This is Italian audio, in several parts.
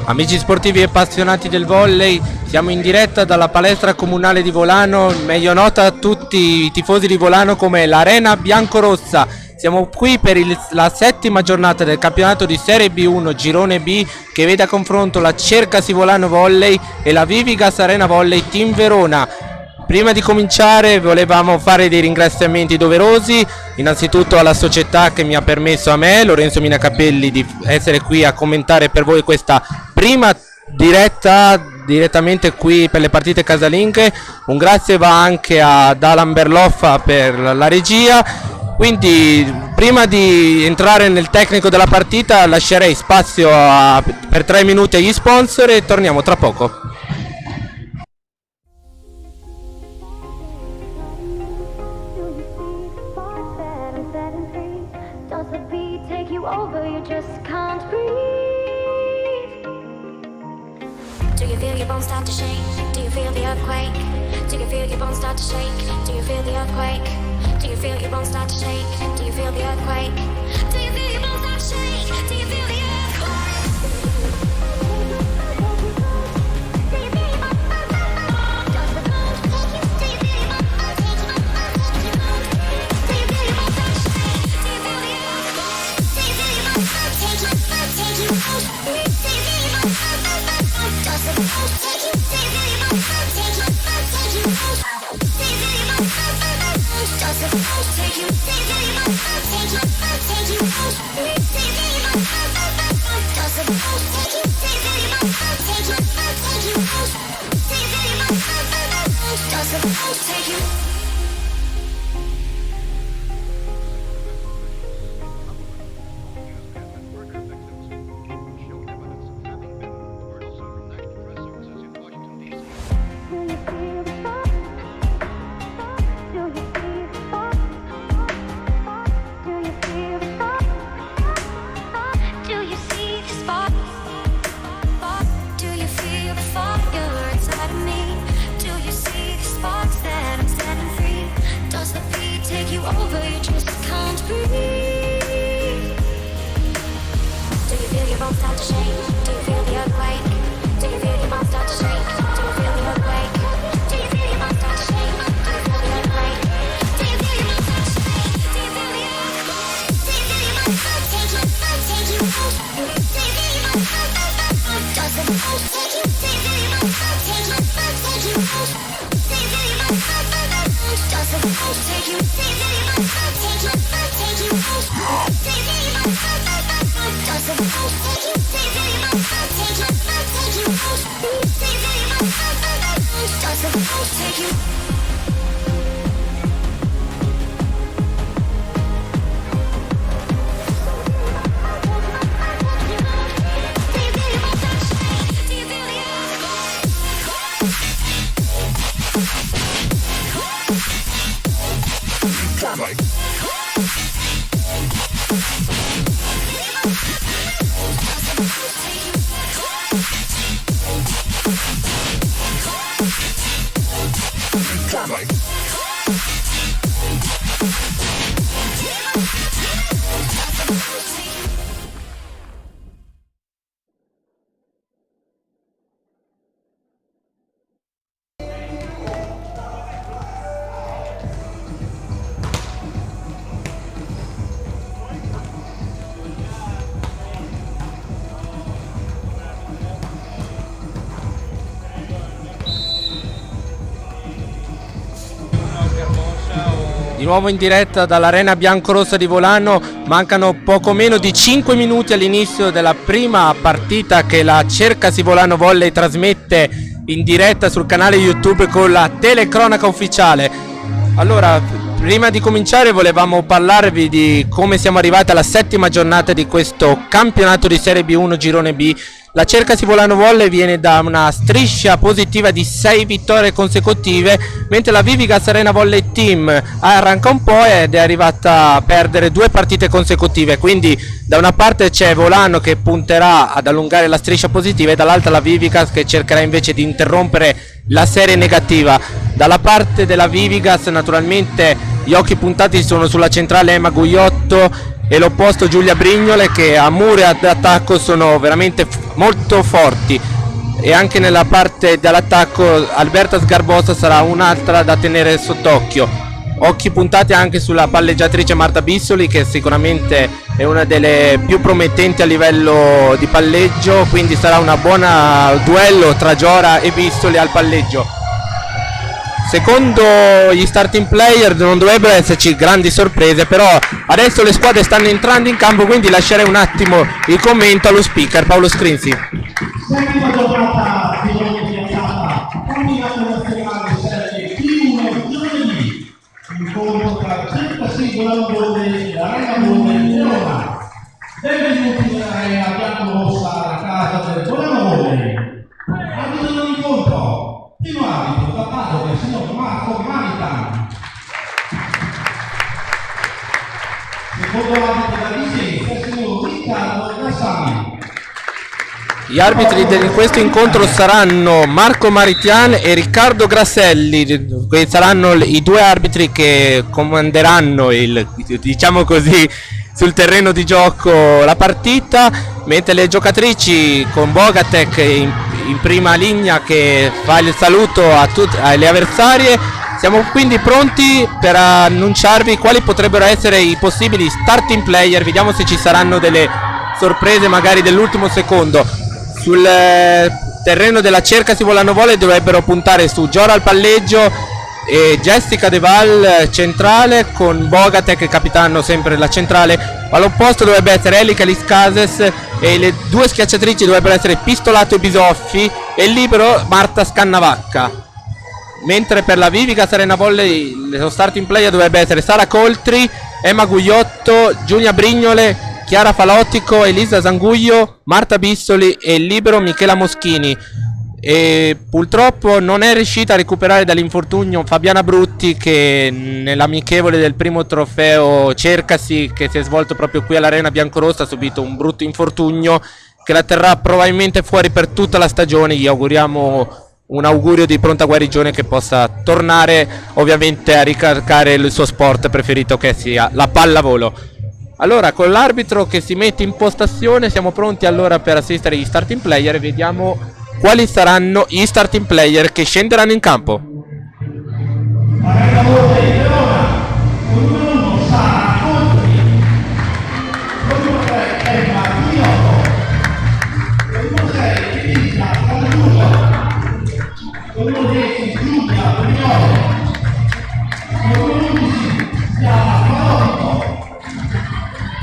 Amici sportivi e appassionati del volley, siamo in diretta dalla palestra comunale di Volano, meglio nota a tutti i tifosi di Volano come l'Arena Biancorossa. Siamo qui per la settima giornata del campionato di Serie B1 Girone B, che vede a confronto la Cercasi Volano Volley e la Vivigas Arena Volley Team Verona. Prima di cominciare volevamo fare dei ringraziamenti doverosi, innanzitutto alla società che mi ha permesso a me, Lorenzo Minacapelli, di essere qui a commentare per voi questa prima direttamente qui per le partite casalinghe. Un grazie va anche ad Alan Berloffa per la regia. Quindi prima di entrare nel tecnico della partita lascerei spazio per 3 minuti agli sponsor e torniamo tra poco. Do you feel your bones start to shake? Do you feel the earthquake? Do you feel your bones start to shake? Do you feel the earthquake? Do you feel your bones start to shake? Do you feel the earthquake? Do you feel your bones start to shake? Do you feel the Di nuovo in diretta dall'Arena Biancorossa di Volano, mancano poco meno di 5 minuti all'inizio della prima partita che la Cercasi Volano Volley trasmette in diretta sul canale YouTube con la telecronaca ufficiale. Allora, prima di cominciare volevamo parlarvi di come siamo arrivati alla settima giornata di questo campionato di Serie B1 Girone B. La Cercasi Volano Volley viene da una striscia positiva di 6 vittorie consecutive, mentre la Vivigas Arena Volley Team arranca un po' ed è arrivata a perdere 2 partite consecutive. Quindi da una parte c'è Volano che punterà ad allungare la striscia positiva e dall'altra la Vivigas che cercherà invece di interrompere la serie negativa. Dalla parte della Vivigas naturalmente gli occhi puntati sono sulla centrale Emma Gugliotto e l'opposto Giulia Brignole, che a muro e ad attacco sono veramente molto forti, e anche nella parte dell'attacco Alberta Sgarbosa sarà un'altra da tenere sott'occhio. Occhi puntati anche sulla palleggiatrice Marta Bissoli, che sicuramente è una delle più promettenti a livello di palleggio, quindi sarà una buona duello tra Giora e Bissoli al palleggio. Secondo gli starting player non dovrebbero esserci grandi sorprese, però adesso le squadre stanno entrando in campo, quindi lascerei un attimo il commento allo speaker Paolo Scrinzi. Settima giornata di ogni fiammata, combinato nazionale serie P1 giovedì, incontro tra Cercasi Volano Volley e Arena Volley di Verona. Benvenuti nell'area bianco-rossa alla casa del Volano Volley. Arbitro dell'incontro, primo arbitro da Padova, il signor Marco Maritan. Secondo arbitro da Vicenza, il signor Riccardo Gassani. Gli arbitri di questo incontro saranno Marco Maritian e Riccardo Grasselli, che saranno i due arbitri che comanderanno diciamo così, sul terreno di gioco la partita, mentre le giocatrici con Bogatek in prima linea che fa il saluto alle avversarie. Siamo quindi pronti per annunciarvi quali potrebbero essere i possibili starting player. Vediamo se ci saranno delle sorprese magari dell'ultimo secondo. Sul terreno della Cercasi Volano Volley dovrebbero puntare su Giora al palleggio e Jessica De Val centrale, con Bogatek capitano sempre la centrale. All'opposto dovrebbe essere Elica Liscases e le due schiacciatrici dovrebbero essere Pistolato e Bisoffi e il libero Marta Scannavacca. Mentre per la Vivica Arena Volley lo starting player dovrebbe essere Sara Coltri, Emma Gugliotto, Giulia Brignole, Chiara Falottico, Elisa Zanguglio, Marta Bissoli e il libero Michela Moschini. E purtroppo non è riuscita a recuperare dall'infortunio Fabiana Brutti, che nell'amichevole del primo trofeo Cercasi, che si è svolto proprio qui all'Arena Biancorossa, ha subito un brutto infortunio che la terrà probabilmente fuori per tutta la stagione. Gli auguriamo un augurio di pronta guarigione, che possa tornare ovviamente a ricaricare il suo sport preferito, che sia la pallavolo. Allora, con l'arbitro che si mette in postazione, siamo pronti allora per assistere agli starting player e vediamo quali saranno gli starting player che scenderanno in campo. Arena Volley di Verona, con numero 1 Sara Coltri, con numero 3 Emma Gugliotto, con numero 6 Elisa Zanguglio, con numero 10 Giulia Brignole, con numero 11 Chiara Falottico,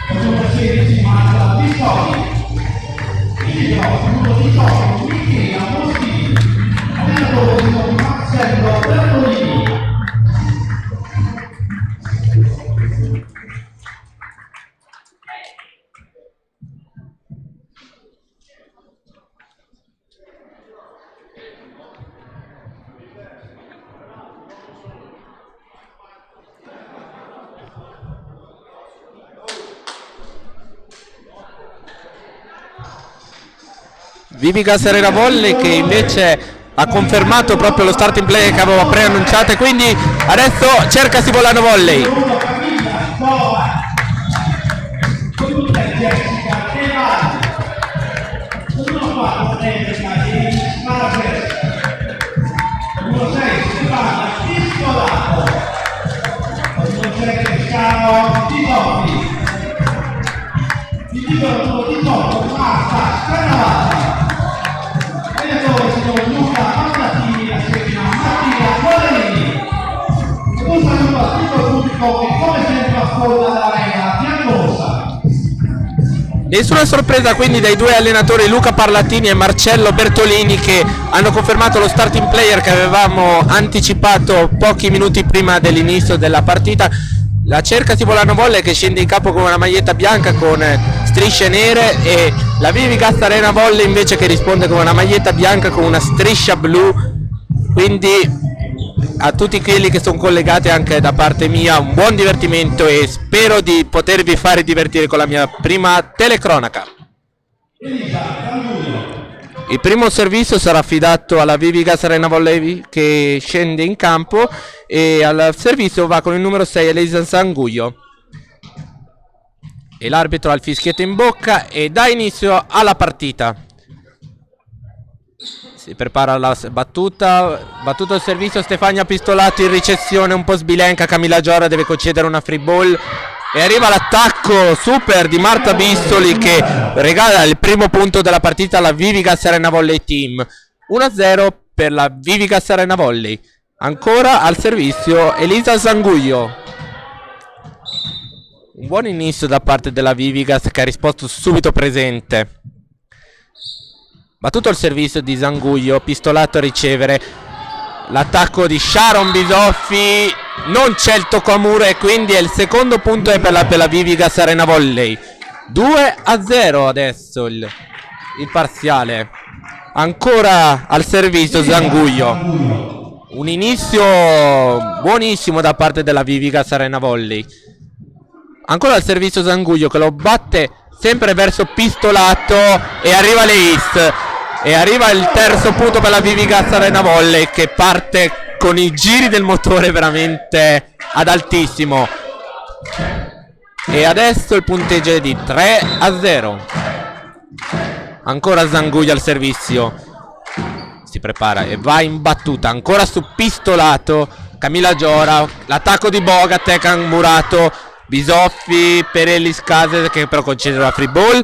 con numero 16 Marta Bissoli, il numero 18 Michela Moschini, allenatore di Marcello Bertolini. Vivica Arena Volley, che invece ha confermato proprio lo starting player che avevo preannunciato, e quindi adesso Cercasi Volano Volley. Con Camilla Scova, con numero 3 Jessica De Val, con numero 4 Erika Liscases, con numero 6 Stefania Pistolato, con numero 7 Chiara Bisoffi, il libero numero 18 Marta Scannavacca, allenatore signor Luca Mandatini, assieme a Mattia Guadagnini. Un saluto a tutto il pubblico che come sempre ascolta l'Arena Biancorossa. Nessuna sorpresa quindi dai due allenatori Luca Parlatini e Marcello Bertolini, che hanno confermato lo starting player che avevamo anticipato pochi minuti prima dell'inizio della partita. La Cercasi Volano Volley che scende in campo con una maglietta bianca con strisce nere, e la Vivica Arena Volley invece che risponde con una maglietta bianca con una striscia blu. Quindi a tutti quelli che sono collegati, anche da parte mia, un buon divertimento, e spero di potervi fare divertire con la mia prima telecronaca. Il primo servizio sarà affidato alla Vivica Arena Volley che scende in campo, e al servizio va con il numero 6 Elisa Zanguglio. E l'arbitro ha il fischietto in bocca e dà inizio alla partita. Si prepara la battuto il servizio, Stefania Pistolato in ricezione, un po' sbilenca, Camilla Giora deve concedere una free ball e arriva l'attacco super di Marta Bistoli che regala il primo punto della partita alla Vivigas Arena Volley Team. 1-0 per la Vivigas Arena Volley. Ancora al servizio Elisa Zanguglio. Un buon inizio da parte della Vivigas che ha risposto subito presente. Battuto il servizio di Zanguglio, Pistolato a ricevere. L'attacco di Sharon Bisoffi, non c'è il tocco a muro e quindi è il secondo punto è per la Vivigas Arena Volley. 2-0 adesso il parziale. Ancora al servizio Zanguglio. Un inizio buonissimo da parte della Vivigas Arena Volley. Ancora al servizio Zanguglio che lo batte sempre verso Pistolato e arriva l'East. E arriva il terzo punto per la Vivigas Arena Volley che parte con i giri del motore veramente ad altissimo. E adesso il punteggio è di 3-0. Ancora Zanguglio al servizio. Si prepara e va in battuta. Ancora su Pistolato. Camilla Giora. L'attacco di Bogatek murato. Bisoffi per Eliscase che però concede la free ball.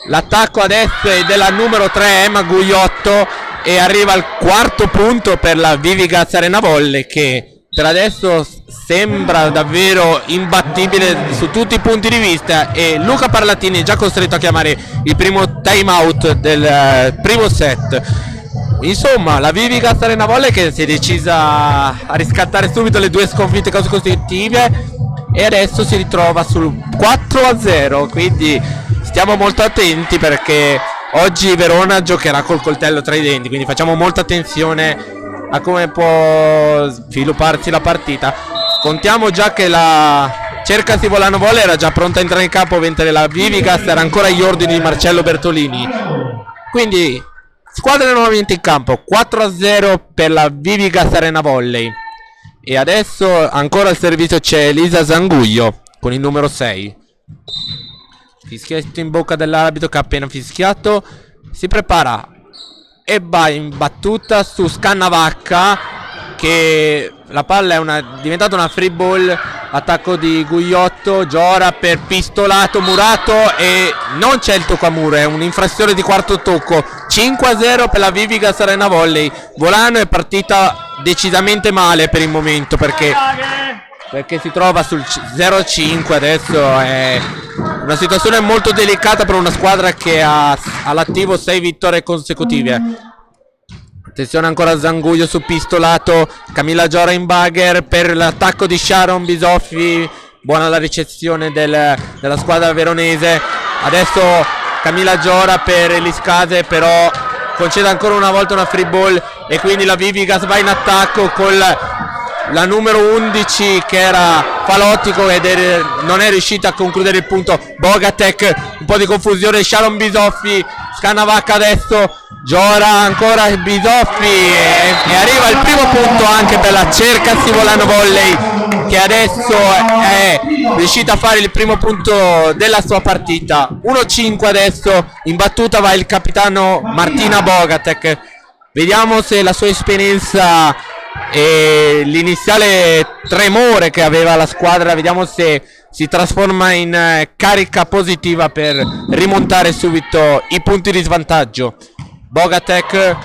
L'attacco adesso è della numero 3 Emma Gugliotto e arriva al quarto punto per la Vivigas Arena Volley che per adesso sembra davvero imbattibile su tutti i punti di vista e Luca Parlatini è già costretto a chiamare il primo time out del primo set. Insomma la Vivigas Arena Volley che si è decisa a riscattare subito le due sconfitte consecutive e adesso si ritrova sul 4-0, quindi stiamo molto attenti perché oggi Verona giocherà col coltello tra i denti, quindi facciamo molta attenzione a come può svilupparsi la partita. Contiamo già che la Cercasi Volano Volley era già pronta a entrare in campo mentre la Vivigas era ancora agli ordini di Marcello Bertolini. Quindi squadre nuovamente in campo, 4-0 per la Vivigas Arena Volley. E adesso ancora al servizio c'è Elisa Zanguglio con il numero 6. Fischietto in bocca dell'arbitro che ha appena fischiato. Si prepara e va in battuta su Scannavacca che la palla è diventata una free ball. Attacco di Gugliotto, Giora per Pistolato murato e non c'è il tocco a muro, è un'infrazione di quarto tocco. 5-0 per la Vivigas Arena Volley. Volano è partita decisamente male per il momento perché si trova sul 0-5. Adesso è una situazione molto delicata per una squadra che ha all'attivo 6 vittorie consecutive. Attenzione ancora a Zanguglio su Pistolato. Camilla Giora in bagger per l'attacco di Sharon Bisoffi. Buona la ricezione della squadra veronese. Adesso Camilla Giora per Eliscase, però concede ancora una volta una free ball e quindi la Vivigas va in attacco con la numero 11 che era Falottico ed non è riuscita a concludere il punto. Bogatek, un po' di confusione, Sharon Bisoffi, Scannavacca adesso, Giora ancora Bisoffi e arriva il primo punto anche per la Cercasi Volano Volley che adesso è riuscita a fare il primo punto della sua partita. 1-5 adesso, in battuta va il capitano Martina Bogatek. Vediamo se la sua esperienza e l'iniziale tremore che aveva la squadra, vediamo se si trasforma in carica positiva per rimontare subito i punti di svantaggio. Bogatek,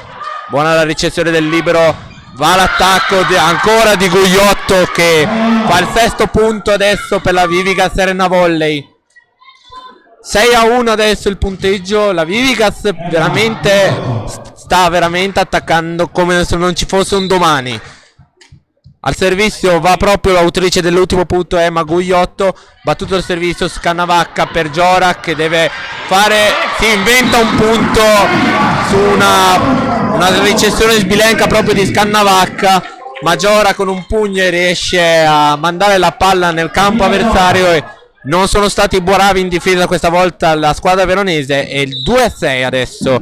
buona la ricezione del libero, va l'attacco ancora di Gugliotto che fa il sesto punto adesso per la Vivigas Arena Volley. 6-1 adesso il punteggio, la Vivigas sta veramente attaccando come se non ci fosse un domani. Al servizio va proprio l'autrice dell'ultimo punto Emma Gugliotto. Battuto il servizio Scannavacca per Giora che deve si inventa un punto su una ricezione sbilenca proprio di Scannavacca, ma Giora con un pugno riesce a mandare la palla nel campo avversario e non sono stati bravi in difesa questa volta la squadra veronese. E il 2-6 adesso.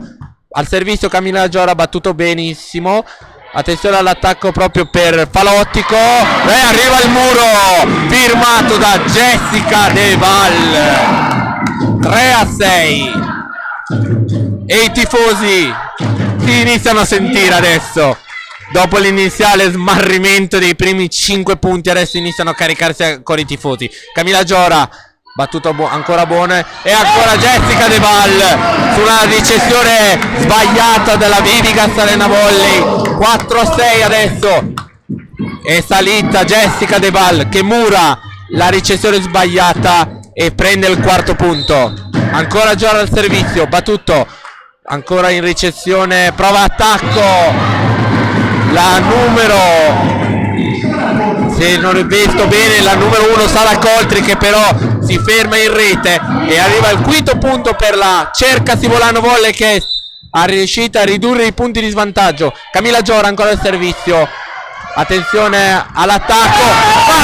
Al servizio Camilla Giora, battuto benissimo. Attenzione all'attacco proprio per Falottico e arriva il muro firmato da Jessica De Val. 3-6. E i tifosi si iniziano a sentire adesso. Dopo l'iniziale smarrimento dei primi 5 punti, adesso iniziano a caricarsi ancora i tifosi. Camilla Giora, battuta ancora buona, e ancora Jessica De Val su una ricessione sbagliata della Vivigas Arena Volley. 4-6 adesso. È salita Jessica De Val che mura la ricessione sbagliata e prende il quarto punto. Ancora Giora al servizio, battuto ancora in ricezione, prova attacco. La numero, se non vesto bene, la numero 1 Sara Coltri, che però si ferma in rete e arriva al quinto punto per la Cercasi Volano Volley, che ha riuscito a ridurre i punti di svantaggio. Camilla Giora ancora al servizio, attenzione all'attacco,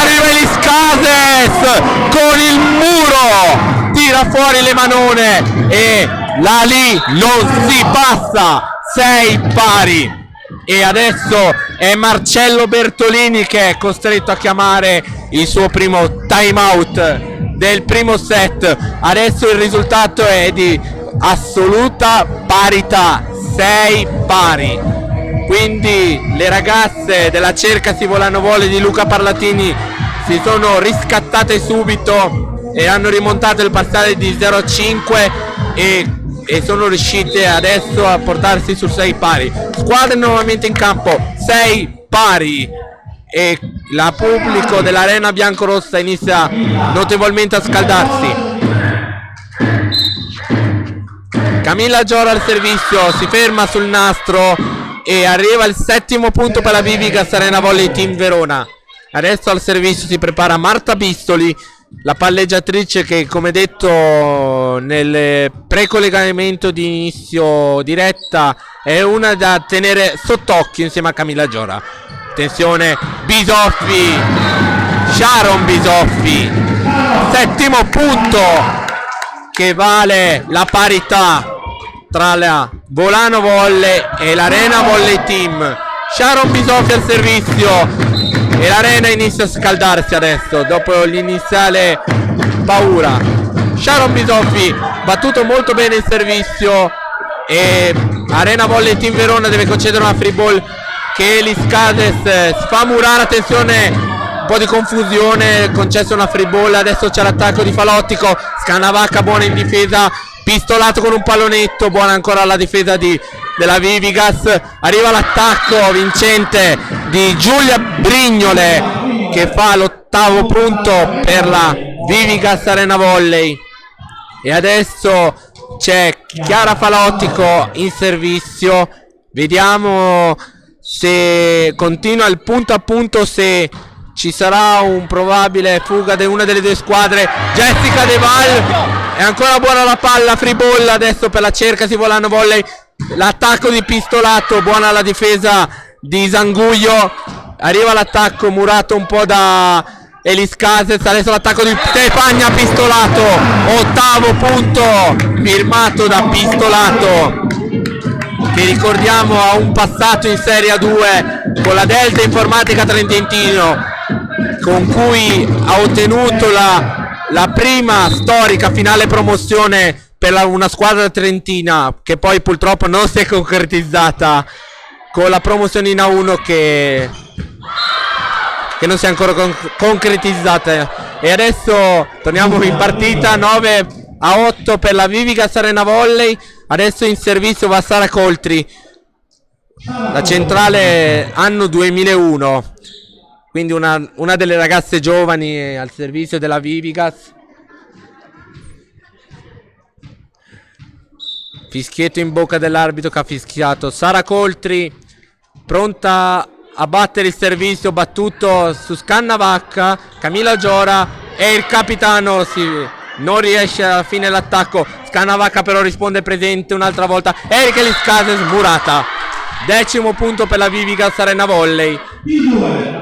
arriva Eliscases con il muro, tira fuori le manone e là lì non si passa. 6 pari. E adesso è Marcello Bertolini che è costretto a chiamare il suo primo time out del primo set. Adesso il risultato è di assoluta parità, 6 pari. Quindi le ragazze della Cercasi Volano Volley di Luca Parlatini si sono riscattate subito e hanno rimontato il parziale di 0-5 e sono riuscite adesso a portarsi su 6 pari. Squadre nuovamente in campo, 6 pari, e la pubblico dell'Arena Biancorossa inizia notevolmente a scaldarsi. Camilla Giora al servizio, si ferma sul nastro e arriva il settimo punto per la Vivigas Arena Volley Team Verona. Adesso al servizio si prepara Marta Bistoli, la palleggiatrice che, come detto nel precollegamento di inizio diretta, è una da tenere sott'occhio insieme a Camilla Giora. Attenzione, Bisoffi, Sharon Bisoffi, settimo punto che vale la parità tra la Volano Volley e l'Arena Volley Team. Sharon Bisoffi al servizio e l'Arena inizia a scaldarsi adesso dopo l'iniziale paura. Sharon Bisoffi battuto molto bene il servizio e Arena Volley Team Verona deve concedere una free ball che Eliscases fa murare. Attenzione, un po' di confusione, concessa una free ball. Adesso c'è l'attacco di Falottico, Scanavacca buona in difesa, pistolato con un pallonetto, buona ancora la difesa della Vivigas. Arriva l'attacco vincente di Giulia Brignole che fa l'ottavo punto per la Vivigas Arena Volley. E adesso c'è Chiara Falottico in servizio, vediamo se continua il punto a punto, se ci sarà un probabile fuga di una delle due squadre. Jessica De Val, è ancora buona la palla, free ball adesso per la Cercasi Volano Volley. L'attacco di pistolato, buona la difesa di Zanguglio. Arriva l'attacco murato un po' da Eliscases. Adesso l'attacco di Stefania Pistolato, ottavo punto firmato da Pistolato, che ricordiamo ha un passato in Serie A2 con la Delta Informatica Trentino, con cui ha ottenuto la prima storica finale promozione per una squadra trentina, che poi purtroppo non si è concretizzata con la promozione in A1 che non si è ancora concretizzata. E adesso torniamo in partita, 9-8 per la Vivigas Arena Volley. Adesso in servizio va Sara Coltri, la centrale anno 2001, quindi una delle ragazze giovani al servizio della Vivigas. Fischietto in bocca dell'arbitro che ha fischiato. Sara Coltri pronta a battere il servizio, battuto su Scannavacca. Camilla Giora e il capitano non riesce alla fine l'attacco. Scannavacca però risponde presente un'altra volta. Erika Eliscases murata. Decimo punto per la Vivigas Arena Volley,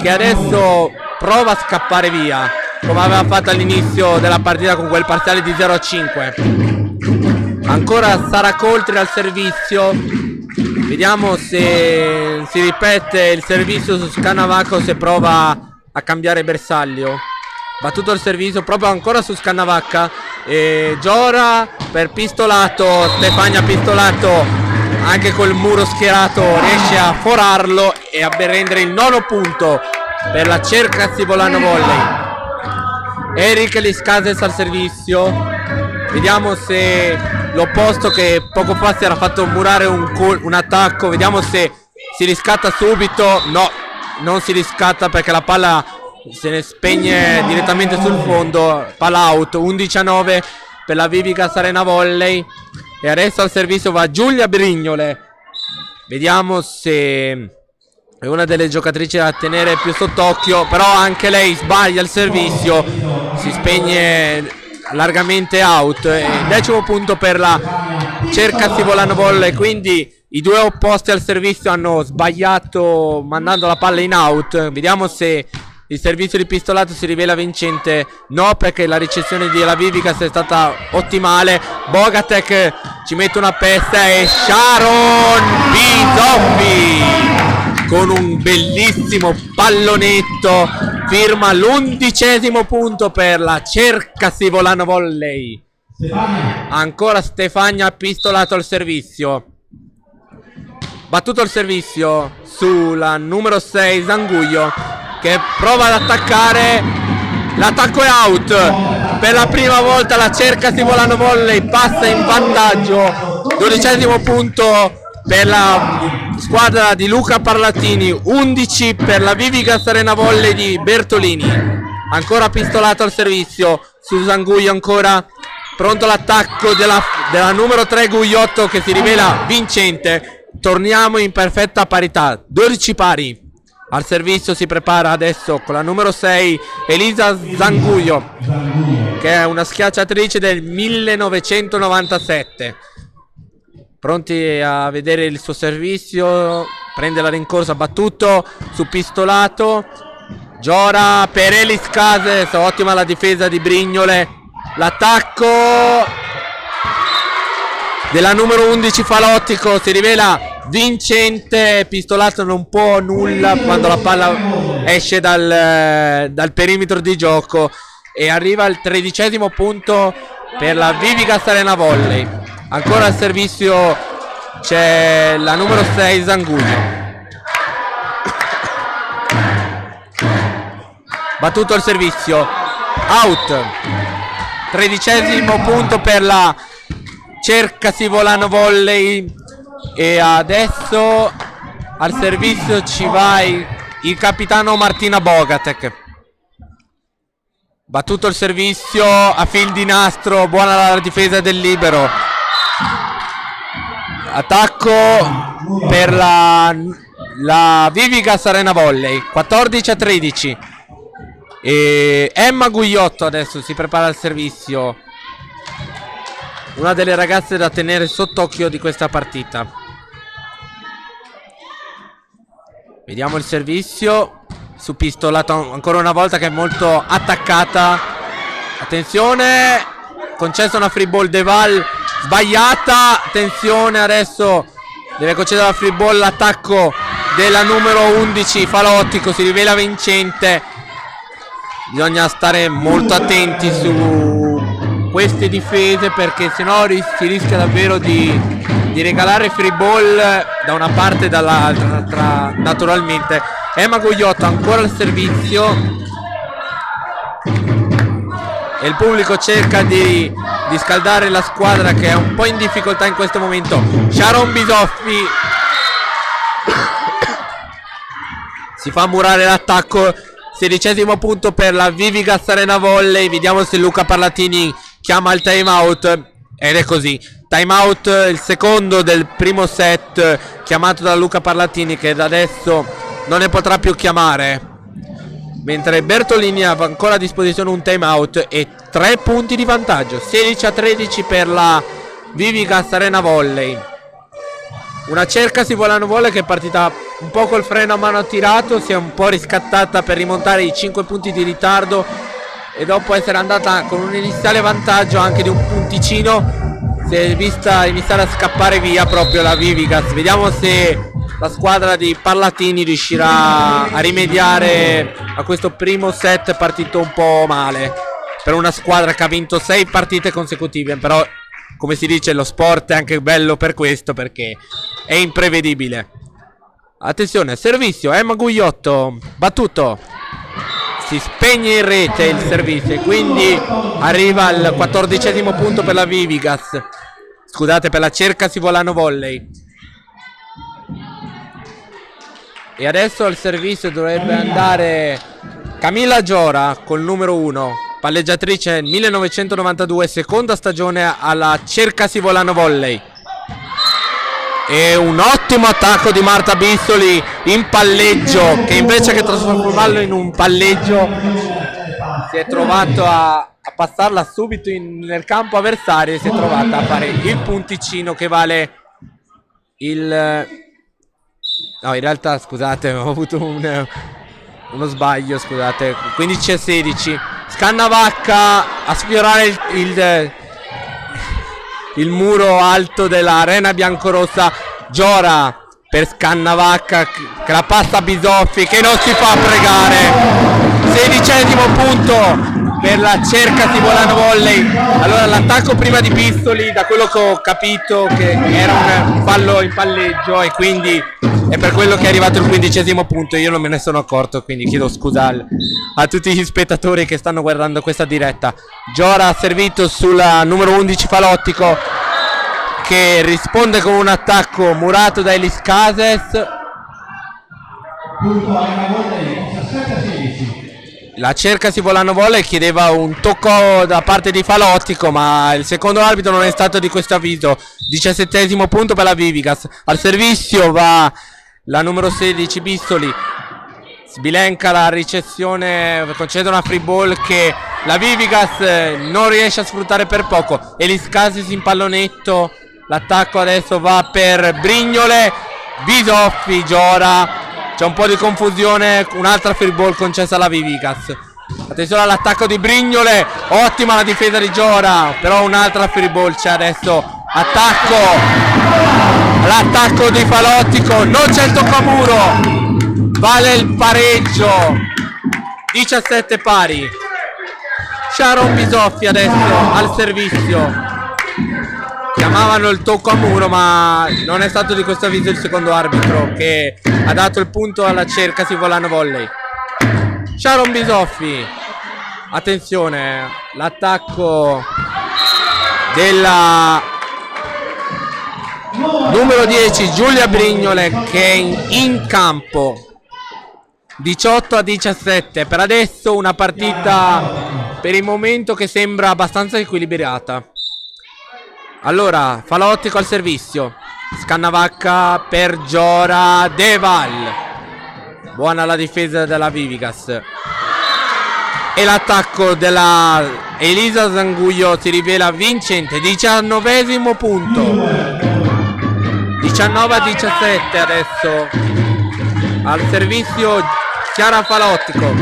che adesso prova a scappare via come aveva fatto all'inizio della partita con quel parziale di 0-5. Ancora Sara Coltri al servizio, vediamo se si ripete il servizio su Scannavacca o se prova a cambiare bersaglio. Battuto il servizio proprio ancora su Scannavacca, E Giora per Pistolato, Stefania Pistolato anche col muro schierato riesce a forarlo e a rendere il 9° punto per la Cercasi Volano Volley. Eric Liscases al servizio, vediamo se l'opposto che poco fa si era fatto murare un attacco, vediamo se si riscatta subito. No, non si riscatta perché la palla se ne spegne direttamente sul fondo. Palla out, 11-9 per la Vivica Arena Volley. E adesso al servizio va Giulia Brignole, vediamo se è una delle giocatrici da tenere più sott'occhio, però anche lei sbaglia il servizio, si spegne largamente out. 10° punto per la Cercasi Volano Volley, quindi i due opposti al servizio hanno sbagliato mandando la palla in out. Vediamo se il servizio di Pistolato si rivela vincente. No, perché la ricezione di la Vivicas è stata ottimale. Bogatek ci mette una pesta e Sharon Bisoffi con un bellissimo pallonetto firma l'11° punto per la Cercasi Volano Volley. Ancora Stefania Pistolato al servizio, battuto il servizio sulla numero 6 Zanguglio, che prova ad attaccare. L'attacco è out. Per la prima volta la Cercasi Volano Volley passa in vantaggio. 12° punto per la squadra di Luca Parlatini, 11 per la Vivica Arena Volley di Bertolini. Ancora Pistolato al servizio su Zanguglio, ancora pronto l'attacco della numero 3 Gugliotto, che si rivela vincente. Torniamo in perfetta parità, 12 pari. Al servizio si prepara adesso con la numero 6 Elisa Zanguglio, che è una schiacciatrice del 1997. Pronti a vedere il suo servizio, prende la rincorsa, battuto su Pistolato. Giora per Elis Cases, ottima la difesa di Brignole. L'attacco della numero 11 Falottico si rivela vincente. Pistolato non può nulla quando la palla esce dal perimetro di gioco. E arriva il 13° punto per la Vivica Arena Volley. Ancora al servizio c'è la numero 6 Zanguglio, battuto il servizio, out. 13° punto per la Cercasi Volano Volley. E adesso al servizio ci va il capitano Martina Bogatek, battuto il servizio a fil di nastro, buona la difesa del libero. Attacco per la Vivica Arena Volley, 14-13. E Emma Gugliotto adesso si prepara al servizio, una delle ragazze da tenere sott'occhio di questa partita. Vediamo il servizio su Pistolato ancora una volta, che è molto attaccata. Attenzione, concessa una free ball Deval sbagliata. Attenzione, adesso deve concedere la free ball. L'attacco della numero 11 Falottico si rivela vincente. Bisogna stare molto attenti su queste difese, perché sennò si rischia davvero di regalare free ball da una parte e dall'altra, naturalmente. Emma Gugliotto ancora al servizio e il pubblico cerca di scaldare la squadra, che è un po' in difficoltà in questo momento. Sharon Bisoffi si fa murare l'attacco. 16° punto per la Vivica Arena Volley. Vediamo se Luca Parlatini chiama il time out, ed è così. Time out, il secondo del primo set, chiamato da Luca Parlatini, che da adesso non ne potrà più chiamare, mentre Bertolini ha ancora a disposizione un time out e 3 punti di vantaggio. 16-13 per la Vivica Arena Volley. Una Cercasi Volano Volley che è partita un po' col freno a mano tirato, si è un po' riscattata per rimontare i 5 punti di ritardo, e dopo essere andata con un iniziale vantaggio anche di un punticino, si è vista iniziare a scappare via proprio la Vivicas. Vediamo se la squadra di Parlatini riuscirà a rimediare a questo primo set partito un po' male. per una squadra che ha vinto 6 partite consecutive, però come si dice lo sport è anche bello per questo, perché è imprevedibile. Attenzione, servizio, Emma Gugliotto, battuto, si spegne in rete il servizio e quindi arriva al 14° punto per la Vivigas, scusate, per la Cercasi Volano Volley. E adesso al servizio dovrebbe andare Camilla Giora col numero 1, palleggiatrice 1992, seconda stagione alla Cercasi Volano Volley. E un ottimo attacco di Marta Bistoli in palleggio, che invece che trasformarlo in un palleggio si è trovato a passarla subito nel campo avversario e si è trovata a fare il punticino che vale il... No, in realtà scusate, ho avuto uno sbaglio, scusate. 15-16. Scannavacca a sfiorare il muro alto dell'arena biancorossa. Giora per Scannavacca che la passa a Bisoffi, che non si fa pregare. 16° punto per la Cercasi Volano Volley. Allora l'attacco prima di Pistoli, da quello che ho capito, che era un fallo in palleggio e quindi è per quello che è arrivato il 15° punto. Io non me ne sono accorto, quindi chiedo scusa a tutti gli spettatori che stanno guardando questa diretta. Giora ha servito sulla numero 11 Falottico, che risponde con un attacco murato da Elis Cases. La Cercasi Volano Volley chiedeva un tocco da parte di Falottico, ma il secondo arbitro non è stato di questo avviso. 17° punto per la Vivigas. Al servizio va la numero 16 Bistoli, sbilenca la ricezione, concede una free ball che la Vivigas non riesce a sfruttare per poco. Elis Cases in pallonetto, l'attacco adesso va per Brignole, Bisoffi, Giora, c'è un po' di confusione, un'altra free ball concessa alla Vivigas. Attenzione all'attacco di Brignole, ottima la difesa di Giora, però un'altra free ball c'è adesso. L'attacco di Falottico, non c'è il tocco a muro, vale il pareggio, 17 pari. Sharon Bisoffi adesso al servizio, chiamavano il tocco a muro ma non è stato di questo avviso il secondo arbitro, che ha dato il punto alla Cercasi Volano Volley. Sharon Bisoffi, attenzione, l'attacco della numero 10 Giulia Brignole, che è in campo. 18-17 per adesso, una partita per il momento che sembra abbastanza equilibrata. Allora Falottico al servizio, Scannavacca per Giora, Deval, buona la difesa della Vivigas e l'attacco della Elisa Zanguglio si rivela vincente. 19° punto, 19-17 adesso. Al servizio Chiara Falottico,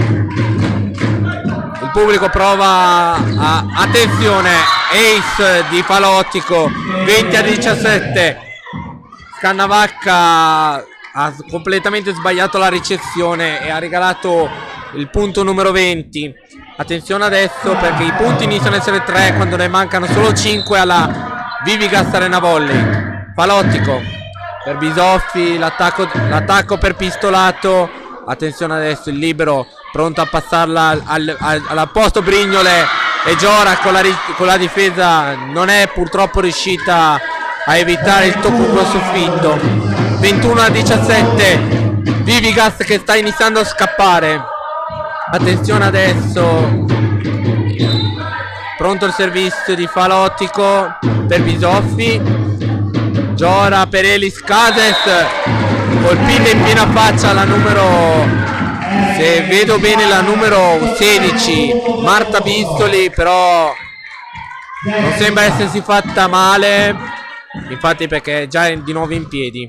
il pubblico prova a... attenzione, ace di Falottico, 20-17. Scannavacca ha completamente sbagliato la ricezione e ha regalato il punto numero 20. Attenzione adesso, perché i punti iniziano ad essere 3 quando ne mancano solo 5 alla Vivigas Arena Volley. Falottico per Bisoffi, l'attacco per Pistolato. Attenzione adesso il libero pronto a passarla all'apposto Brignole, e Giora con la difesa non è purtroppo riuscita a evitare il tocco col soffitto. 21-17, Vivigas che sta iniziando a scappare. Attenzione adesso, pronto il servizio di Falottico per Bisoffi. Giora per Elis Cases, colpita in piena faccia la numero, se vedo bene, la numero 16 Marta Bistoli, però non sembra essersi fatta male, infatti, perché è già di nuovo in piedi.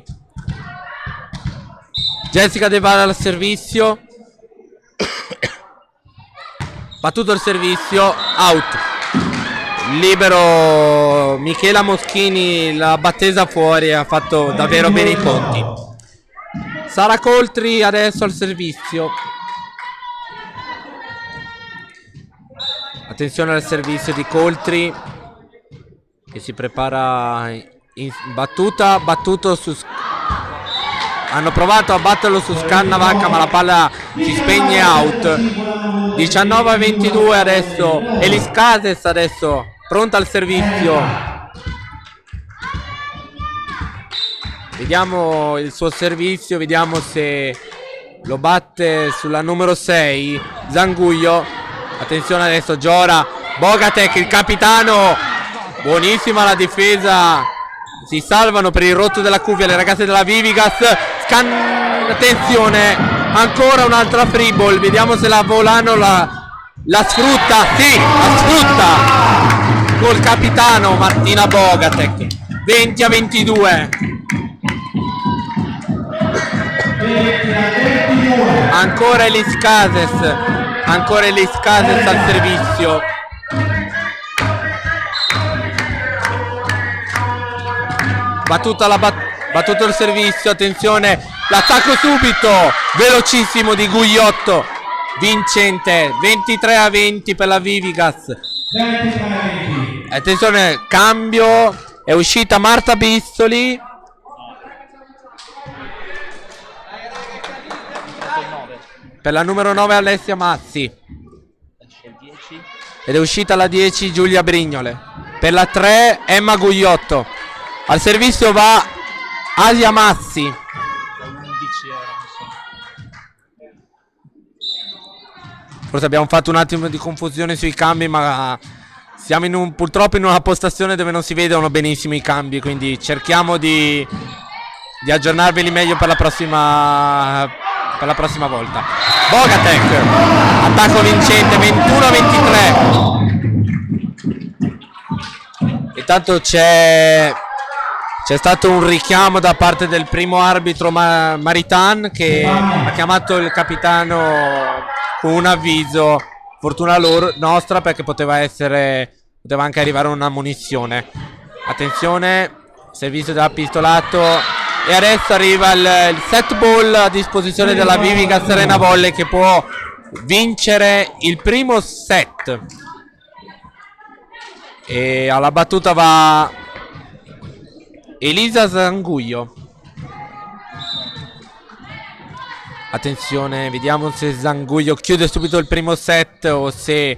Jessica De Valle al servizio, battuto il servizio, out. Libero Michela Moschini, la battesa fuori, ha fatto davvero bene i conti. Sara Coltri adesso al servizio. Attenzione al servizio di Coltri che si prepara in battuta. Battuto su... Hanno provato a batterlo su Scannavacca, ma la palla si spegne, out. 19-22 adesso. Elis Cases adesso pronta al servizio. Vediamo il suo servizio, vediamo se lo batte sulla numero 6 Zanguglio. Attenzione adesso Giora, Bogatek il capitano, buonissima la difesa, si salvano per il rotto della cuffia le ragazze della Vivigas. Attenzione, ancora un'altra free ball, vediamo se la Volano la sfrutta. Sì, la sfrutta col capitano Martina Bogatek. 20-22. Ancora Elis Cases al servizio. Battuto il servizio, attenzione, l'attacco subito, velocissimo di Gugliotto, vincente, 23-20 per la Vivigas. Attenzione, cambio, è uscita Marta Bistoli. Per la numero 9 Alessia Mazzi. Ed è uscita la 10 Giulia Brignole. Per la 3 Emma Gugliotto. Al servizio va Asia Mazzi. Forse abbiamo fatto un attimo di confusione sui cambi, ma siamo purtroppo in una postazione dove non si vedono benissimo i cambi, quindi cerchiamo di aggiornarveli meglio per la prossima volta. Bogatek, attacco vincente, 21-23. Intanto c'è stato un richiamo da parte del primo arbitro Maritan che ha chiamato il capitano con un avviso. Fortuna nostra, perché poteva anche arrivare una munizione. Attenzione, servizio della pistolato. E adesso arriva il set ball a disposizione della Vivigas Serena Volley, che può vincere il primo set. E alla battuta va Elisa Zanguglio. Attenzione, vediamo se Zanguglio chiude subito il primo set o se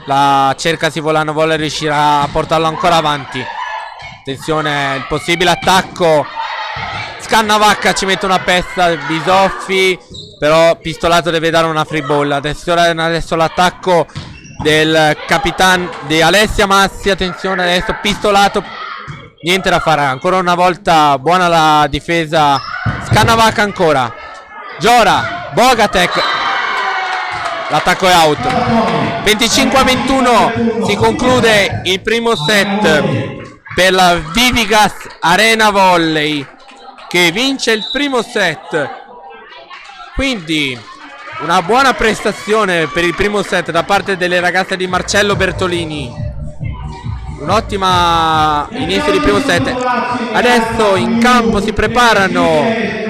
la Cercasi Volano Volley riuscirà a portarlo ancora avanti. Attenzione, il possibile attacco. Scannavacca ci mette una pesta, Bisoffi, però Pistolato deve dare una free ball. Adesso l'attacco del capitano di Alessia Massi. Attenzione adesso Pistolato, niente da fare, ancora una volta buona la difesa. Scannavacca ancora, Giora, Bogatek, l'attacco è out. 25-21 si conclude il primo set per la Vivigas Arena Volley, che vince il primo set. Quindi una buona prestazione per il primo set da parte delle ragazze di Marcello Bertolini. Un'ottima inizio di primo set. Adesso in campo si preparano.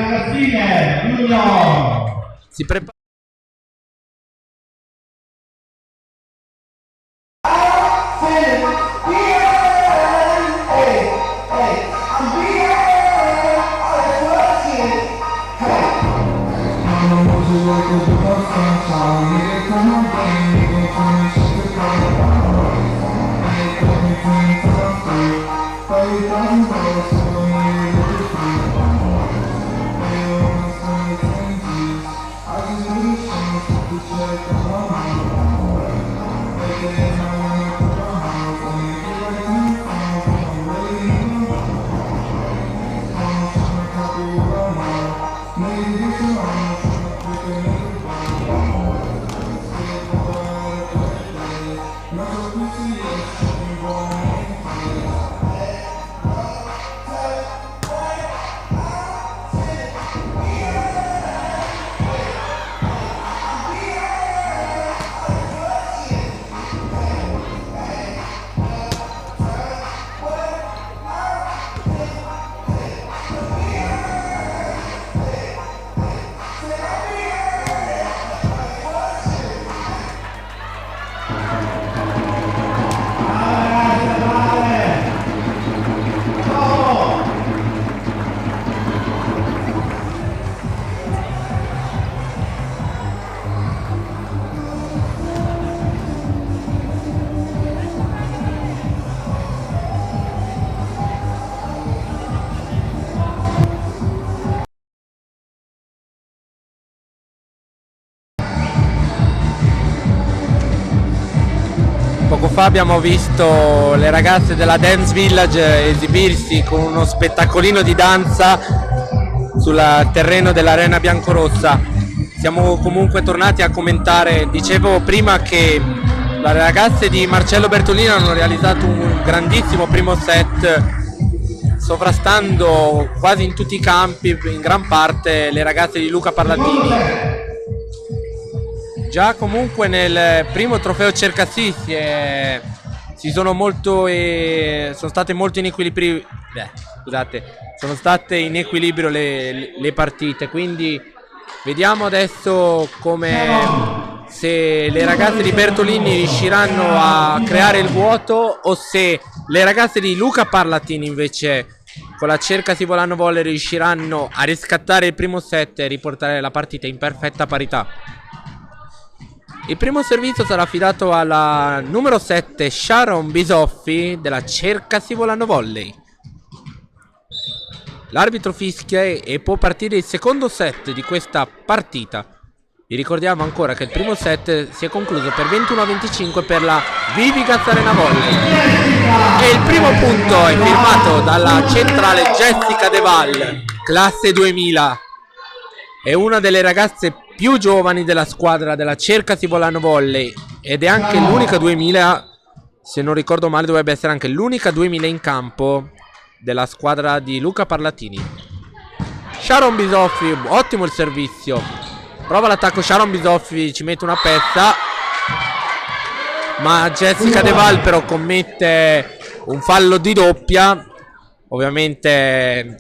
fa abbiamo visto le ragazze della Dance Village esibirsi con uno spettacolino di danza sul terreno dell'Arena Biancorossa. Siamo comunque tornati a commentare. Dicevo prima che le ragazze di Marcello Bertolini hanno realizzato un grandissimo primo set, sovrastando quasi in tutti i campi, in gran parte, le ragazze di Luca Parlatini. Già comunque nel primo trofeo Cercasì sono state molto in equilibrio, sono state in equilibrio le partite, quindi vediamo adesso se le ragazze di Bertolini riusciranno a creare il vuoto o se le ragazze di Luca Parlatini invece con la Cercasi Volano Volley riusciranno a riscattare il primo set e riportare la partita in perfetta parità. Il primo servizio sarà affidato alla numero 7 Sharon Bisoffi della Cercasi Volano Volley. L'arbitro fischia e può partire il secondo set di questa partita. Vi ricordiamo ancora che il primo set si è concluso per 21-25 per la Vivigas Arena Volley. E il primo punto è firmato dalla centrale Jessica De Val, classe 2000. È una delle ragazze più giovani della squadra della Cercasi Volano Volley ed è anche l'unica 2000, se non ricordo male dovrebbe essere anche l'unica 2000 in campo della squadra di Luca Parlatini. Sharon Bisoffi, ottimo il servizio. Prova l'attacco Sharon Bisoffi, ci mette una pezza, ma Jessica De Val però commette un fallo di doppia. Ovviamente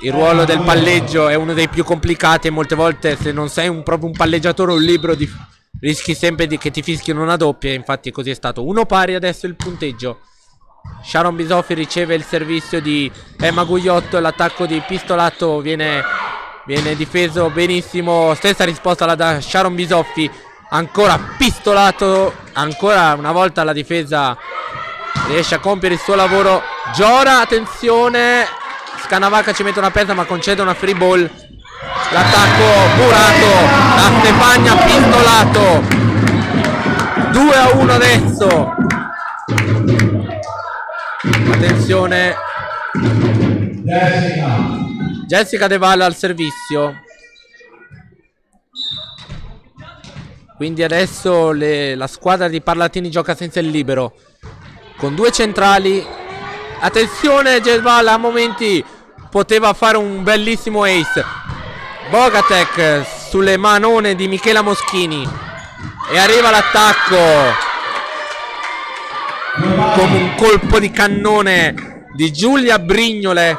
il ruolo del palleggio è uno dei più complicati e molte volte se non sei proprio un palleggiatore o un libero rischi sempre che ti fischino una doppia, infatti così è stato. 1 pari adesso il punteggio. Sharon Bisoffi riceve il servizio di Emma Gugliotto e l'attacco di Pistolato viene difeso benissimo. Stessa risposta da Sharon Bisoffi, ancora Pistolato, ancora una volta la difesa riesce a compiere il suo lavoro. Giora, attenzione, Scanavaca ci mette una pezza ma concede una free ball. L'attacco murato da Stefania Pistolato. 2-1 adesso. Attenzione, Jessica De Valle al servizio. Quindi adesso la squadra di Parlatini gioca senza il libero con 2 centrali. Attenzione, De Valle a momenti poteva fare un bellissimo ace. Bogatek sulle manone di Michela Moschini e arriva l'attacco come un colpo di cannone di Giulia Brignole.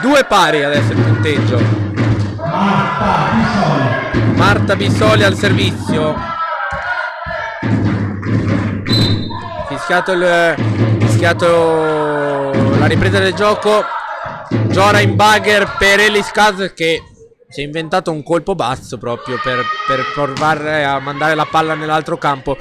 2 pari adesso il punteggio. Marta Bisoli al servizio. Fischiato la ripresa del gioco. Giora in bugger per Elis Kaz che si è inventato un colpo basso proprio per provare a mandare la palla nell'altro campo.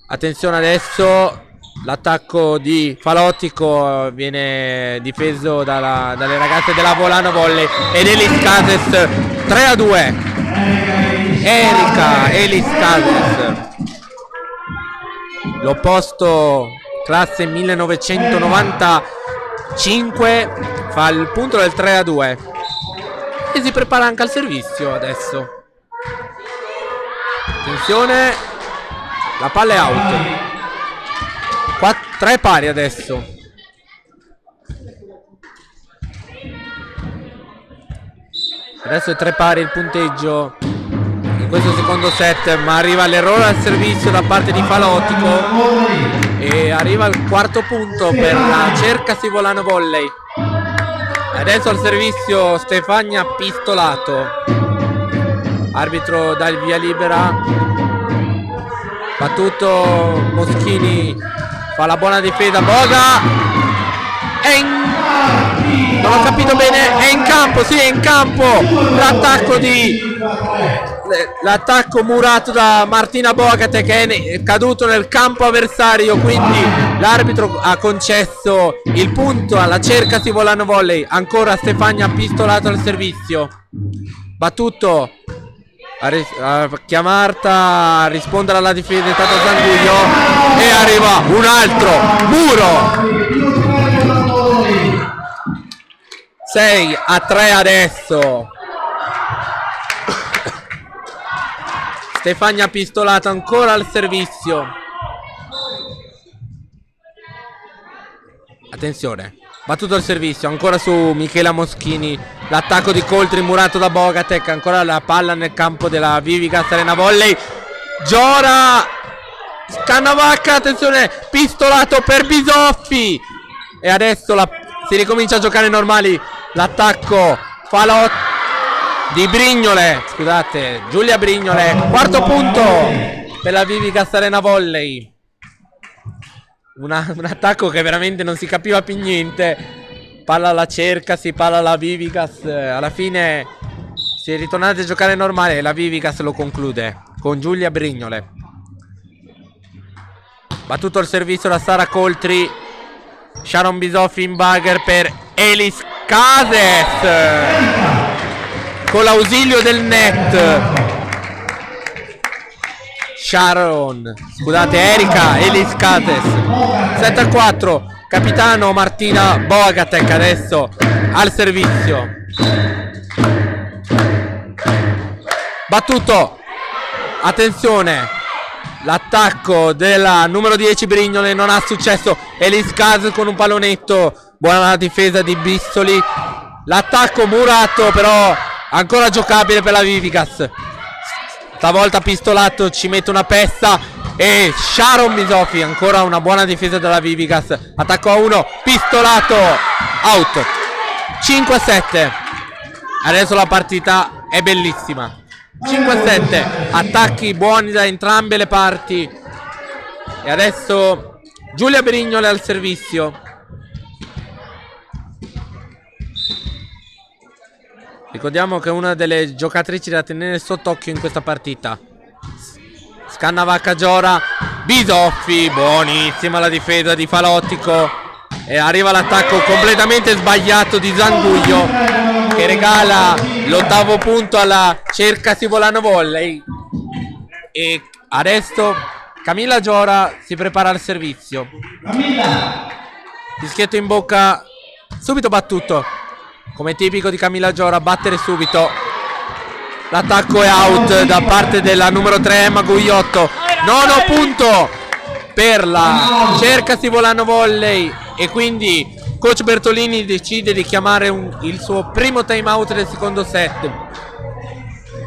Attenzione adesso, l'attacco di Falottico viene difeso dalle ragazze della Volano Volley ed Elis Kazes 3-2. Erika Elis Kazes, l'opposto classe 1995, fa il punto del 3-2 e si prepara anche al servizio adesso. Attenzione, la palla è out. 3 pari adesso. Adesso è 3 pari il punteggio in questo secondo set, ma arriva l'errore al servizio da parte di Falottico e arriva il quarto punto per la Cercasi Volano Volley. Adesso al servizio Stefania Pistolato. Arbitro dà il via libera. Battuto Moschini, fa la buona difesa. Boga non ho capito bene, è in campo, sì, è in campo. L'attacco murato da Martina Bogate che è caduto nel campo avversario, quindi l'arbitro ha concesso il punto alla Cercasi Volano Volley. Ancora Stefania Pistolato al servizio. Battuto a chiamarta a rispondere alla difesa è stato Zanguglio e arriva un altro muro. 6-3 adesso. Stefania Pistolato ancora al servizio. Attenzione, battuto il servizio ancora su Michela Moschini. L'attacco di Coltri murato da Bogatek. Ancora la palla nel campo della Vivigas Arena Volley. Giora Scannavacca, attenzione, Pistolato per Bisoffi. E adesso si ricomincia a giocare normali. L'attacco falò di Brignole, scusate, Giulia Brignole. Quarto punto per la Vivigas Arena Volley. Un attacco che veramente non si capiva più niente. Palla alla Cercasi, palla alla Vivigas. Alla fine si è ritornati a giocare normale e la Vivigas lo conclude con Giulia Brignole. Battuto il servizio da Sara Coltri. Sharon Bisoffi in bagger per Elis Cases con l'ausilio del net. Erika Elis Cases. 7-4. Capitano Martina Bogatek adesso al servizio. Battuto. Attenzione. L'attacco della numero 10 Brignole non ha successo. Elis Cases con un pallonetto. Buona la difesa di Bissoli. L'attacco murato però ancora giocabile per la Vivigas. Stavolta Pistolato ci mette una pesta e Sharon Bisoffi, ancora una buona difesa della Vivigas. Attacco a 1, Pistolato, out. 5-7. Adesso la partita è bellissima. 5-7, attacchi buoni da entrambe le parti. E adesso Giulia Brignole al servizio. Ricordiamo che è una delle giocatrici da tenere sott'occhio in questa partita. Scannavacca Giora. Bisoffi, buonissima la difesa di Falottico. E arriva l'attacco completamente sbagliato di Zanguglio, che regala l'8° punto alla Cercasi Volano Volley. E adesso Camilla Giora si prepara al servizio. Fischietto in bocca, subito battuto. Come tipico di Camilla Giora, battere subito. L'attacco è out da parte della numero 3 Emma Gugliotto. 9° punto per la Cercasi Volano Volley. E quindi coach Bertolini decide di chiamare il suo primo time out del secondo set.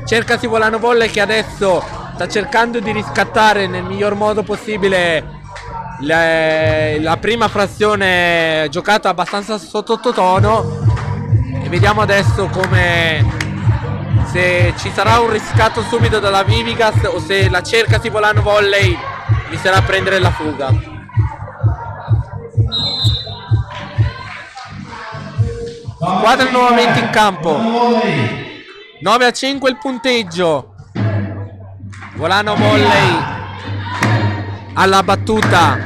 Cercasi Volano Volley che adesso sta cercando di riscattare nel miglior modo possibile la prima frazione giocata abbastanza sottotono. E vediamo adesso se ci sarà un riscatto subito dalla Vivigas o se la Cercasi Volano Volley inizierà a prendere la fuga. Squadra nuovamente in campo. 9-5 il punteggio. Volano Volley alla battuta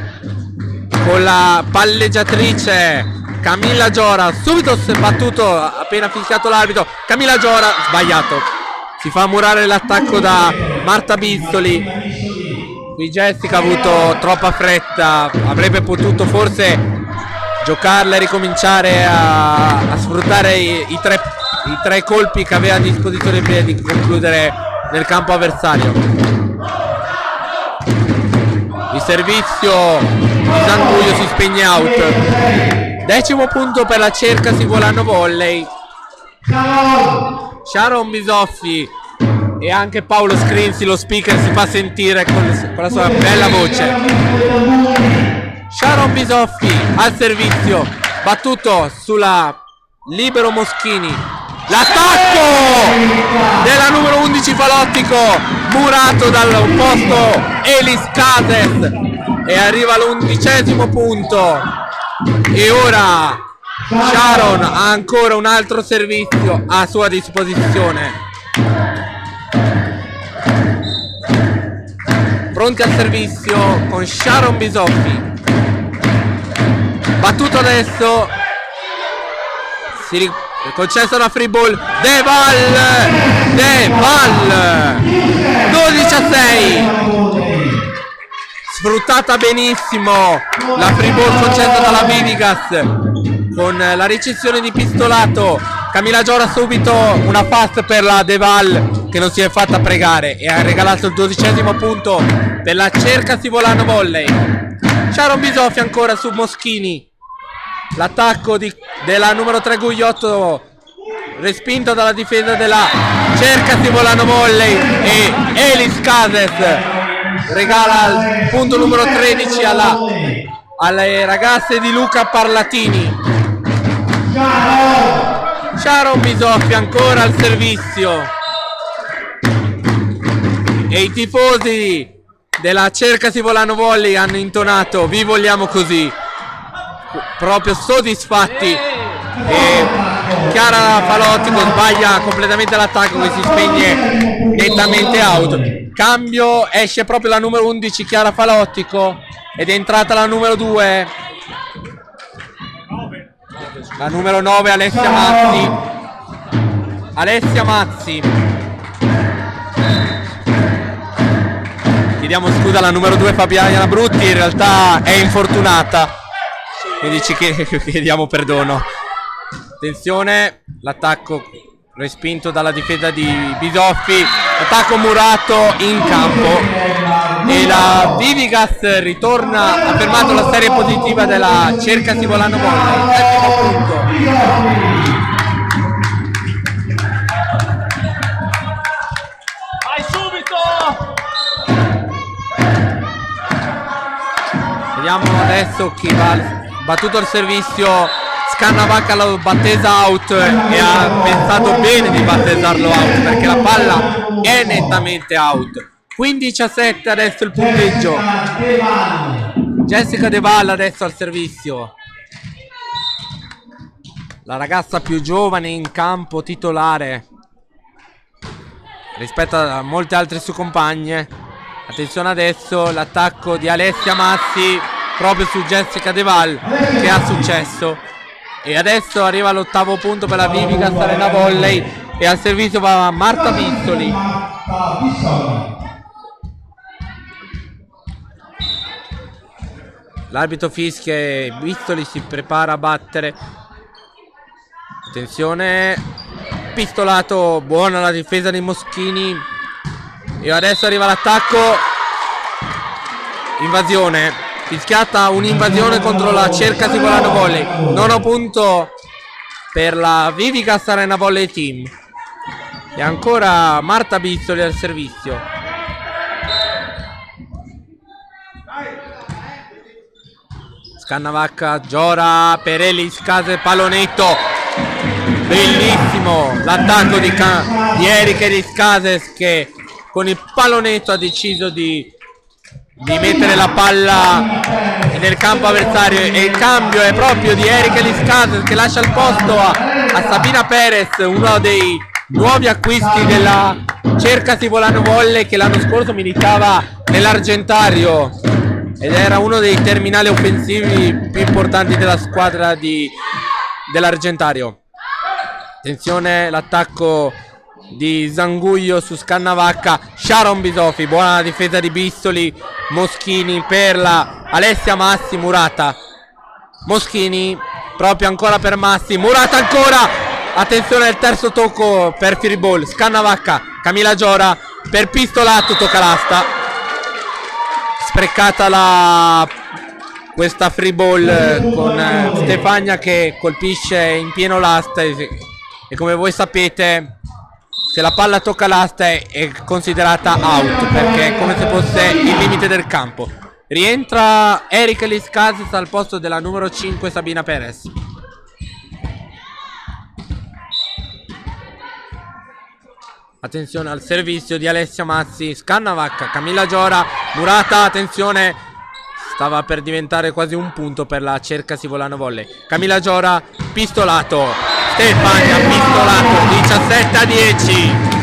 con la palleggiatrice Camilla Giora, subito battuto appena fischiato l'arbitro. Camilla Giora, sbagliato. Si fa murare l'attacco da Marta Bizzoli. Qui Jessica ha avuto troppa fretta, avrebbe potuto forse giocarla e ricominciare a sfruttare i tre colpi che aveva a disposizione prima di concludere nel campo avversario. Il servizio di Zanguglio si spegne out. 10° punto per la Cercasi Volano Volley. Sharon Bisoffi e anche Paolo Scrinzi, lo speaker, si fa sentire con la sua bella voce. Sharon Bisoffi al servizio, battuto sulla libero Moschini. L'attacco della numero 11 Falottico, murato dall'opposto Elis Cases, e arriva all'11° punto. E ora Sharon ha ancora un altro servizio a sua disposizione. Pronti al servizio con Sharon Bisoffi. Battuto adesso Concesso la free ball. De Val 12-6. Sfruttata benissimo la free ball concessa dalla Vivigas con la ricezione di pistolato. Camila Giora subito una pass per la De Val che non si è fatta pregare e ha regalato il 12° punto per la Cercasi Volano Volley. Sharon Bisofi ancora su Moschini. L'attacco della numero 3 Gugliotto respinto dalla difesa della Cercasi Volano Volley e Elis Cases regala il punto numero 13 alle ragazze di Luca Parlatini. Sharon Bisofi ancora al servizio e i tifosi della Cercasi Volano Volley hanno intonato "Vi vogliamo così", proprio soddisfatti. E Chiara Falottico sbaglia completamente l'attacco che si spegne nettamente out. Cambio, esce proprio la numero 11 Chiara Falottico ed è entrata la numero 2, la numero 9 Alessia Mazzi. Chiediamo scusa alla numero 2 Fabiana Brutti, in realtà è infortunata, quindi ci chiediamo perdono. Attenzione, l'attacco respinto dalla difesa di Bisoffi, attacco murato in campo e la Vivigas ritorna, ha fermato la serie positiva della Cercasi Volano Volley, settimo punto. Vai subito! Vediamo adesso chi va battuto il servizio. Scannavacca lo battesa out e ha pensato bene di battesarlo out perché la palla è nettamente out. 15-7 adesso il punteggio. Jessica De Val adesso al servizio, la ragazza più giovane in campo, titolare rispetto a molte altre sue compagne. Attenzione adesso l'attacco di Alessia Mazzi proprio su Jessica De Val che ha successo. E adesso arriva l'8° punto per la Vivigas Arena Volley e al servizio va Marta Bistoli. L'arbitro fischia e Bistoli si prepara a battere. Attenzione, pistolato, buona la difesa di Moschini. E adesso arriva l'attacco. Invasione. Fischiata un'invasione contro la Cercasi Volano Volley. 9° punto per la Vivigas Arena Volley Team. E ancora Marta Bistoli al servizio. Scannavacca, Giora per Elis Case, pallonetto. Bellissimo l'attacco di Erika Elis Cases che con il pallonetto ha deciso di mettere la palla nel campo avversario e il cambio è proprio di Erika Liscases che lascia il posto a Sabina Perez, uno dei nuovi acquisti della Cercasi Volano Volley che l'anno scorso militava nell'Argentario ed era uno dei terminali offensivi più importanti della squadra dell'Argentario. Attenzione l'attacco di Zanguglio su Scannavacca. Sharon Bisofi, buona difesa di Bistoli. Moschini per la Alessia Massi. Murata, Moschini proprio ancora per Massi. Murata ancora, attenzione al terzo tocco per free ball. Scannavacca, Camila Giora per pistolato, tocca l'asta. Sprecata questa free ball con Stefania che colpisce in pieno l'asta e come voi sapete se la palla tocca l'asta è considerata out perché è come se fosse il limite del campo. Rientra Erika Liscases al posto della numero 5 Sabina Perez. Attenzione al servizio di Alessia Mazzi. Scannavacca, Camilla Giora, Murata, attenzione, stava per diventare quasi un punto per la Cercasi Volano Volley. Camilla Giora, pistolato. Stefania pistolato, 17-10.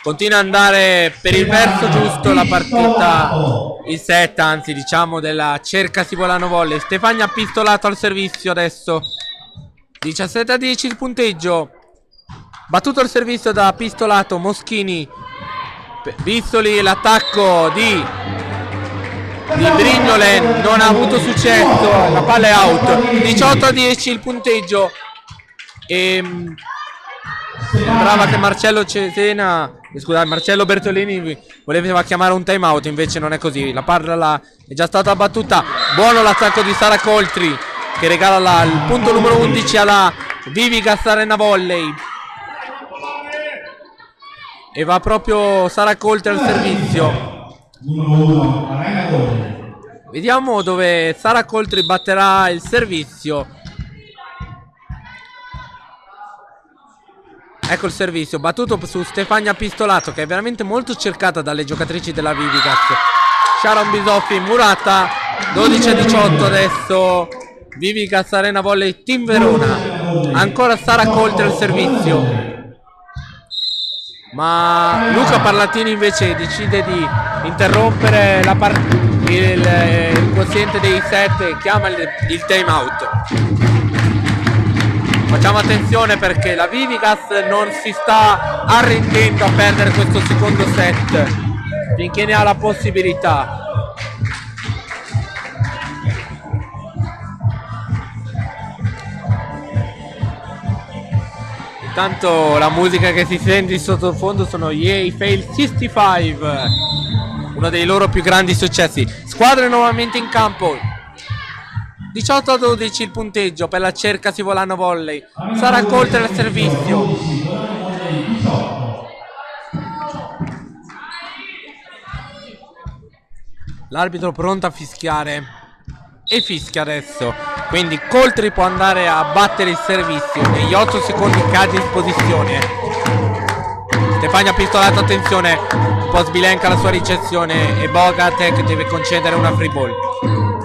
Continua ad andare per il verso giusto la partita, il set anzi diciamo della Cercasi Volano Volley. Stefania pistolato al servizio adesso. 17-10 il punteggio. Battuto il servizio da Pistolato, Moschini, Bistoli, l'attacco di Brignole non ha avuto successo, la palla è out. 18-10 il punteggio. E sembrava che Marcello Bertolini voleva chiamare un time out, invece non è così. La palla è già stata battuta. Buono l'attacco di Sara Coltri, che regala il punto numero 11 alla Vivigas Arena Volley. E va proprio Sara Coltri al servizio. Vediamo dove Sara Coltri batterà il servizio. Ecco il servizio battuto su Stefania Pistolato, che è veramente molto cercata dalle giocatrici della Vivigas. Sharon Bisoffi, Murata. 12-18 adesso Vivigas Arena Volley Team Verona. Ancora Sara Coltri al servizio, ma Luca Parlatini invece decide di interrompere il quoziente dei 7 e chiama il time out. Facciamo attenzione perché la Vivigas non si sta arrendendo a perdere questo secondo set finché ne ha la possibilità. Intanto la musica che si sente in sottofondo sono Yay Fail 65, uno dei loro più grandi successi. Squadre nuovamente in campo. 18-12 il punteggio per la Cercasi Volano Volley. Sara Coltri al servizio. L'arbitro pronto a fischiare e fischia adesso, quindi Coltri può andare a battere il servizio negli 8 secondi che ha a disposizione. Stefania Pistolato, attenzione, un po' sbilenca la sua ricezione e Bogatek deve concedere una free ball.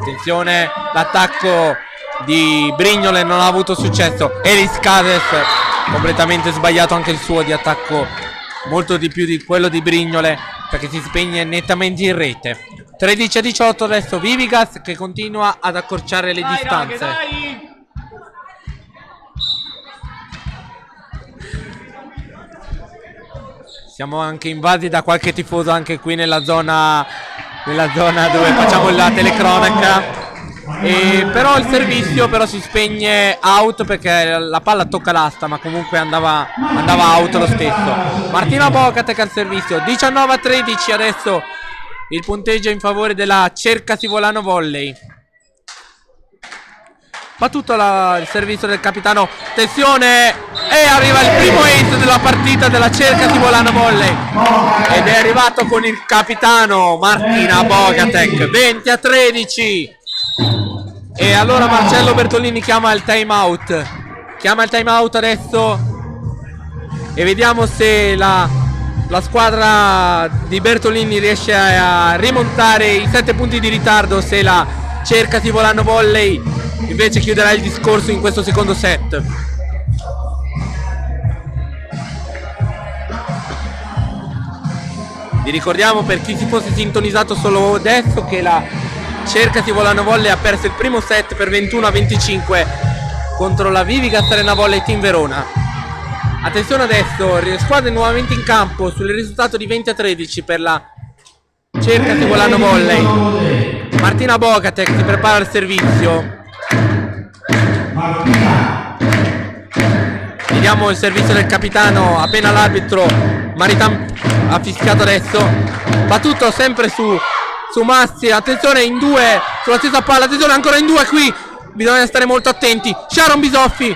Attenzione, l'attacco di Brignole non ha avuto successo. Elis Cades, completamente sbagliato anche il suo di attacco, molto di più di quello di Brignole, perché si spegne nettamente in rete. 13-18 adesso Vivigas che continua ad accorciare le distanze. Dai. Siamo anche invasi da qualche tifoso anche qui nella zona dove facciamo la telecronaca. Però il servizio si spegne out perché la palla tocca l'asta, ma comunque andava out lo stesso. Martina Bogatek al servizio. 19-13 adesso il punteggio in favore della Cercasi Volano Volley. Battuto il servizio del capitano. Attenzione, e arriva il primo ace della partita della Cercasi Volano Volley ed è arrivato con il capitano Martina Bogatek. 20-13. E allora Marcello Bertolini chiama il time out adesso e vediamo se la squadra di Bertolini riesce a rimontare i 7 punti di ritardo, se la Cercasi Volano Volley invece chiuderà il discorso in questo secondo set. Vi ricordiamo, per chi si fosse sintonizzato solo adesso, che la Cercasi Volano Volley ha perso il primo set per 21-25 contro la Vivigas Arena Volley Team Verona. Attenzione adesso, squadre nuovamente in campo sul risultato di 20-13 per la Cercasi Volano Volley. Martina Bogatek si prepara al servizio. Vediamo il servizio del capitano appena l'arbitro Maritan ha fischiato adesso. Battuto sempre su Massi, attenzione in due sulla stessa palla, attenzione ancora in due qui, bisogna stare molto attenti. Sharon Bisoffi,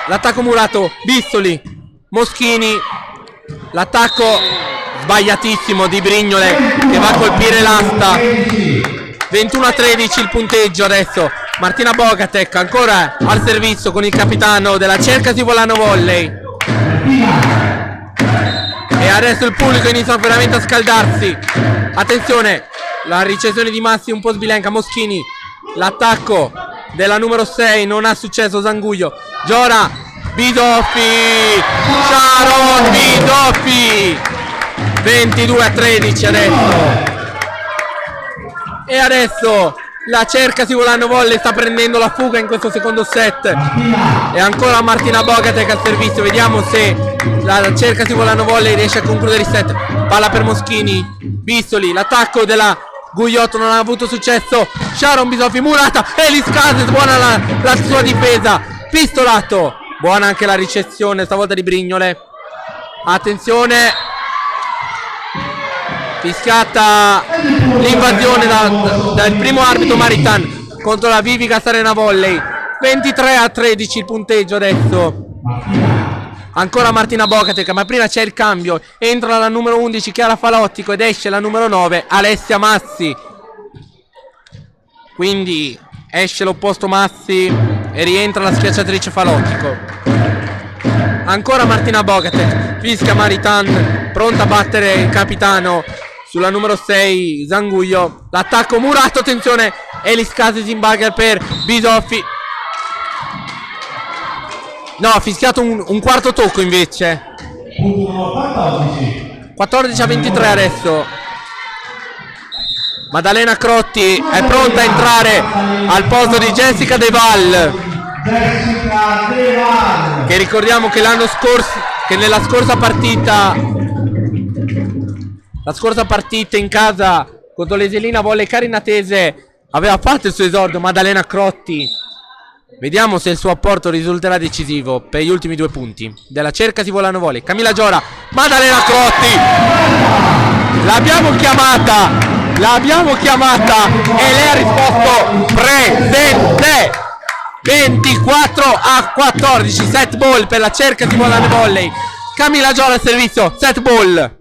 l'attacco murato, Bistoli, Moschini, l'attacco sbagliatissimo di Brignole che va a colpire l'asta. 21-13 il punteggio adesso. Martina Bogatek ancora al servizio con il capitano della Cercasi Volano Volley. E adesso il pubblico inizia veramente a scaldarsi. Attenzione, la ricezione di Massi un po' sbilenca. Moschini, l'attacco della numero 6 non ha successo. Zanguglio, Giora, Bisoffi, Sharon Bisoffi. 22-13 adesso. E adesso La Cercasi Volano Volley sta prendendo la fuga in questo secondo set. E ancora Martina Bogatek al servizio. Vediamo se la Cercasi Volano Volley riesce a concludere il set. Palla per Moschini. Bistoli. L'attacco della Gugliotto non ha avuto successo. Sharon Bisoffi murata. Elis Cases, buona la sua difesa. Pistolato. Buona anche la ricezione stavolta di Brignole. Attenzione. Fischiata l'invasione dal primo arbitro Maritan contro la Vivica Arena Volley. 23-13 il punteggio adesso. Ancora Martina Bogatek, ma prima c'è il cambio. Entra la numero 11 Chiara Falottico ed esce la numero 9 Alessia Massi. Quindi esce l'opposto Massi e rientra la schiacciatrice Falottico. Ancora Martina Bogatek, fischia Maritan, pronta a battere il capitano sulla numero 6 Zanguglio. L'attacco murato, attenzione, Elis Cases in bagger per Bisoffi. No, ha fischiato un quarto tocco invece. 14-23 adesso. Maddalena Crotti è pronta a entrare al posto di Jessica De Val, che ricordiamo che l'anno scorso, che nella scorsa partita, la scorsa partita in casa contro l'Eselina Volley Carinatese aveva fatto il suo esordio Maddalena Crotti. Vediamo se il suo apporto risulterà decisivo per gli ultimi 2 punti della Cercasi Volano Volley. Camilla Giora, Maddalena Crotti, l'abbiamo chiamata e lei ha risposto presente. 24-14, set ball per la Cercasi Volano Volley. Camilla Giora al servizio, set ball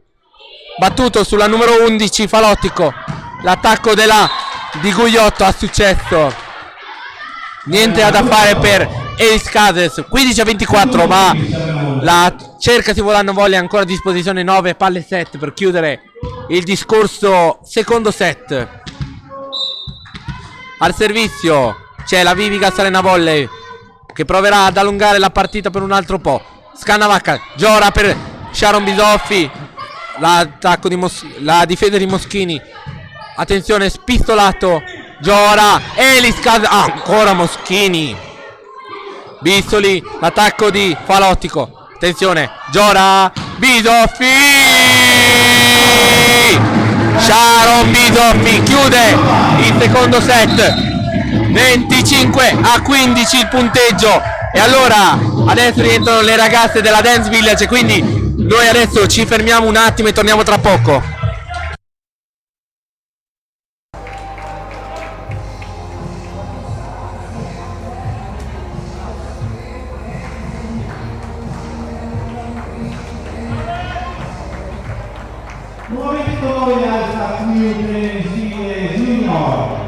battuto sulla numero 11 Falottico. L'attacco di Gugliotto ha successo. Niente da fare per Elis Cases. 15-24, ma la Cercasi Volano Volley ha ancora a disposizione 9 palle set per chiudere il discorso secondo set. Al servizio c'è la Vivica Arena Volley che proverà ad allungare la partita per un altro po'. Scannavacca, Giora per Sharon Bisoffi. L'attacco la difesa di Moschini. Attenzione, spistolato Giora, Elis Cases, ancora Moschini. Bistoli, l'attacco di Falottico. Attenzione, Giora, Bisoffi. Sharon Bisoffi chiude il secondo set. 25-15 il punteggio. E allora adesso rientrano le ragazze della Dance Village, quindi noi adesso ci fermiamo un attimo e torniamo tra poco. Nuovamente con noi al Community Junior.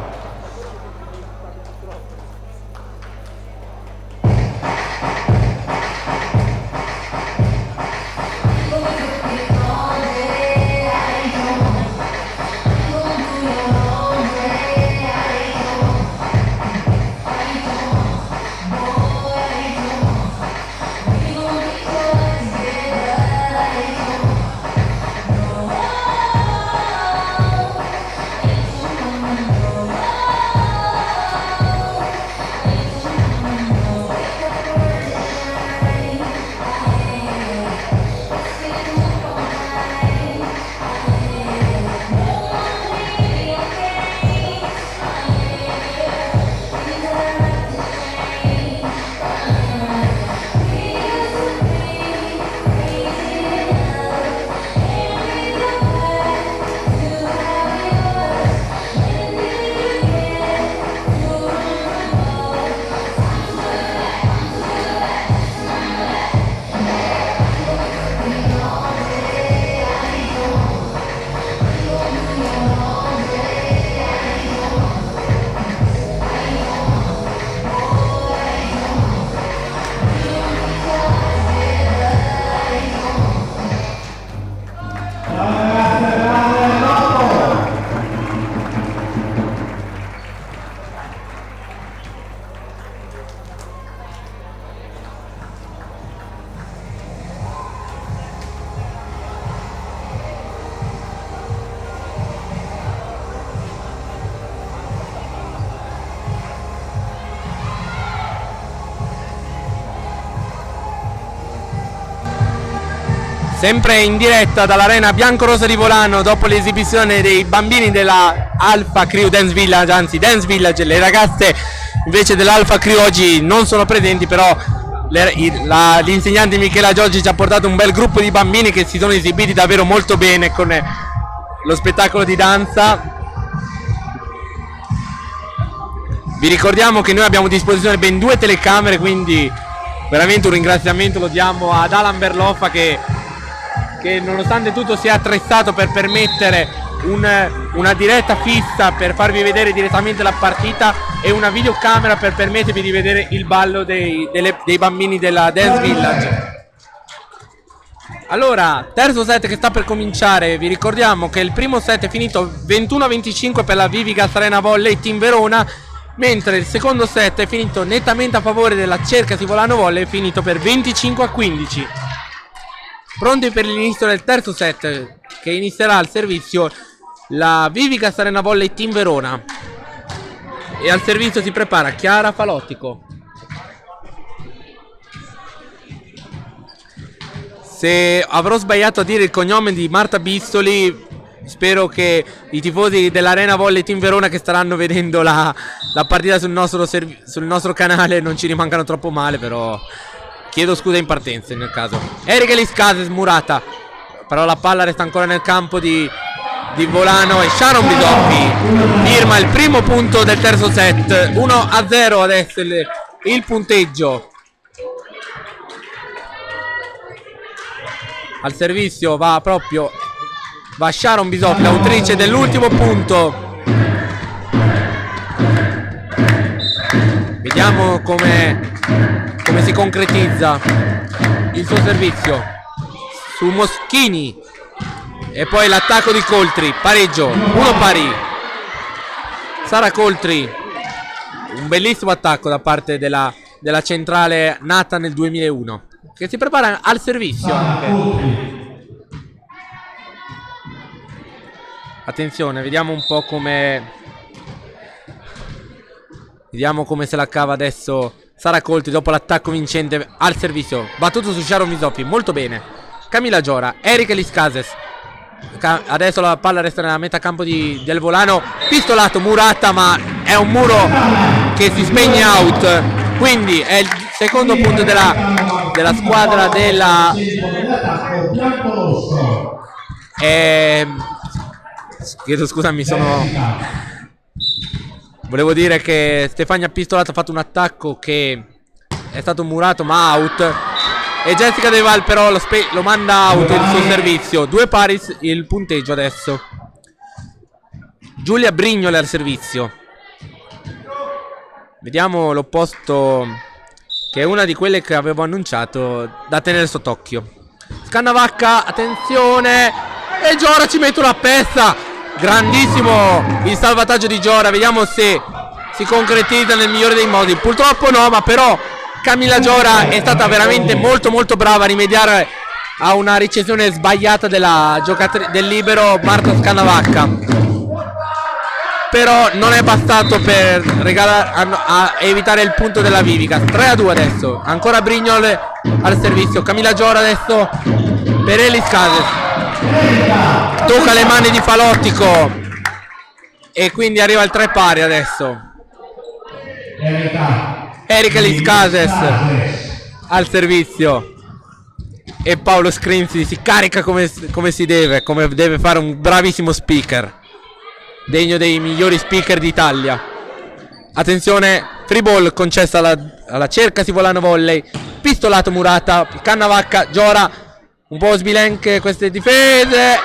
Sempre in diretta dall'arena biancorossa di Volano dopo l'esibizione dei bambini della Alpha Crew Dance Village, anzi Dance Village. Le ragazze invece dell'Alpha Crew oggi non sono presenti, però l'insegnante Michela Giorgi ci ha portato un bel gruppo di bambini che si sono esibiti davvero molto bene con lo spettacolo di danza. Vi ricordiamo che noi abbiamo a disposizione ben 2 telecamere, quindi veramente un ringraziamento lo diamo ad Alan Berloffa che nonostante tutto si è attrezzato per permettere una diretta fissa per farvi vedere direttamente la partita e una videocamera per permettervi di vedere il ballo dei bambini della Dance Village. Allora, terzo set che sta per cominciare. Vi ricordiamo che il primo set è finito 21-25 per la Vivigas Arena Volley Team Verona, mentre il secondo set è finito nettamente a favore della Cercasi Volano Volley, è finito per 25-15. Pronti per l'inizio del terzo set, che inizierà al servizio la Vivigas Arena Volley Team Verona, e al servizio si prepara Chiara Falottico. Se avrò sbagliato a dire il cognome di Marta Bistoli, spero che i tifosi dell'Arena Volley Team Verona che staranno vedendo la partita sul nostro canale non ci rimangano troppo male, però chiedo scusa in partenza nel caso. Erika Liscase smurata, però la palla resta ancora nel campo di Volano e Sharon Bisoppi firma il primo punto del terzo set. 1-0 adesso il punteggio. Al servizio va Sharon Bisoppi, l'autrice dell'ultimo punto. Vediamo come si concretizza il suo servizio su Moschini, e poi l'attacco di Coltri, pareggio, 1 pari. Sara Coltri, un bellissimo attacco da parte della centrale nata nel 2001, che si prepara al servizio anche. Attenzione, vediamo un po' come se la cava adesso Sara Colti dopo l'attacco vincente al servizio. Battuto su Sharon Bisoppi, molto bene. Camilla Giora, Erika Liscases. Adesso la palla resta nella metà campo del Volano. Pistolato, murata, ma è un muro che si spegne out. Quindi è il secondo punto della squadra della... Chiedo scusa, volevo dire che Stefania Pistolato ha fatto un attacco che è stato murato ma out, e Jessica De Val però lo manda out il suo servizio. 2 pari il punteggio adesso. Giulia Brignole al servizio. Vediamo l'opposto, che è una di quelle che avevo annunciato da tenere sott'occhio. Scannavacca, attenzione, e Giora ci mette una pezza. Grandissimo il salvataggio di Giora, vediamo se si concretizza nel migliore dei modi. Purtroppo no, ma però Camilla Giora è stata veramente molto molto brava a rimediare a una ricezione sbagliata del libero Marta Scannavacca. Però non è bastato per a evitare il punto della Vivica. 3-2 adesso, ancora Brignole al servizio. Camilla Giora adesso per Elis Cases, tocca le mani di Falottico e quindi arriva il 3 pari adesso. Erika Liscases al servizio e Paolo Scrinzi si carica come deve fare un bravissimo speaker, degno dei migliori speaker d'Italia. Attenzione, free ball concessa alla Cercasi Volano Volley. Pistolato, murata, Cannavacca, Giora, un po' sbilenche queste difese,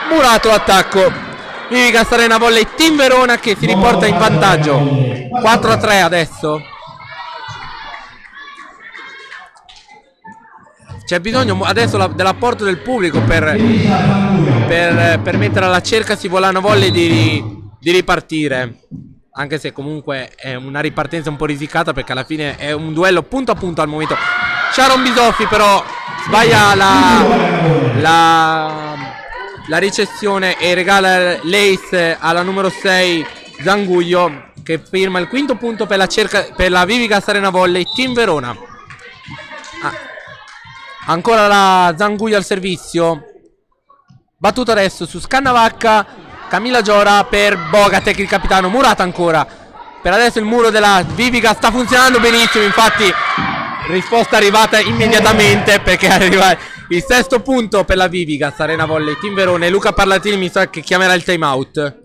murato l'attacco. Vivigas Arena Volley Team Verona che si riporta in vantaggio 4-3 adesso. C'è bisogno adesso dell'apporto del pubblico per permettere alla Cercasi Volano Volley di ripartire, anche se comunque è una ripartenza un po' risicata perché alla fine è un duello punto a punto al momento. Sharon Bisoffi però sbaglia la ricezione e regala l'ace alla numero 6 Zanguglio, che firma il quinto punto per la Vivigas Arena Volley Team Verona. Ancora la Zanguglio al servizio. Battuto adesso su Scannavacca. Camilla Giora per Bogatek, il capitano. Murata ancora. Per adesso il muro della Vivica sta funzionando benissimo. Infatti risposta arrivata immediatamente, perché arriva il sesto punto per la Vivica. Arena Volley Team Verona. E Luca Parlatini mi sa che chiamerà il time out.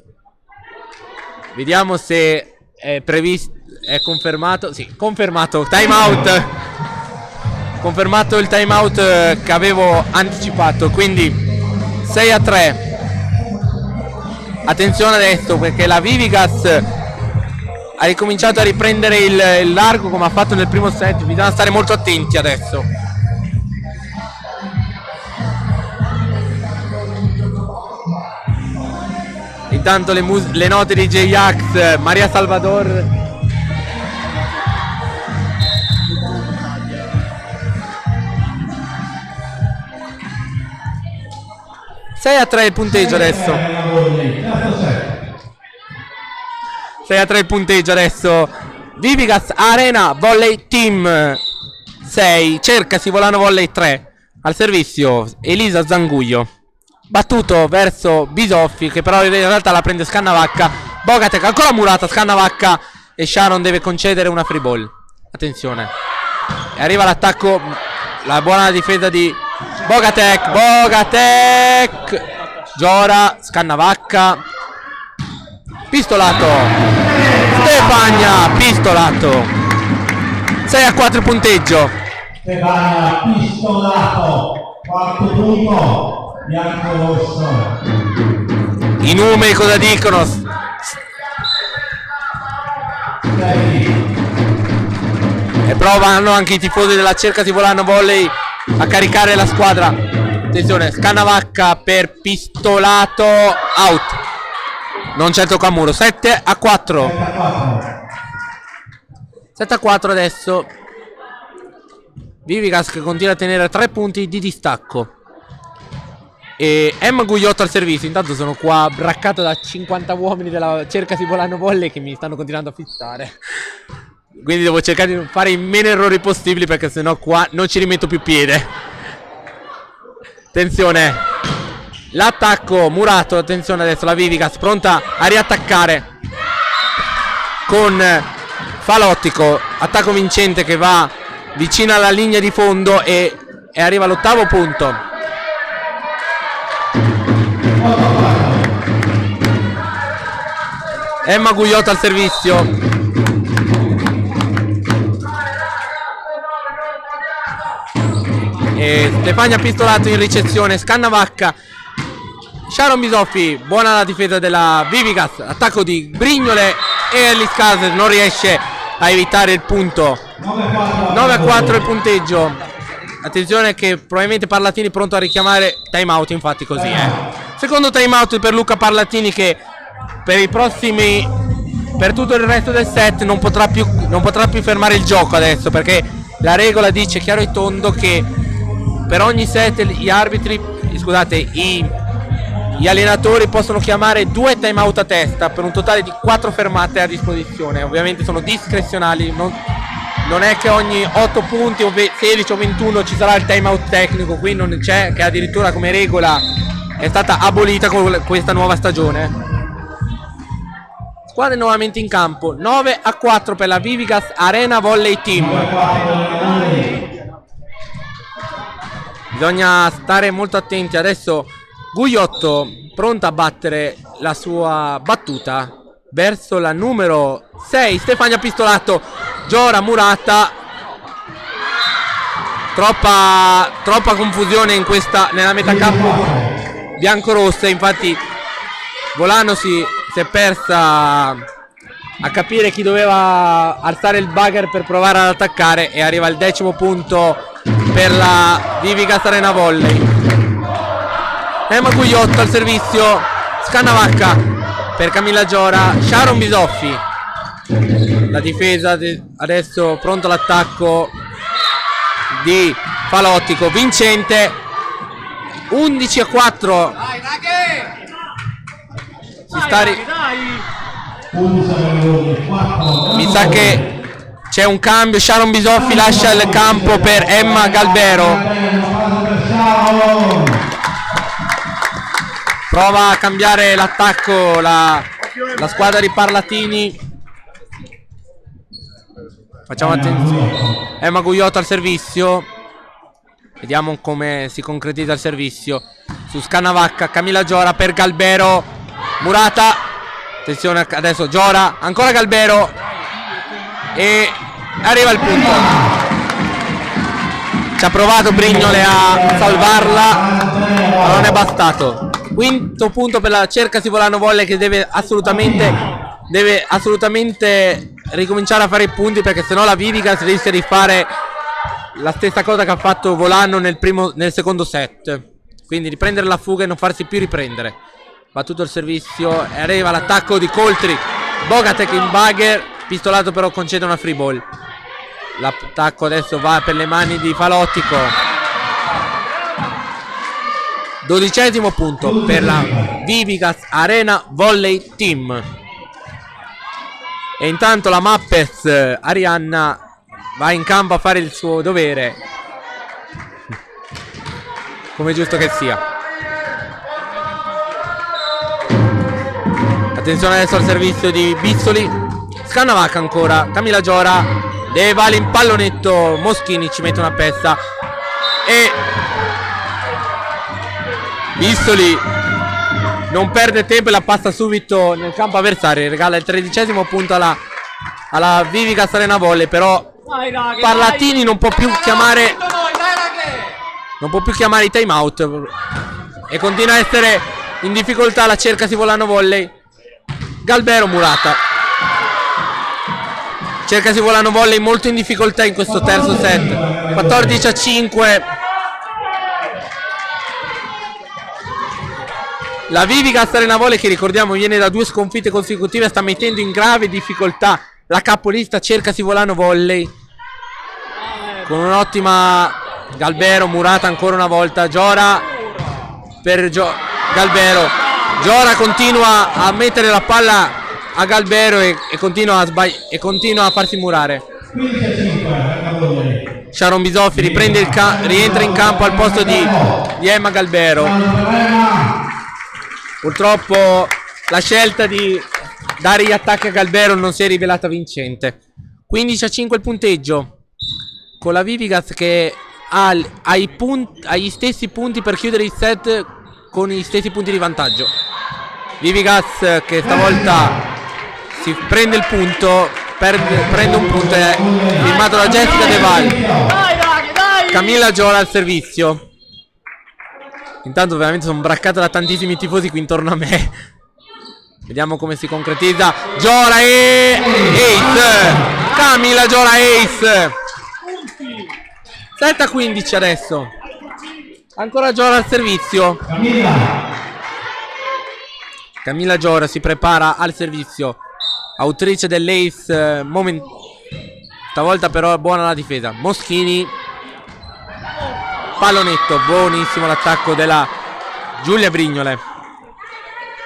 Vediamo se è previsto. È confermato. Sì, confermato. Time out. Confermato il time out che avevo anticipato. Quindi 6-3. Attenzione adesso, perché la Vivigas ha ricominciato a riprendere il largo come ha fatto nel primo set. Bisogna stare molto attenti adesso. Intanto le note di J-Ax, Maria Salvador. Sei a 3 il punteggio adesso. 6 a 3 il punteggio adesso. Vivigas Arena Volley Team 6. Cercasi Volano Volley 3. Al servizio Elisa Zanguglio. Battuto verso Bisoffi, che però in realtà la prende Scannavacca. Bogatek ancora Murata, Scannavacca. E Sharon deve concedere una free ball. Attenzione. E arriva l'attacco. La buona difesa di Bogatek. Giora, Scannavacca. Pistolato. Stefania, pistolato. 6 a 4 il punteggio. Stefania, pistolato. Quarto punto. Bianco rosso. I numeri cosa dicono? E provano anche i tifosi della Cercasi Volano Volley a caricare la squadra. Attenzione, Scannavacca per pistolato, out. Non c'è il tocco a muro. 7 a 4. 7 a 4 adesso. Vivigas che continua a tenere 3 punti di distacco. E Emma Gugliotto al servizio. Intanto sono qua braccato da 50 uomini della Cercasi Volano Volley che mi stanno continuando a fissare. Quindi devo cercare di fare i meno errori possibili, perché sennò qua non ci rimetto più piede. Attenzione. L'attacco Murato. Attenzione adesso la Vivigas pronta a riattaccare con Falottico. Attacco vincente che va vicino alla linea di fondo e arriva all'ottavo punto. Emma Gugliotto al servizio. E Stefania Pistolato in ricezione. Scannavacca. Sharon Bisoffi. Buona la difesa della Vivigas. Attacco di Brignole. E Alice Caser non riesce a evitare il punto. 9 a 4 il punteggio. Attenzione che probabilmente Parlatini pronto a richiamare time out. Infatti così è. Secondo time out per Luca Parlatini, che per tutto il resto del set non potrà più fermare il gioco adesso, perché la regola dice chiaro e tondo che per ogni set gli allenatori possono chiamare 2 time out a testa per un totale di 4 fermate a disposizione. Ovviamente sono discrezionali, non è che ogni 8 punti o 16 o 21 ci sarà il time out tecnico. Qui non c'è, che addirittura come regola è stata abolita con questa nuova stagione. Squadre nuovamente in campo. 9 a 4 per la Vivigas Arena Volley Team. Bisogna stare molto attenti. Adesso Gugliotto pronta a battere la sua battuta verso la numero 6 Stefania Pistolato. Giora Murata. Troppa confusione nella metà campo biancorossa. Infatti Volano si è persa a capire chi doveva alzare il bugger per provare ad attaccare, e arriva il 10° punto per la Vivigas Arena Volley. Emma Gugliotto al servizio. Scannavacca per Camilla Giora. Sharon Bisoffi. La difesa adesso pronto all'attacco di Falottico vincente. 11 a 4. Mi sa che c'è un cambio. Sharon Bisoffi lascia il campo per Emma Galbero. Prova a cambiare l'attacco la squadra di Parlatini. Facciamo attenzione. Emma Gugliotto al servizio. Vediamo come si concretizza il servizio. Su Scannavacca, Camilla Giora per Galbero. Murata. Attenzione adesso Giora, ancora Galbero. E arriva il punto. Ci ha provato Brignole a salvarla, ma non è bastato. Quinto punto per la Cercasi Volano Volley, che deve assolutamente ricominciare a fare i punti, perché sennò la Vivigas rischia di fare la stessa cosa che ha fatto Volano nel secondo set. Quindi riprendere la fuga e non farsi più riprendere. Battuto il servizio e arriva l'attacco di Coltri. Bogatek in bugger, pistolato però concede una free ball. L'attacco adesso va per le mani di Falottico. 12° punto per la Vivigas Arena Volley Team. E intanto la Mappes Arianna va in campo a fare il suo dovere, come giusto che sia. Attenzione adesso al servizio di Bissoli. Scannavacca ancora, Camilla Giora, De Vali in pallonetto, Moschini ci mette una pezza e Bissoli non perde tempo e la passa subito nel campo avversario. Regala il 13° punto alla Vivigas Arena Volley. Però Parlatini non può più chiamare i time out e continua a essere in difficoltà la Cercasi Volano Volley. Galbero, Murata. Cercasi Volano Volley molto in difficoltà in questo terzo set. 14-5. La Vivigas Arena Volley, che ricordiamo viene da 2 sconfitte consecutive, sta mettendo in grave difficoltà la capolista Cercasi Volano Volley, con un'ottima Galbero. Murata ancora una volta, Giora per Galbero. Giora continua a mettere la palla a Galbero e continua a farsi murare. Sharon Bisoffi rientra in campo al posto di Emma Galbero. Purtroppo la scelta di dare gli attacchi a Galbero non si è rivelata vincente. 15-5 il punteggio, con la Vivigas che ha gli stessi punti per chiudere il set, con gli stessi punti di vantaggio. Vivigas che stavolta si prende il punto, prende un punto, è firmato da Jessica De Val. Camilla Giora al servizio. Intanto veramente sono braccato da tantissimi tifosi qui intorno a me. Vediamo come si concretizza. Giora e ace. Camilla Giora ace. 7-15 adesso. Ancora Giora al servizio. Camilla Giora si prepara al servizio. Autrice dell'ace stavolta però è buona la difesa. Moschini. Pallonetto, buonissimo l'attacco della Giulia Brignole.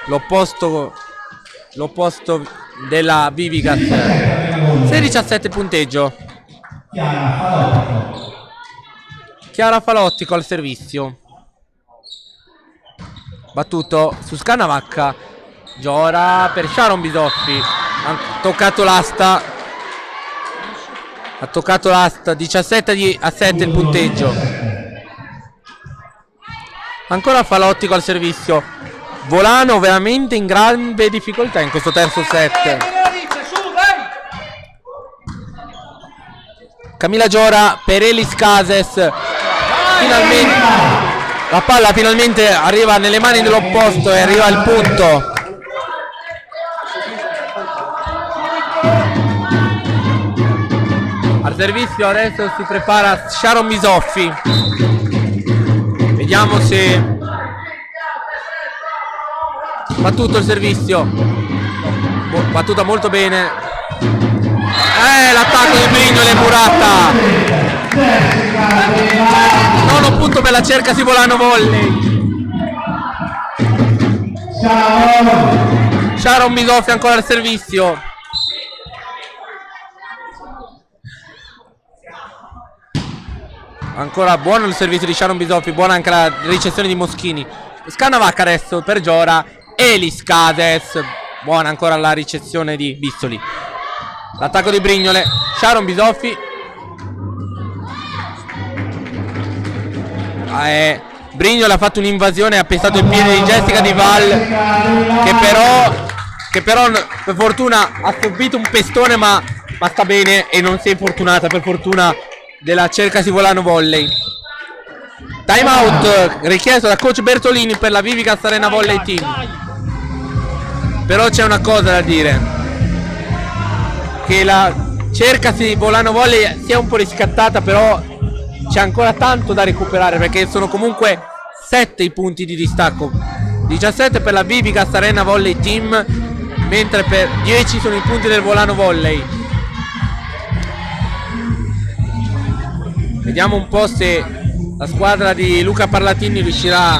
L'opposto della Vivigas. 16-7 punteggio. Chiara Falottico al servizio. Battuto su Scannavacca. Giora per Sharon Bisoffi. Ha toccato l'asta. 17-7 il punteggio. Ancora Falottico al servizio. Volano veramente in grande difficoltà in questo terzo set. Camilla Giora per Elis Cases. Finalmente la palla finalmente arriva nelle mani dell'opposto e arriva al punto. Al servizio adesso si prepara Sharon Bisoffi. Vediamo se battuto il servizio, battuta molto bene. L'attacco di Brignole, Murata. Nono punto per la Cercasi Volano Volley. Sharon Bisoffi ancora al servizio. Ancora buono il servizio di Sharon Bisoffi, buona anche la ricezione di Moschini. Scannavacca adesso per Giora. Elis Cades, buona ancora la ricezione di Bistoli. L'attacco di Brignole, Sharon Bisoffi. Brignole ha fatto un'invasione, ha pestato il piede di Jessica Di Val, che però per fortuna ha subito un pestone, ma sta bene e non si è infortunata, per fortuna, della Cercasi Volano Volley. Time out richiesto da coach Bertolini per la Vivica Arena Volley Team. Però c'è una cosa da dire, che la Cercasi Volano Volley sia un po' riscattata, però c'è ancora tanto da recuperare, perché sono comunque 7 i punti di distacco, 17 per la Vivica Arena Volley Team, mentre per 10 sono i punti del Volano Volley. Vediamo un po' se la squadra di Luca Parlatini riuscirà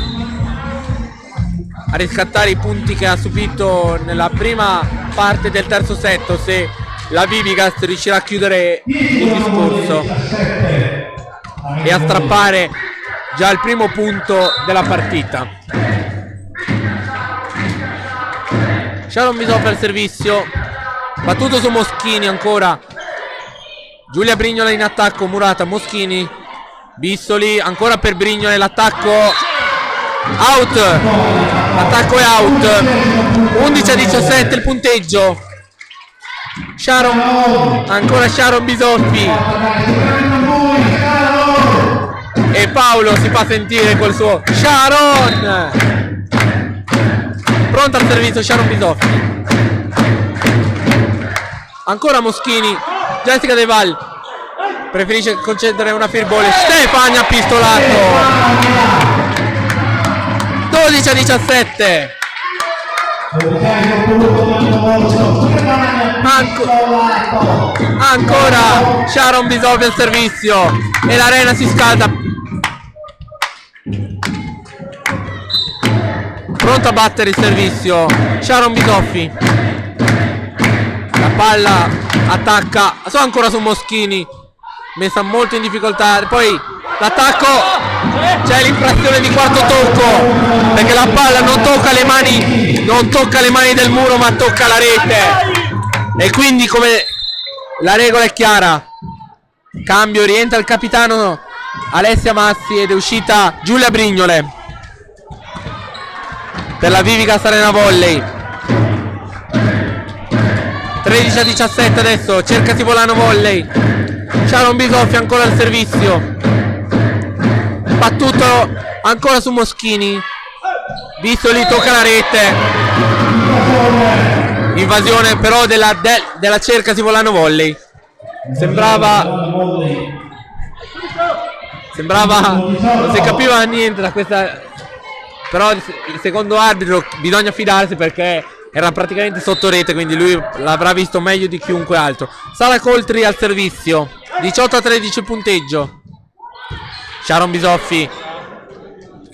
a riscattare i punti che ha subito nella prima parte del terzo set, o se la Vivica riuscirà a chiudere il discorso e a strappare già il primo punto della partita. Sharon Bisoffi al servizio, battuto su Moschini ancora. Giulia Brignole in attacco, Murata, Moschini, Bistoli, ancora per Brignole, l'attacco out, l'attacco è out. 11-17 il punteggio. Sharon, ancora Sharon Bisoffi, e Paolo si fa sentire col suo Sharon. Pronta al servizio Sharon Bisoffi, ancora Moschini. Jessica De Val preferisce concedere una firball. Stefani ha pistolato. 12-17. Ancora Sharon Bisoffi al servizio e l'arena si scalda. Pronto a battere il servizio Sharon Bisoffi. La palla attacca, sono ancora su Moschini, messa molto in difficoltà. Poi l'attacco, c'è l'infrazione di quarto tocco, perché la palla non tocca le mani del muro, ma tocca la rete, e quindi, come la regola è chiara, cambio, rientra il capitano Alessia Massi ed è uscita Giulia Brignole per la Vivica Arena Volley. 13-17 adesso, Cercasi Volano Volley. Sharon Bisoffi ancora al servizio, battuto ancora su Moschini. Bistoli tocca la rete, invasione però della Cercasi Volano Volley. Sembrava non si capiva niente da questa, però il secondo arbitro bisogna fidarsi, perché era praticamente sotto rete, quindi lui l'avrà visto meglio di chiunque altro. Sara Coltri al servizio, 18-13 punteggio. Sharon Bisoffi,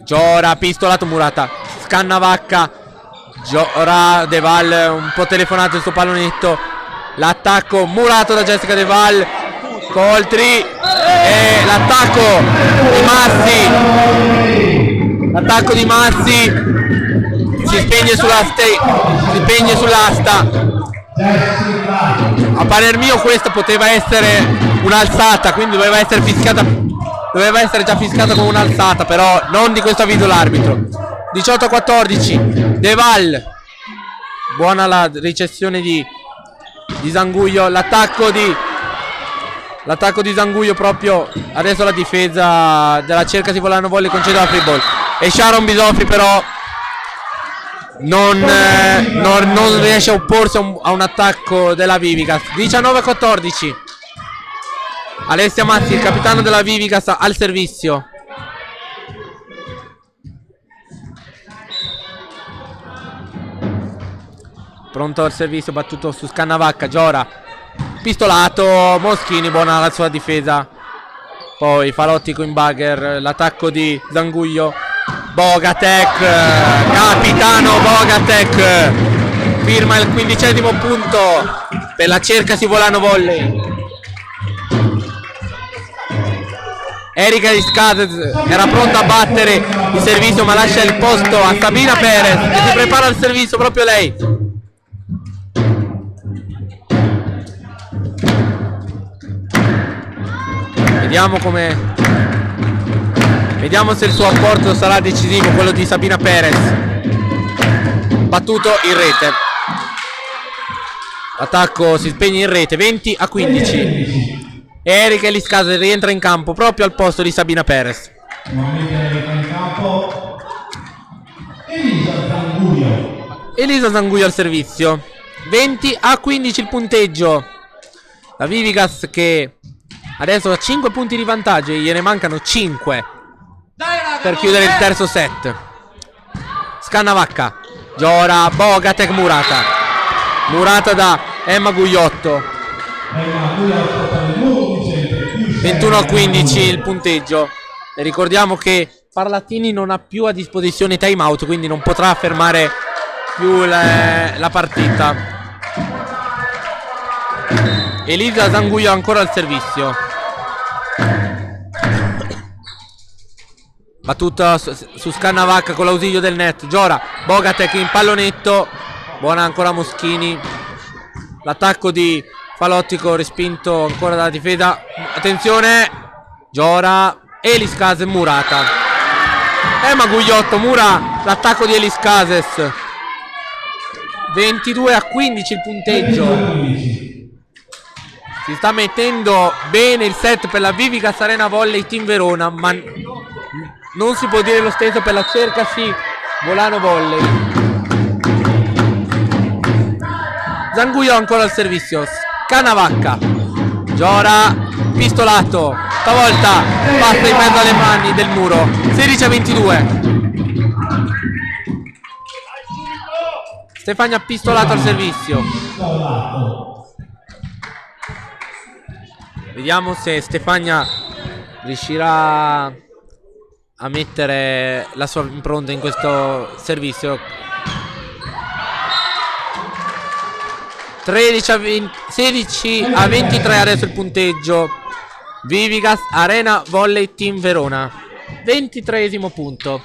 Giora, pistolato, Murata, Scannavacca, Giora, De Val un po' telefonato il suo pallonetto. L'attacco murato da Jessica De Val, Coltri, e l'attacco di Massi. Si spegne sull'asta. A parer mio questa poteva essere un'alzata, quindi doveva essere già fischiata come un'alzata, però non di questo avviso l'arbitro. 18-14, De Val, buona la ricezione di Zanguglio, l'attacco di Zanguglio proprio adesso. La difesa della Cercasi Volano Volley concede la free ball, e Sharon Bisoffi però non riesce a opporsi a un attacco della Vivica. 19-14, Alessia Mazzi, il capitano della Vivica, al servizio. Pronto al servizio, battuto su Scannavacca, Giora, pistolato, Moschini, buona la sua difesa. Poi Falotti con Bagger, l'attacco di Zanguglio, Bogatek, capitano Bogatek, firma il 15° punto per la Cercasi Volano Volley. Erika Iskazes era pronta a battere il servizio, ma lascia il posto a Sabina Perez, che si prepara al servizio proprio lei. Vediamo se il suo apporto sarà decisivo, quello di Sabina Perez. Battuto in rete. L'attacco si spegne in rete, 20-15. E Erika Iskazes rientra in campo proprio al posto di Sabina Perez. In campo Elisa Zanguio. Elisa Zanguio al servizio. 20-15 il punteggio. La Vivigas che adesso ha 5 punti di vantaggio e gliene mancano 5 per chiudere il terzo set. Scannavacca, Giora, Bogatek, Murata da Emma Gugliotto. 21-15 il punteggio. E ricordiamo che Parlattini non ha più a disposizione time out, quindi non potrà fermare più la partita. Elisa Zanguio ancora al servizio. Battuta su Scannavacca con l'ausilio del net. Giora, Bogatek in pallonetto. Buona ancora Moschini. L'attacco di Falottico respinto ancora dalla difesa. Attenzione, Giora, Iskazes, Murata. Emma Gugliotto, l'attacco di Iskazes. 22-15 il punteggio. Si sta mettendo bene il set per la Vivigas Arena Volley Team Verona, ma non si può dire lo stesso per la Cercasi Volano Volley. Zanguio ancora al servizio. Scannavacca, Giora, pistolato, stavolta passa in mezzo alle mani del muro. 16-22. Stefania pistolato al servizio. Vediamo se Stefania riuscirà a mettere la sua impronta in questo servizio. 16-23 adesso il punteggio. Vivigas Arena Volley Team Verona. 23esimo punto.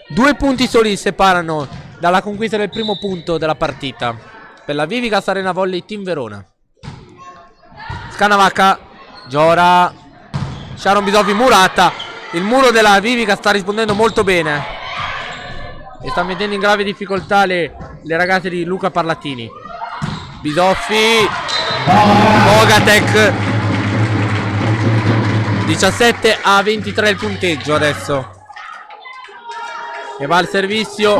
2 punti soli separano dalla conquista del primo punto della partita per la Vivigas Arena Volley Team Verona. Scannavacca, Giora, Sharon Bisoffi, Murata. Il muro della Vivigas sta rispondendo molto bene e sta mettendo in grave difficoltà le ragazze di Luca Parlattini. Bisoffi, Bogatek. 17-23 il punteggio adesso. E va al servizio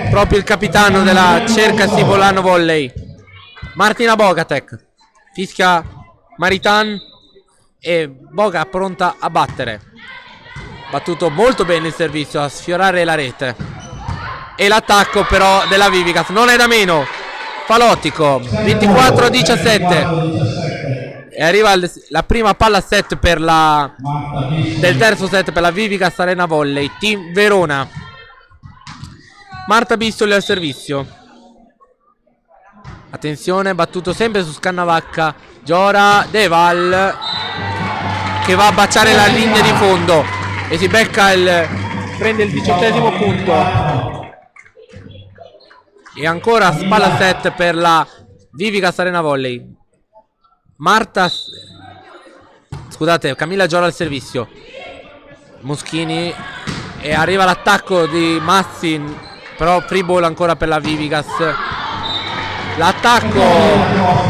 proprio il capitano della Cercasi Volano Volley, Martina Bogatek. Fischia Maritan e Boga pronta a battere. Battuto molto bene il servizio a sfiorare la rete. E l'attacco però della Vivigas non è da meno. Falottico, 24-17. E arriva la prima palla set per del terzo set per la Vivigas Arena Volley Team Verona. Marta Bistoli al servizio. Attenzione, battuto sempre su Scannavacca. Giora Deval che va a baciare la linea di fondo e si becca prende il 18esimo punto. E ancora spalla set per la Vivigas Arena Volley. Camilla Giora al servizio. Moschini. E arriva l'attacco di Massin, però free ball ancora per la Vivigas. L'attacco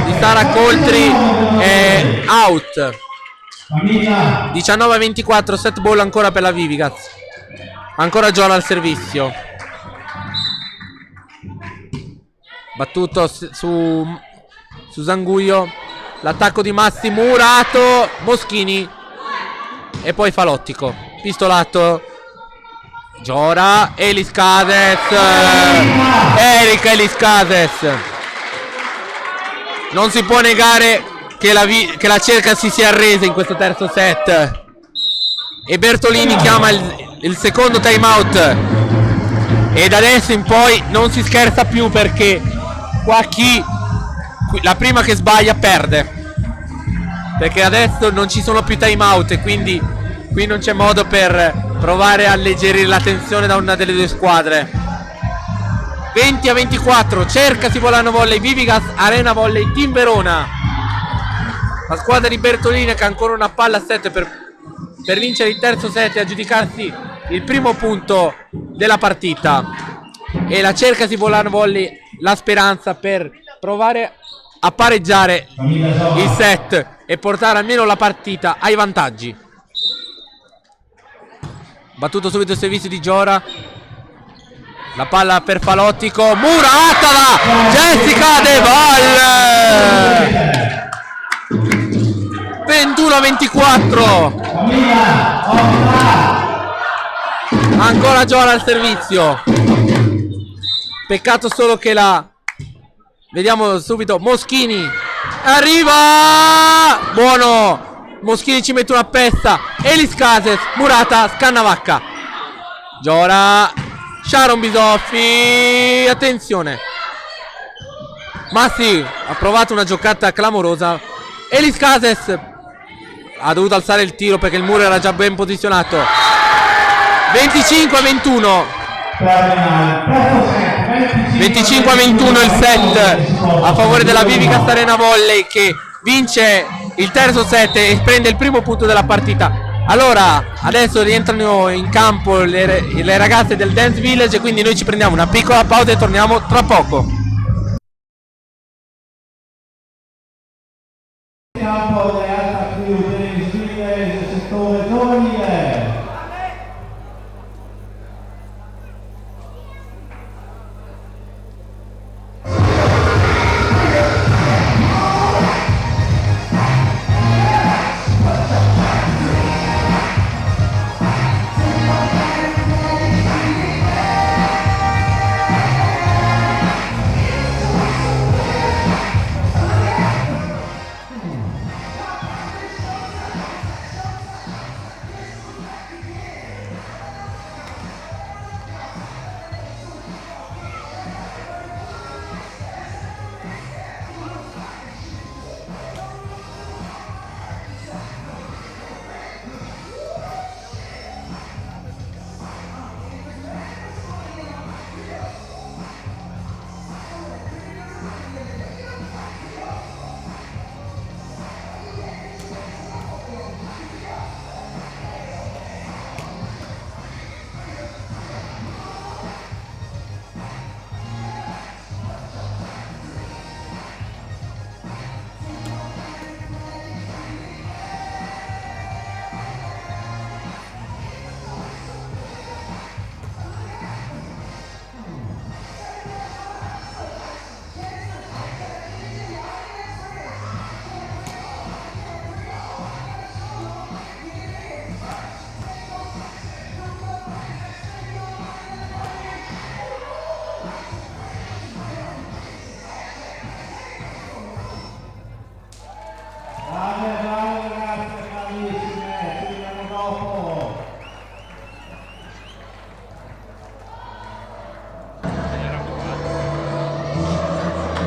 di Sara Coltri è out. 19-24, set ball ancora per la Vivigas. Ancora Giora al servizio. Battuto su Zanguio. L'attacco di Massi, Murato, Moschini e poi Falottico. Pistolato, Giora, Iskazes, Erika Iskazes. Non si può negare che la Cerca si sia arresa in questo terzo set. E Bertolini chiama il secondo time out. E da adesso in poi non si scherza più, perché qua la prima che sbaglia perde. perché adesso non ci sono più time out e quindi qui non c'è modo per provare a alleggerire la tensione da una delle due squadre. 20-24, Cercasi Volano Volley, Vivigas Arena Volley, Team Verona. La squadra di Bertolini che ha ancora una palla a 7 per vincere il terzo set e aggiudicarsi il primo punto della partita. E la Cercasi Volano Volley la speranza per provare a pareggiare il set e portare almeno la partita ai vantaggi. Battuto subito il servizio di Giora. La palla per Falottico, murata da Jessica De Valle. 21-24. Ancora Giora al servizio. Peccato solo che vediamo subito Moschini. Arriva! Buono! Moschini ci mette una pesta. Elis Cases, murata, Scannavacca. Giora, Sharon Bisoffi. Attenzione. Massi ha provato una giocata clamorosa. Elis Cases ha dovuto alzare il tiro perché il muro era già ben posizionato. 25-21. 25-21 il set a favore della Vivigas Arena Volley, che vince il terzo set e prende il primo punto della partita. Allora adesso rientrano in campo le ragazze del Dance Village, quindi noi ci prendiamo una piccola pausa e torniamo tra poco. Campo dell'altra crew del settore giovanile.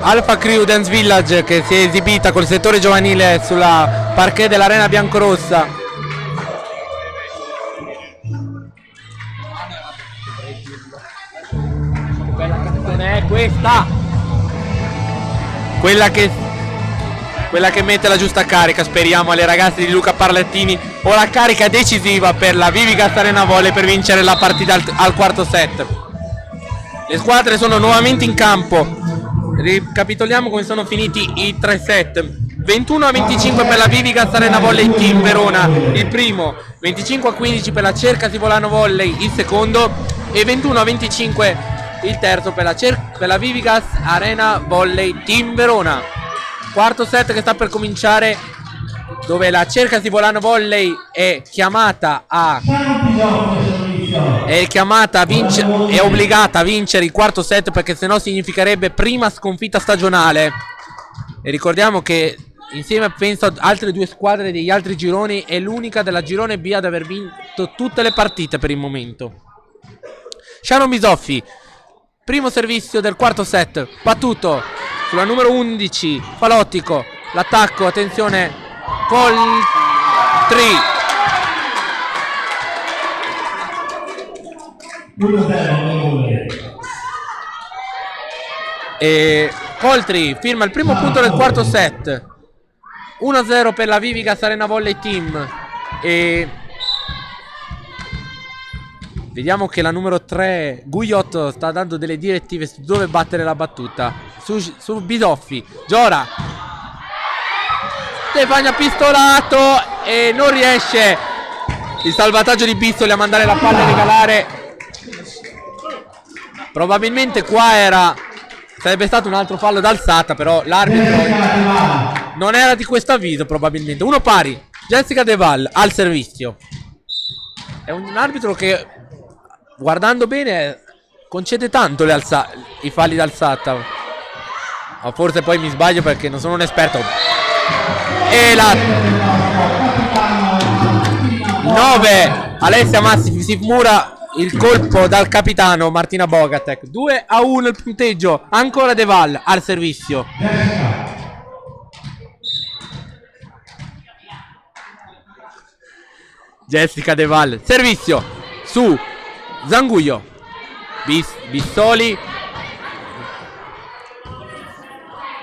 Alpha Crew Dance Village che si è esibita col settore giovanile sulla parquet dell'Arena Biancorossa. Che bella canzone è questa! Quella che mette la giusta carica, speriamo, alle ragazze di Luca Parlettini, o la carica decisiva per la Vivigas Arena Volley per vincere la partita al quarto set. Le squadre sono nuovamente in campo. Ricapitoliamo come sono finiti i tre set. 21-25 per la Vivigas Arena Volley Team Verona il primo, 25-15 per la Cercasi Volano Volley il secondo e 21-25 il terzo per la Vivigas Arena Volley Team Verona. Quarto set che sta per cominciare, dove la Cercasi Volano Volley è chiamata a è obbligata a vincere il quarto set, perché sennò significherebbe prima sconfitta stagionale. E ricordiamo che insieme penso ad altre due squadre degli altri gironi è l'unica della girone B ad aver vinto tutte le partite per il momento. Sharon Bisoffi, primo servizio del quarto set, battuto sulla numero 11 Falottico, l'attacco, attenzione Coltri. 1-0 E Coltri firma il primo punto del quarto set. 1-0 per la Vivica Arena Volley Team. E vediamo che la numero 3 Gugliotto sta dando delle direttive su dove battere la battuta. Su Bisoffi. Giora. Stefania pistolato e non riesce il salvataggio di Bistoli a mandare la palla e regalare. Probabilmente qua sarebbe stato un altro fallo d'alzata, però l'arbitro non era di questo avviso probabilmente. Uno pari. Jessica De Val al servizio. È un arbitro che, guardando bene, concede tanto i falli d'alzata. Ma forse poi mi sbaglio perché non sono un esperto. E la 9 Alessia Massi si mura il colpo dal capitano Martina Bogatek. 2-1 il punteggio. Ancora De Val al servizio. Jessica De Val, servizio su Zanguglio.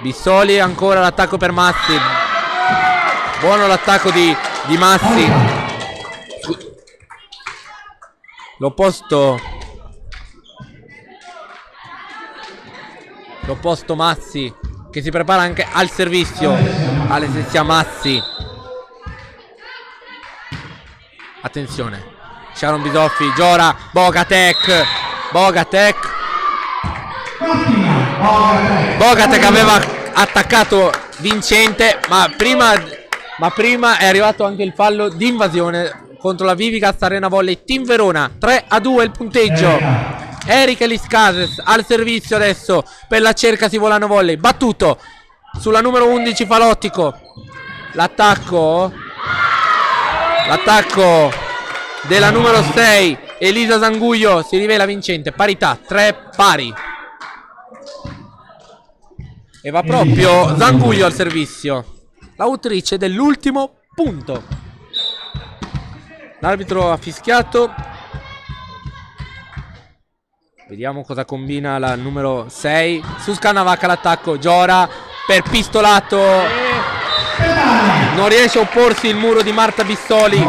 Bissoli, ancora l'attacco per Massi. Buono l'attacco di Massi. L'opposto Massi, che si prepara anche al servizio. Alessia Massi. Attenzione, Sharon Bisoffi, Giora, Bogatek aveva attaccato vincente, ma prima è arrivato anche il fallo di invasione contro la Vivica Arena Volley Team Verona. 3-2 il punteggio. Erika Liscases al servizio adesso per la Cercasi Volano Volley, battuto sulla numero 11 Falottico. L'attacco della numero 6 Elisa Zanguglio si rivela vincente. Parità, 3 pari. E va proprio Zanguglio al servizio, l'autrice dell'ultimo punto. L'arbitro ha fischiato. Vediamo cosa combina la numero 6. Su Scannavacca l'attacco. Giora per pistolato. Non riesce a opporsi il muro di Marta Bissoli.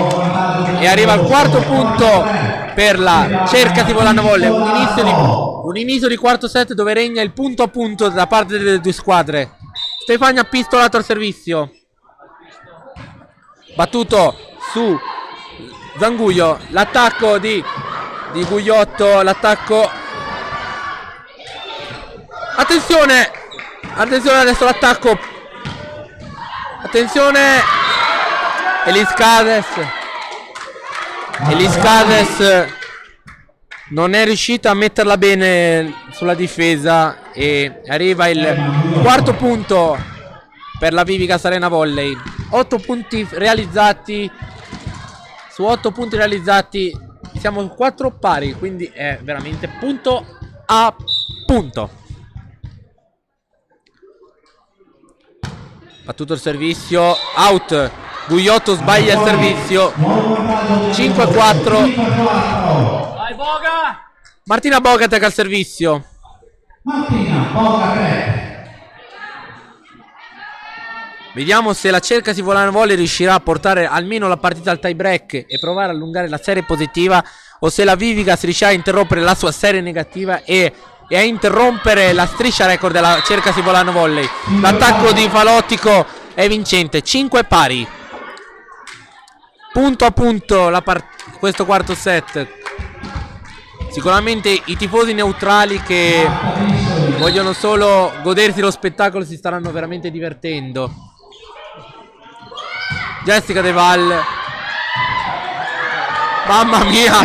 E arriva al quarto punto per la Cercasi Volano Volley. Un inizio di quarto set dove regna il punto a punto da parte delle due squadre. Stefania pistolato al servizio. Battuto su Zanguglio. L'attacco di Gugliotto. L'attacco. Attenzione adesso l'attacco. Attenzione. Eliscades non è riuscita a metterla bene sulla difesa e arriva il quarto punto per la Vivica Arena Volley. 8 punti realizzati. Su 8 punti realizzati siamo 4 pari, quindi è veramente punto a punto. Battuto il servizio, out. Gugliotto sbaglia il servizio. 5-4. Vai Boga! Martina Bogatek al servizio. Vediamo se la Cercasi Volano Volley riuscirà a portare almeno la partita al tie break e provare a allungare la serie positiva, o se la Vivica si riuscirà a interrompere la sua serie negativa e a interrompere la striscia record della Cercasi Volano Volley. L'attacco di Falottico è vincente. 5 pari. Punto a punto questo quarto set. Sicuramente i tifosi neutrali che vogliono solo godersi lo spettacolo si staranno veramente divertendo. Jessica De Val. Mamma mia,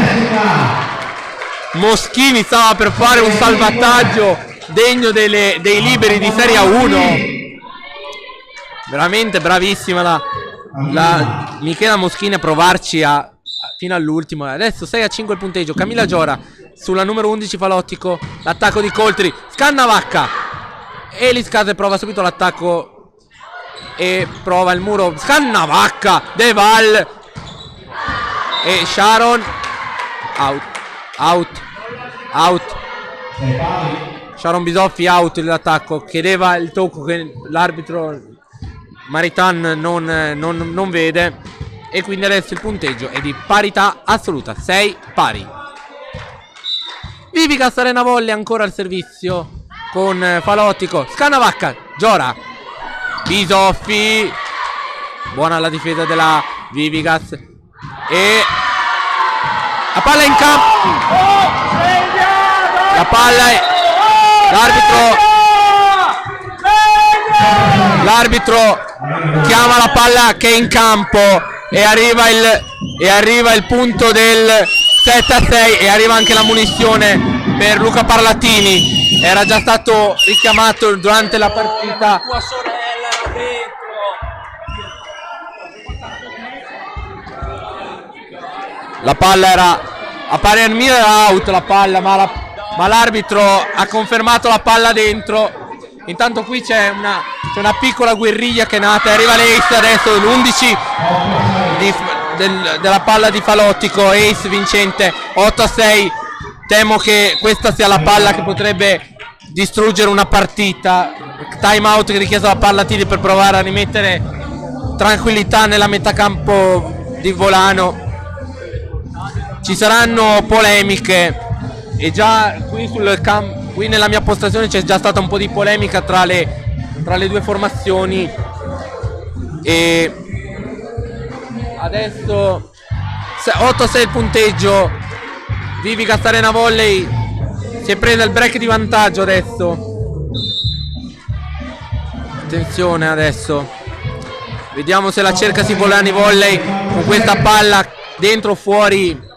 Moschini stava per fare un salvataggio degno dei liberi di Serie 1. Veramente bravissima la Michela Moschini a provarci fino all'ultimo. Adesso 6-5 il punteggio. Camilla Giora sulla numero 11 Falottico. L'attacco di Coltri. Scannavacca. Eliscase prova subito l'attacco e prova il muro, Scannavacca, De Val e Sharon, out. Sharon Bisoffi out l'attacco, chiedeva il tocco che l'arbitro Maritan non vede, e quindi adesso il punteggio è di parità assoluta, 6 pari. Vivica Arena Volley ancora al servizio con Falottico, Scannavacca, Giora, Bisoffi, buona la difesa della Vivigas e la palla in campo, la palla è l'arbitro chiama la palla che è in campo e arriva il punto del 7-6 e arriva anche la munizione per Luca Parlatini. Era già stato richiamato durante la partita. Tua sorella era dentro. La palla era a parer mio era out la palla, ma l'arbitro ha confermato la palla dentro. Intanto qui c'è una piccola guerriglia che è nata, arriva l'Ace adesso, l'11 della palla di Falottico, Ace vincente, 8-6. Temo che questa sia la palla che potrebbe distruggere una partita. Time out che richiesto da Parlatini per provare a rimettere tranquillità nella metacampo di Volano. Ci saranno polemiche e già qui nella mia postazione c'è già stata un po' di polemica tra le due formazioni, e adesso 8-6 il punteggio. Vivica Arena Volley si è presa il break di vantaggio adesso. Attenzione adesso, vediamo se la Cercasi Volani Volley con questa palla dentro o fuori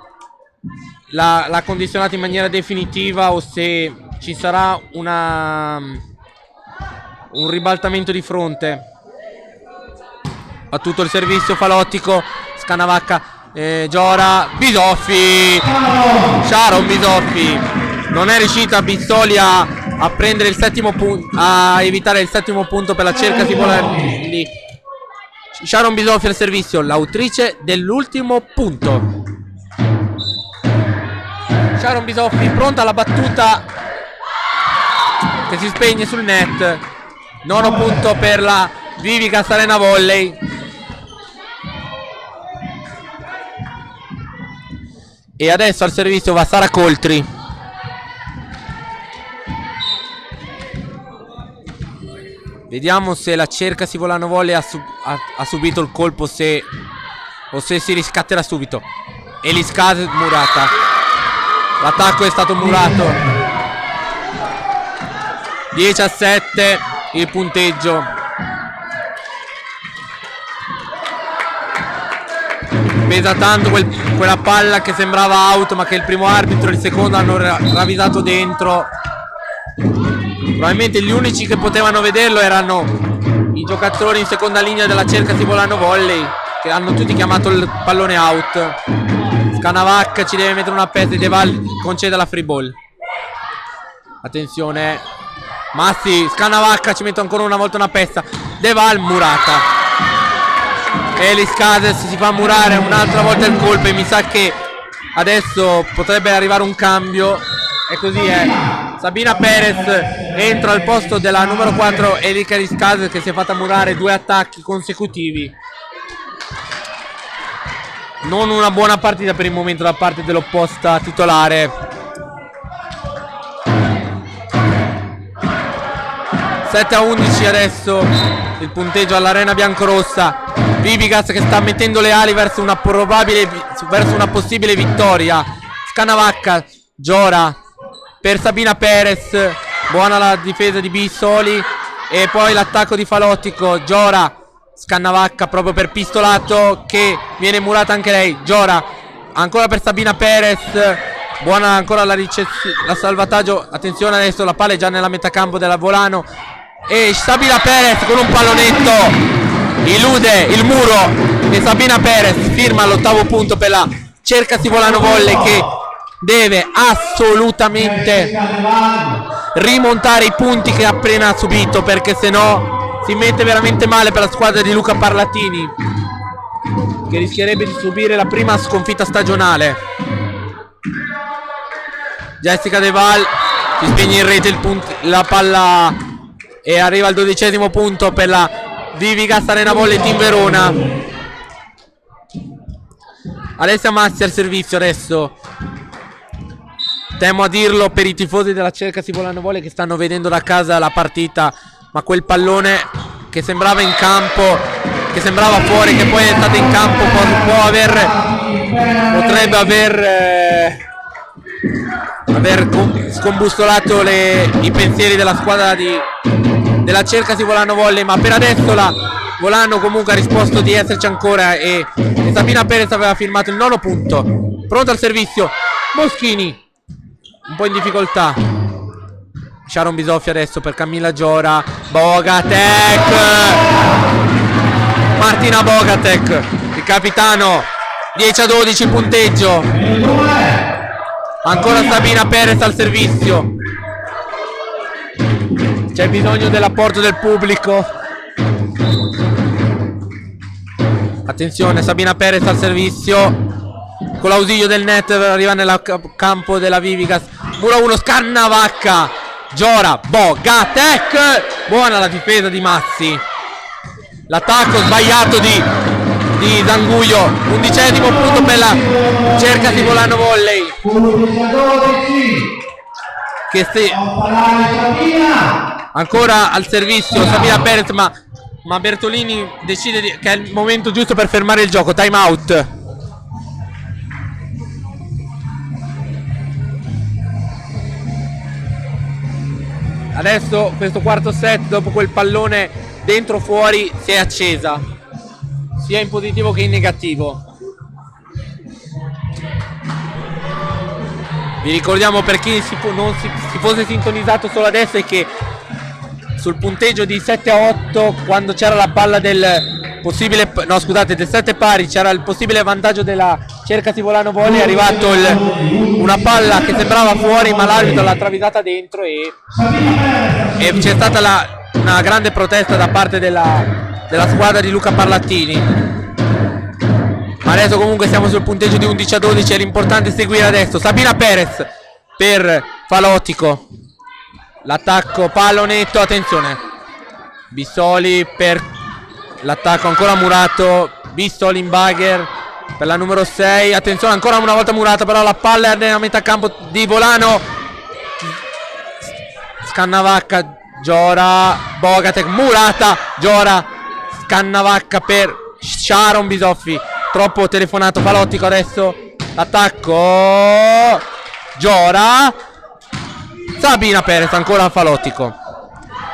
l'ha condizionata in maniera definitiva, o se ci sarà un ribaltamento di fronte. Battuto il servizio Falottico, Scannavacca, Giora, Bisoffi, Sharon Bisoffi. Non è riuscita Bizzoli a prendere il settimo punto, a evitare il settimo punto per la Cercasi Volani. Sharon Bisoffi al servizio, l'autrice dell'ultimo punto. Sharon Bisoffi pronta alla battuta che si spegne sul net. Nono punto per la Vivica Arena Volley. E adesso al servizio va Sara Coltri. Vediamo se la Cercasi Volano Volley ha subito il colpo, o se si riscatterà subito. Eliscase murata. L'attacco è stato murato. 10-7 il punteggio. Pesa tanto quella palla che sembrava out, ma che il primo arbitro e il secondo hanno ravvisato dentro. Probabilmente gli unici che potevano vederlo erano i giocatori in seconda linea della Cercasi Volano Volley, che hanno tutti chiamato il pallone out. Scannavacca ci deve mettere una pezza, De Val concede la free ball. Attenzione, Massi, Scannavacca ci mette ancora una volta una pezza, De Val murata. Elis Cases si fa murare un'altra volta il colpo, e mi sa che adesso potrebbe arrivare un cambio, e così è. Sabina Perez entra al posto della numero 4 Erika Elis Cases, che si è fatta murare 2 attacchi consecutivi. Non una buona partita per il momento da parte dell'opposta titolare. 7-11 adesso il punteggio all'Arena Biancorossa. Vivigas che sta mettendo le ali verso una possibile vittoria. Scannavacca, Giora per Sabina Perez, buona la difesa di Bissoli, e poi l'attacco di Falottico. Giora, Scannavacca proprio per pistolato, che viene murata anche lei. Giora ancora per Sabina Perez, buona ancora la salvataggio. Attenzione adesso, la palla è già nella metacampo della Volano, e Sabina Perez con un pallonetto elude il muro, e Sabina Perez firma l'8º punto per la Cercasi Volano Volley, che deve assolutamente rimontare i punti che ha appena subito, perché sennò si mette veramente male per la squadra di Luca Parlatini, che rischierebbe di subire la prima sconfitta stagionale. Jessica De Val si spegne in rete la palla e arriva al 12° punto per la Vivigas Arena Volley Team Verona. Alessia Massi al servizio adesso. Temo a dirlo per i tifosi della Cercasi Volano Volley che stanno vedendo da casa la partita, ma quel pallone che sembrava in campo, che sembrava fuori, che poi è stato in campo, potrebbe aver scombustolato i pensieri della squadra della Cercasi Volano Volley, ma per adesso la Volano comunque ha risposto di esserci ancora e Sabina Perez aveva firmato il 9° punto. Pronto al servizio Moschini, un po' in difficoltà. Sharon Bisoffi adesso per Camilla Giora. Bogatek, Martina Bogatek, il capitano. 10-12 punteggio. Ancora Sabina Perez al servizio. C'è bisogno dell'apporto del pubblico. Attenzione, Sabina Perez al servizio. Con l'ausilio del net arriva nel campo della Vivigas. Muro 1, Scannavacca. Giora, Bogatek. Buona la difesa di Mazzi. L'attacco sbagliato di Zanguglio. 11° punto per la Cercasi Volano Volley. Ancora al servizio Sabina Perez, ma Bertolini decide che è il momento giusto per fermare il gioco. Time out. Adesso questo quarto set, dopo quel pallone dentro fuori, si è accesa, sia in positivo che in negativo. Vi ricordiamo, per chi non si fosse sintonizzato solo adesso, è che sul punteggio di 7-8, quando c'era la palla del 7 pari, c'era il possibile vantaggio della Cercasi Volano Volley, è arrivato una palla che sembrava fuori, ma l'arbitro l'ha travisata dentro e c'è stata una grande protesta da parte della squadra di Luca Parlatini. Ma adesso comunque siamo sul punteggio di 11-12 e l'importante è seguire adesso. Sabina Perez per Falotico. L'attacco pallonetto, attenzione. Bissoli per l'attacco, ancora Murato. Bissoli in bagger per la numero 6. Attenzione, ancora una volta Murato, però la palla è nella metà campo di Volano. Scannavacca, Giora, Bogatek, Murata, Giora, Scannavacca per Sharon Bisoffi. Troppo telefonato Falottico adesso. L'attacco, Giora, Sabina Perez, ancora Falottico.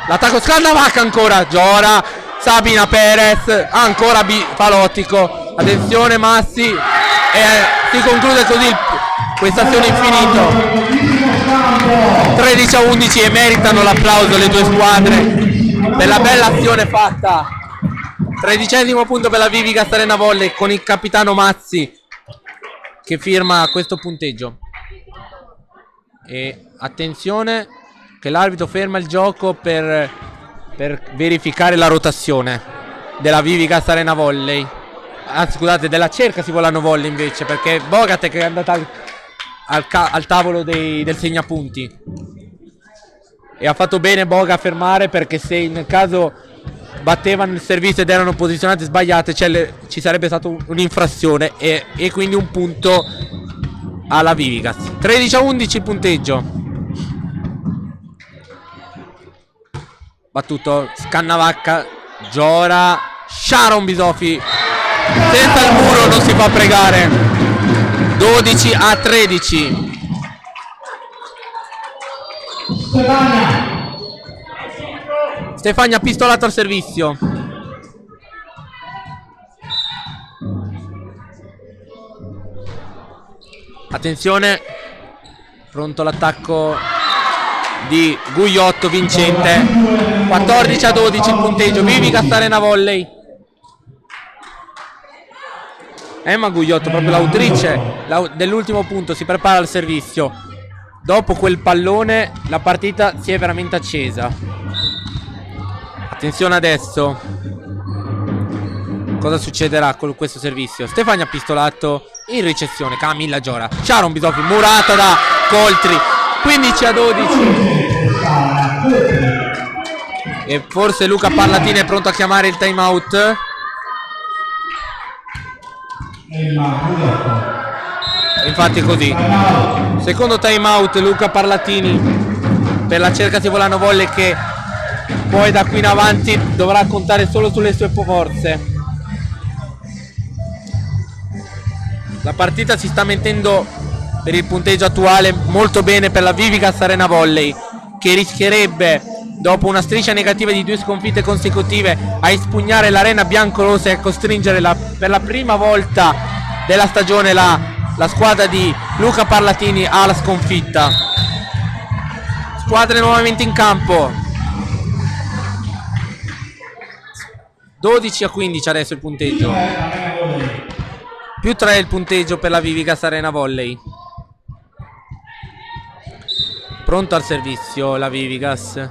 L'attacco Scannavacca, ancora Giora, Sabina Perez, ancora Falottico. Attenzione Massi, e si conclude così questa azione infinito. 13-11 e meritano l'applauso le due squadre per la bella azione fatta. 13° punto per la Vivigas Arena Volley con il capitano Mazzi che firma questo punteggio. E attenzione che l'arbitro ferma il gioco per verificare la rotazione della Vivigas Arena Volley. Scusate, della Cercasi Volano Volley invece, perché Bogatek è andata al tavolo del segnapunti e ha fatto bene Boga a fermare, perché se nel caso battevano il servizio ed erano posizionate sbagliate ci sarebbe stata un'infrazione e quindi un punto alla Vivigas. 13-11 il punteggio. Battuto Scannavacca, Giora, Sharon Bisoffi. Senza il muro non si fa pregare. 12-13. Stefania pistolato al servizio. Attenzione, pronto l'attacco di Gugliotto vincente. 14-12 il punteggio. Vivigas Arena Volley. Emma Gugliotto, proprio l'autrice dell'ultimo punto, si prepara al servizio. Dopo quel pallone la partita si è veramente accesa. Attenzione adesso. Cosa succederà con questo servizio? Stefania Pistolato in ricezione. Camilla Giora. Sharon Bisoffi murata da Coltri. 15-12. E forse Luca Parlatini è pronto a chiamare il time out. Infatti è così. Secondo time out Luca Parlatini per la Cercasi Volano Volley, che poi da qui in avanti dovrà contare solo sulle sue forze. La partita si sta mettendo per il punteggio attuale molto bene per la Vivigas Arena Volley, che rischierebbe, dopo una striscia negativa di 2 sconfitte consecutive, a espugnare l'arena biancorossa e a costringere per la prima volta della stagione la squadra di Luca Parlatini alla sconfitta. Squadre nuovamente in campo. 12-15 adesso il punteggio. Più 3 il punteggio per la Vivigas Arena Volley. Pronto al servizio la Vivigas.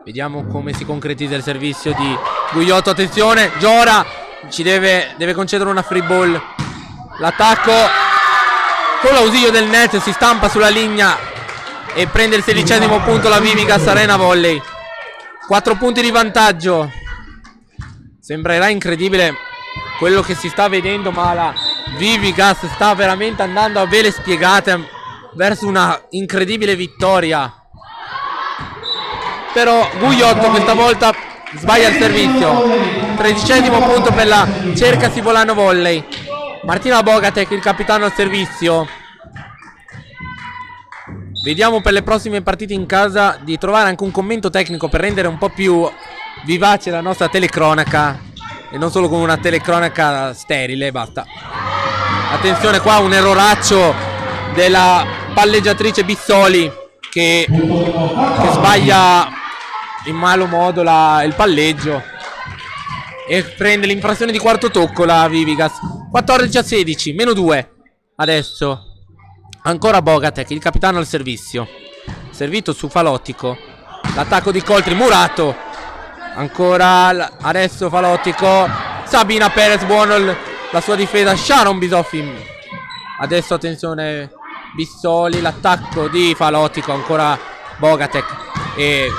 Vediamo come si concretizza il servizio di Gugliotto. Attenzione, Giora ci deve concedere una free ball. L'attacco con l'ausilio del net si stampa sulla linea e prende il 16° punto la Vivigas Arena Volley. 4 punti di vantaggio. Sembrerà incredibile quello che si sta vedendo, ma la Vivigas sta veramente andando a vele spiegate verso una incredibile vittoria. Però Gugliotto questa volta sbaglia il servizio. 13° punto per la Cercasi Volano Volley. Martina Bogatek, il capitano al servizio. Vediamo per le prossime partite in casa di trovare anche un commento tecnico per rendere un po' più vivace la nostra telecronaca e non solo con una telecronaca sterile, basta. Attenzione qua, un erroraccio della palleggiatrice Bissoli che sbaglia in malo modo il palleggio e prende l'infrazione di quarto tocco la Vivigas. 14-16, meno 2 adesso. Ancora Bogatek, il capitano al servizio, servito su Falottico. L'attacco di Coltri, murato. Ancora adesso Falottico. Sabina Perez, buono la sua difesa. Sharon Bisoffi. Adesso attenzione Bissoli, l'attacco di Falottico. Ancora Bogatek e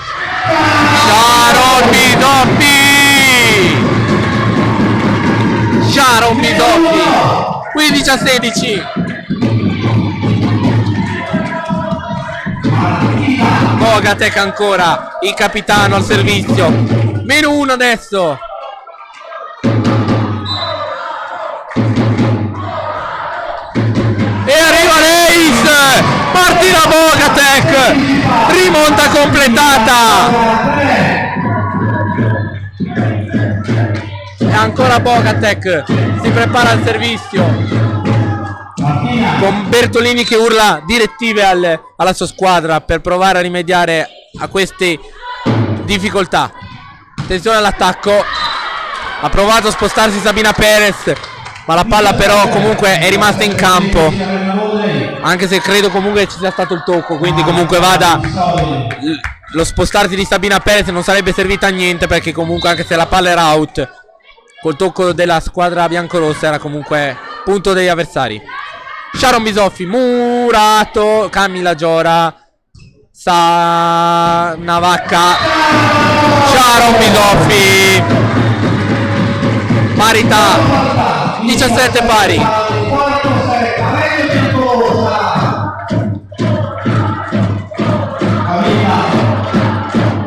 Sharon Bisoffi. Sharon Bisoffi. 15-16. Bogatek ancora, il capitano al servizio. Meno 1 adesso. E arriva l'Ace. Martina Bogatek. Rimonta completata. E ancora Bogatek si prepara al servizio, con Bertolini che urla direttive alla sua squadra per provare a rimediare a queste difficoltà. Attenzione all'attacco. Ha provato a spostarsi Sabina Perez, ma la palla però comunque è rimasta in campo, anche se credo comunque ci sia stato il tocco, quindi comunque vada, lo spostarsi di Sabina Perez non sarebbe servito a niente, perché comunque anche se la palla era out, col tocco della squadra biancorossa era comunque punto degli avversari. Sharon Bisoffi, murato. Camilla Giora, Navacca. Sharon Bisoffi. Parità. 17 pari.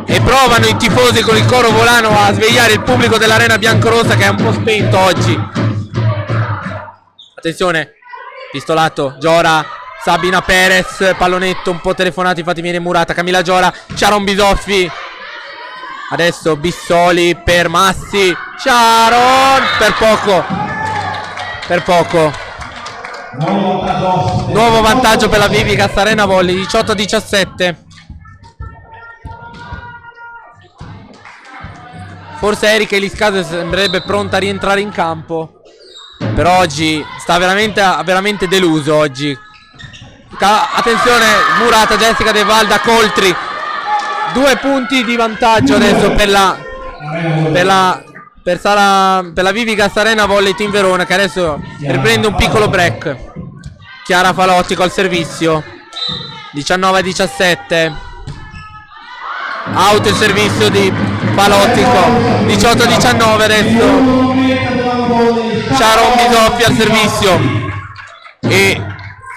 E provano i tifosi con il coro volano a svegliare il pubblico dell'arena biancorossa, che è un po' spento oggi. Attenzione. Pistolato, Giora, Sabina Perez, pallonetto un po' telefonato, infatti viene murata. Camilla Giora, Sharon Bisoffi. Adesso Bissoli per Massi. Sharon, per poco. Nuovo vantaggio per la Vivigas Arena Volley, 18-17. Forse Erika Eliscase sembrerebbe pronta a rientrare in campo, però oggi sta veramente deluso oggi. Attenzione, murata Jessica De Valda, Coltri. 2 punti di vantaggio adesso per la per la Vivigas Arena Volley Team Verona, che adesso riprende un piccolo break. Chiara Falotti col servizio. 19-17. Out il servizio di Falottico. 18-19 adesso. Sharon Bisoffi al servizio. E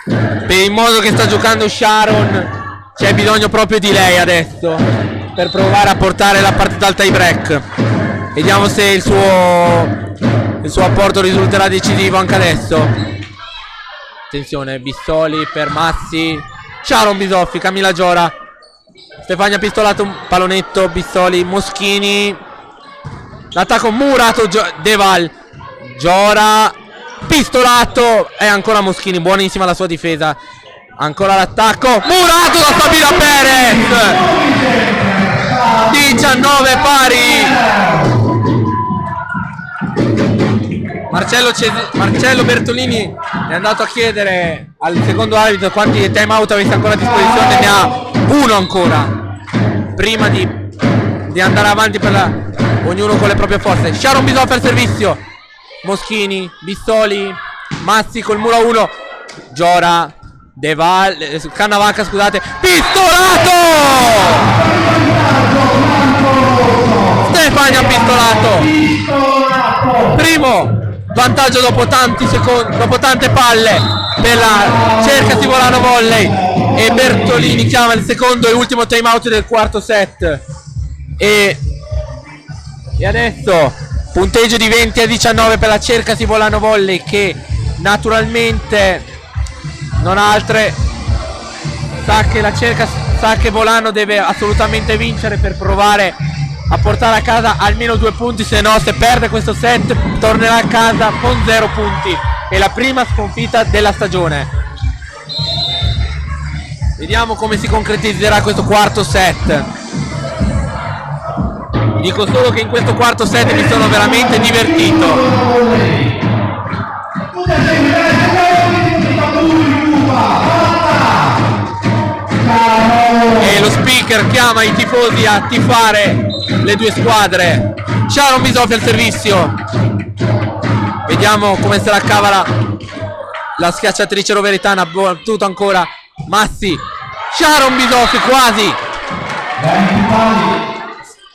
per il modo che sta giocando Sharon c'è bisogno proprio di lei adesso per provare a portare la partita al tie break. Vediamo se il suo apporto risulterà decisivo anche adesso. Attenzione, Bissoli per Mazzi. Sharon Bisoffi, Camilla Giora, Stefania Pistolato, un pallonetto, Bissoli, Moschini. L'attacco murato, Deval, Giora, Pistolato e ancora Moschini, buonissima la sua difesa. Ancora l'attacco, murato da Sabina Perez. 19 pari. Marcello Bertolini è andato a chiedere al secondo arbitro quanti time out avesse ancora a disposizione, ne ha uno ancora prima di andare avanti ognuno con le proprie forze. Sharon Bisoffi al servizio, Moschini, Bissoli, Mazzi col muro a 1, Giora, Deval, Cannavacca, scusate, Pistolato! Stefania Pistolato, primo vantaggio dopo tanti secondi, dopo tante palle per la Cercasi Volano Volley, e Bertolini chiama il secondo e ultimo time out del quarto set. E adesso punteggio di 20-19 per la Cercasi Volano Volley, che naturalmente non ha altre, sa che Volano deve assolutamente vincere per provare a portare a casa almeno 2 punti, se no, se perde questo set tornerà a casa con 0 punti. È la prima sconfitta della stagione. Vediamo come si concretizzerà questo quarto set. Dico solo che in questo quarto set mi sono veramente divertito. E lo speaker chiama i tifosi a tifare le due squadre. Sharon Bisoffi al servizio. Vediamo come se la cava la schiacciatrice roveretana. Battuto ancora Massi. Sharon Bisoffi quasi.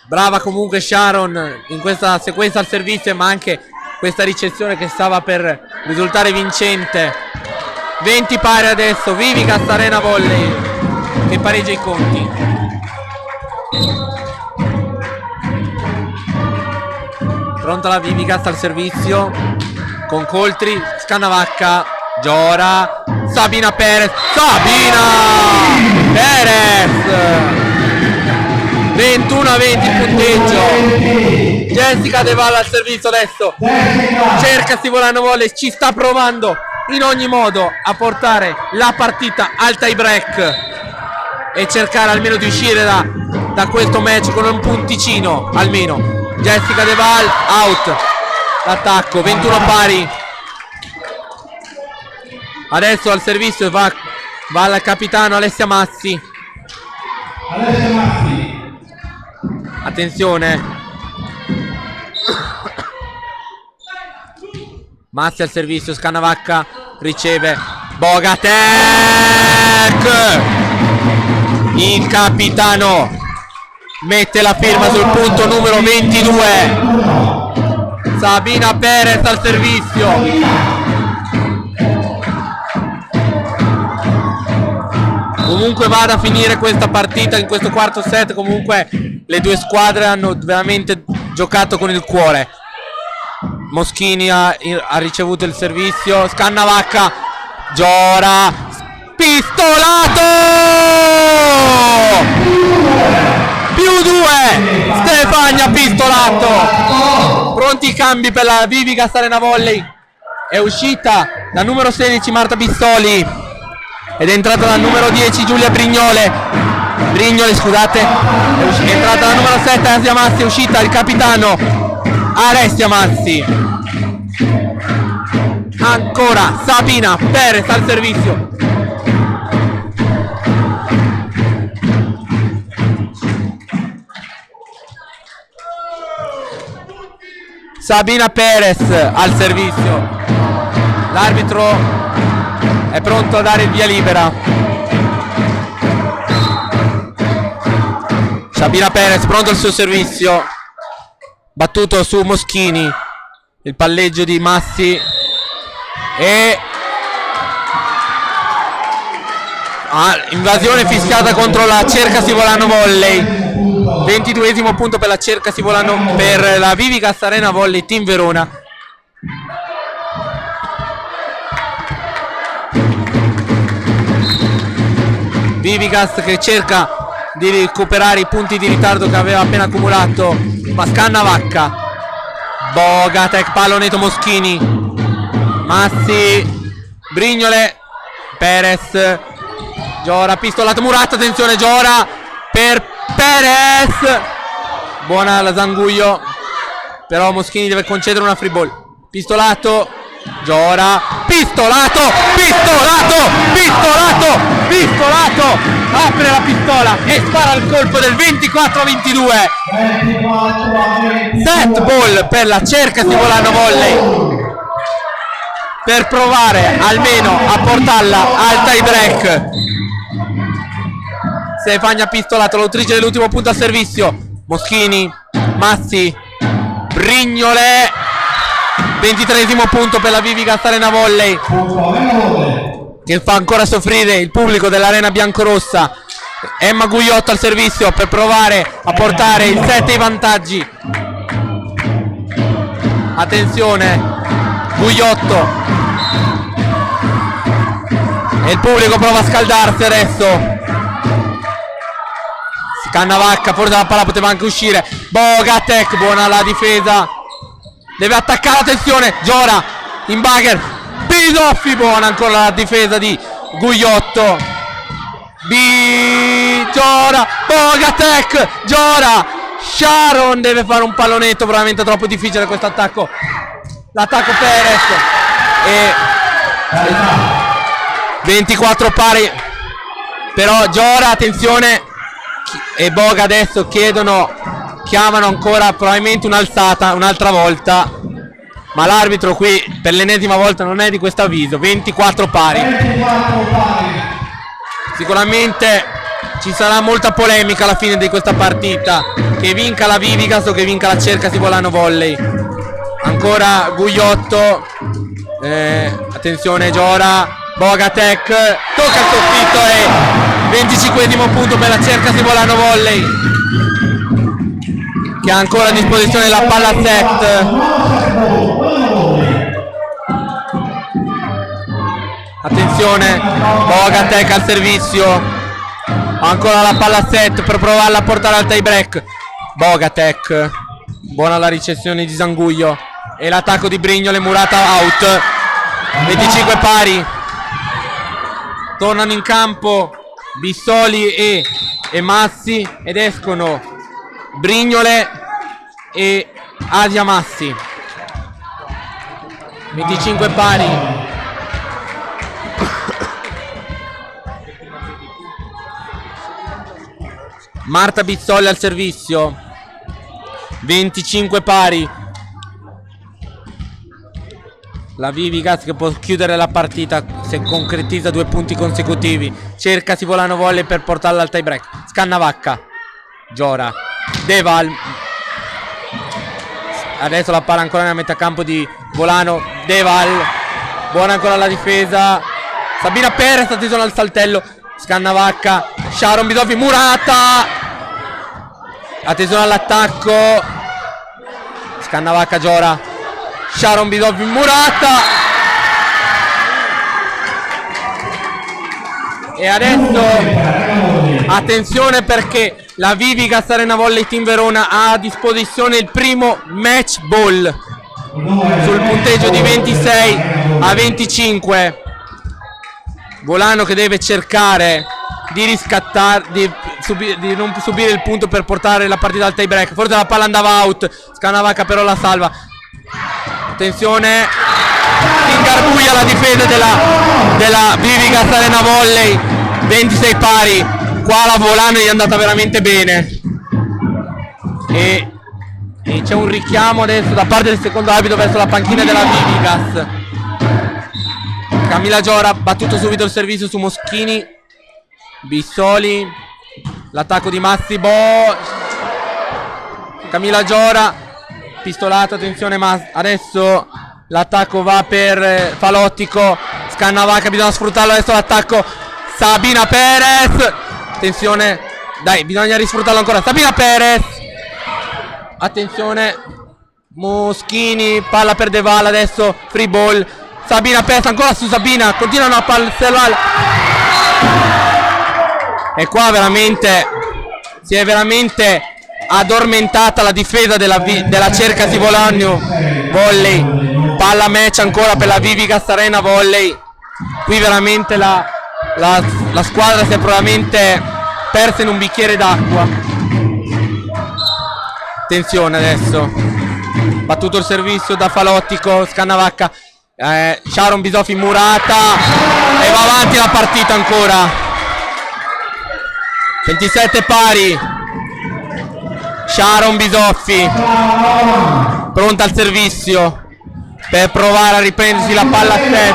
Brava comunque Sharon in questa sequenza al servizio, ma anche questa ricezione che stava per risultare vincente. 20 pari adesso, Vivigas Arena Volley che pareggia i conti. Pronta la Vivigas al servizio con Coltri, Scannavacca, Giora, Sabina Perez, Perez 21-20 il punteggio. Jessica De Valle al servizio adesso. Cercasi Volano Volley, ci sta provando in ogni modo a portare la partita al tie break e cercare almeno di uscire da questo match con un punticino almeno. Jessica De Valle out. L'attacco 21 pari. Adesso al servizio va il capitano Alessia Mazzi. Attenzione, Mazzi al servizio, Scannavacca riceve, Bogatek, il capitano mette la firma sul punto numero 22. Sabina Perez al servizio. Comunque vada a finire questa partita in questo quarto set, comunque le due squadre hanno veramente giocato con il cuore. Moschini ha ricevuto il servizio, Scannavacca, Giora, Pistolato! +2, Stefania Pistolato! Pronti i cambi per la Vivigas Arena Volley. È uscita la numero 16 Marta Bissoli ed è entrata la numero 10 Giulia Brignole, scusate, è entrata la numero 7 Asia Mazzi, è uscita il capitano Alessia Mazzi. Ancora Sabina Perez al servizio. Sabina Perez al servizio. L'arbitro è pronto a dare il via libera. Sabina Perez pronto al suo servizio. Battuto su Moschini. Il palleggio di Massi. E invasione fischiata contro la Cercasi Volano Volley. 22esimo punto per la Cercasi Volano, per la Vivigas Arena Volley Team Verona. Vivigas che cerca di recuperare i punti di ritardo che aveva appena accumulato, ma scanna Vacca. Bogatek, pallonetto Moschini. Massi, Brignole, Perez, Giora, pistolato Murat, attenzione Giora per Perez. Buona la Zanguglio, però Moschini deve concedere una free ball. Pistolato, Giora, pistolato, apre la pistola e spara il colpo del 24-22. Set ball per la Cercasi Volano Volley, per provare almeno a portarla al tie break. Stefania pistolato, l'autrice dell'ultimo punto a servizio. Moschini, Massi, Brignole. 23esimo punto per la Vivigas Arena Volley, che fa ancora soffrire il pubblico dell'Arena Biancorossa. Emma Gugliotto al servizio per provare a portare il 7 ai vantaggi. Attenzione, Gugliotto. E il pubblico prova a scaldarsi adesso. Cannavacca, forse la palla poteva anche uscire. Bogatek, buona la difesa. Deve attaccare, attenzione, Giora in bagger. Bidoffi, buona ancora la difesa di Gugliotto. Giora, Bogatek, Giora. Sharon deve fare un pallonetto, veramente troppo difficile questo attacco. L'attacco Perez. E 24 pari. Però Giora, attenzione. E Boga adesso chiamano ancora probabilmente un'alzata un'altra volta, ma l'arbitro qui per l'ennesima volta non è di questo avviso. 24 pari. Sicuramente ci sarà molta polemica alla fine di questa partita, che vinca la Vivigas o che vinca la Cercasi Volano Volley. Ancora Gugliotto, attenzione Giora, Bogatek tocca il soffitto e 25esimo punto per la Cercasi Volano Volley, che ha ancora a disposizione la palla set. Attenzione, Bogatek al servizio, ancora la palla set per provarla a portare al tie break. Bogatek, buona la ricezione di Zanguglio e l'attacco di Brignole. Murata out. 25 pari. Tornano in campo Bissoli e Massi ed escono Brignole e Asia Massi. 25 pari. Marta Bizzolli al servizio. 25 pari. La Vivigas che può chiudere la partita se concretizza 2 punti consecutivi. Cercasi Volano Volley per portarla al tie break. Scannavacca, Giora, Deval. Adesso la palla ancora nella metà campo di Volano. Deval, buona ancora la difesa. Sabina Perez, attenzione al saltello. Scannavacca, Sharon Bidoffi, Murata. Attenzione all'attacco. Scannavacca, Giora, Sharon Bidoffi, Murata. E adesso attenzione perché la Vivigas Arena Volley Team Verona ha a disposizione il primo match ball sul punteggio di 26-25. Volano che deve cercare di riscattare, di non subire il punto per portare la partita al tie break. Forse la palla andava out, Scannavacca però la salva. Attenzione, si ingarbuglia la difesa della Vivigas Arena Volley. 26 pari. Qua la Volano gli è andata veramente bene e E c'è un richiamo adesso da parte del secondo arbitro verso la panchina della Vivigas. Camilla Giora, battuto subito il servizio su Moschini. Bissoli, l'attacco di Massibo. Camilla Giora, pistolato, attenzione, ma adesso l'attacco va per Falottico. Scannavacca, bisogna sfruttarlo adesso l'attacco. Sabina Perez, attenzione, dai, bisogna risfruttarlo ancora. Sabina Perez, attenzione, Moschini, palla per De Val, adesso free ball. Sabina Perez, ancora su Sabina, continuano a palleggiare. E qua veramente si è veramente addormentata la difesa della Cercasi Volanio. Volley, palla match ancora per la Vivigas Arena Volley. Qui veramente la squadra si è probabilmente persa in un bicchiere d'acqua. Attenzione adesso, battuto il servizio da Falottico, Scannavacca, Sharon Bisoffi murata e va avanti la partita ancora. 27 pari. Sharon Bisoffi pronta al servizio per provare a riprendersi la palla a set.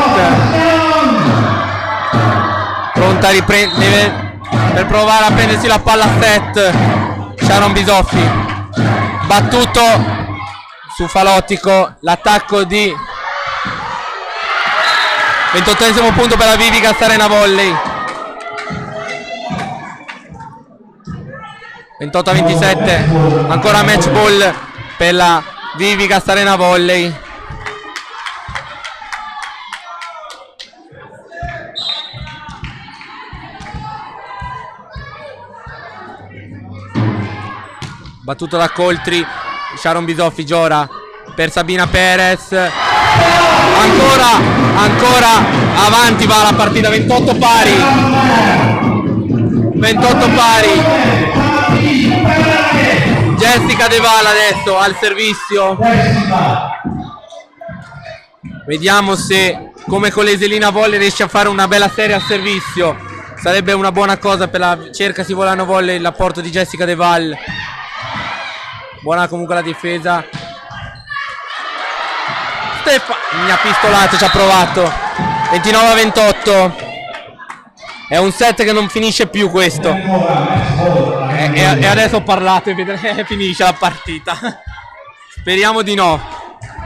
Pronta a per provare a prendersi la palla a set. Sharon Bisoffi, battuto su Falottico, l'attacco di 28esimo punto per la Vivigas Arena Volley. 28-27, ancora match ball per la Vivigas Arena Volley. Battuto da Coltri, Sharon Bisoffi, Giora per Sabina Perez. Ancora avanti va la partita, 28 pari. 28 pari. Jessica De Val adesso al servizio. Vediamo se, come con l'Eselina Volley, riesce a fare una bella serie al servizio. Sarebbe una buona cosa per la Cercasi Volano Volley l'apporto di Jessica De Val. Buona comunque la difesa. Mi ha pistolato, ci ha provato. 29-28. È un set che non finisce più questo. E adesso ho parlato e finisce la partita. Speriamo di no.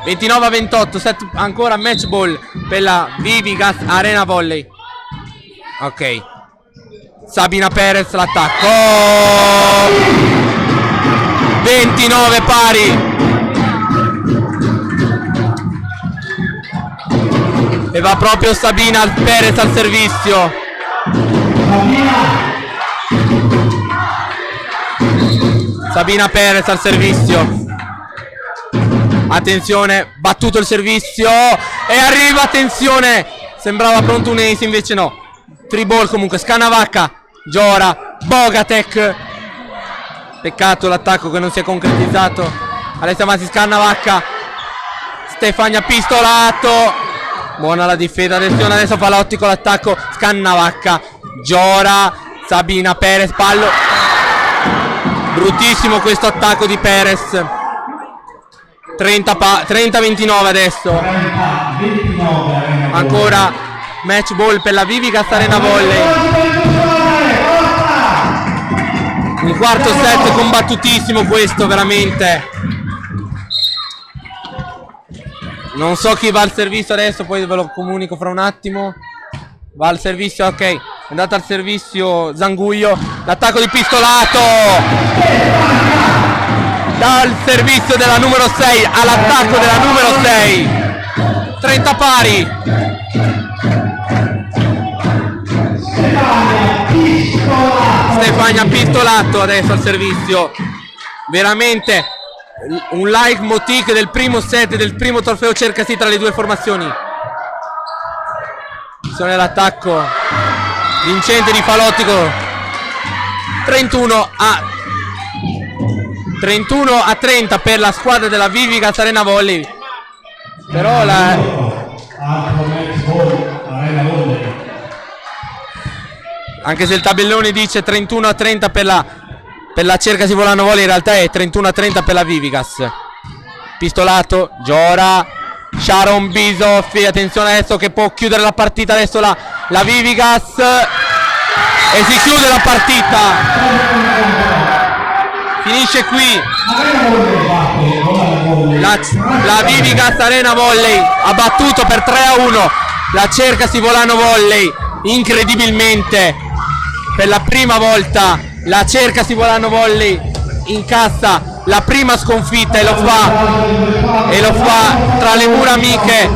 29-28, set ancora match ball per la Vivigas Arena Volley. Ok. Sabina Perez l'attacco. 29 pari. E va proprio Sabina Perez al servizio. Sabina Perez al servizio. Attenzione, battuto il servizio e arriva, attenzione. Sembrava pronto un ace, invece no. Free ball comunque, Scannavacca, Giora, Bogatek. Peccato l'attacco che non si è concretizzato. Alessia Masi, Scannavacca, Stefania pistolato. Buona la difesa, attenzione adesso Falottico l'attacco, Scannavacca, Giora, Sabina Perez, pallo. Bruttissimo questo attacco di Perez. 30-29 adesso. Ancora match ball per la Vivigas Arena Volley. Un quarto set combattutissimo questo, veramente. Non so chi va al servizio adesso, poi ve lo comunico fra un attimo. Va al servizio, ok. È andato al servizio Zanguglio. L'attacco di pistolato dal servizio della numero 6 all'attacco della numero 6. 30 pari. Stefania pistolato adesso al servizio. Veramente un leitmotiv del primo set, del primo trofeo Cercasi tra le due formazioni. Sono l'attacco vincente di Falottico. 31 a 30 per la squadra della Vivigas Arena Volley. Però anche se il tabellone dice 31 a 30 per la per la Cercasi Volano Volley, in realtà è 31-30 per la Vivigas. Pistolato, Giora, Sharon Bisoffi, attenzione adesso che può chiudere la partita adesso la Vivigas e si chiude la partita, finisce qui la Vivigas Arena Volley ha battuto per 3-1 la Cercasi Volano Volley. Incredibilmente per la prima volta la Cercasi Volano Volley incassa la prima sconfitta e lo fa tra le mura amiche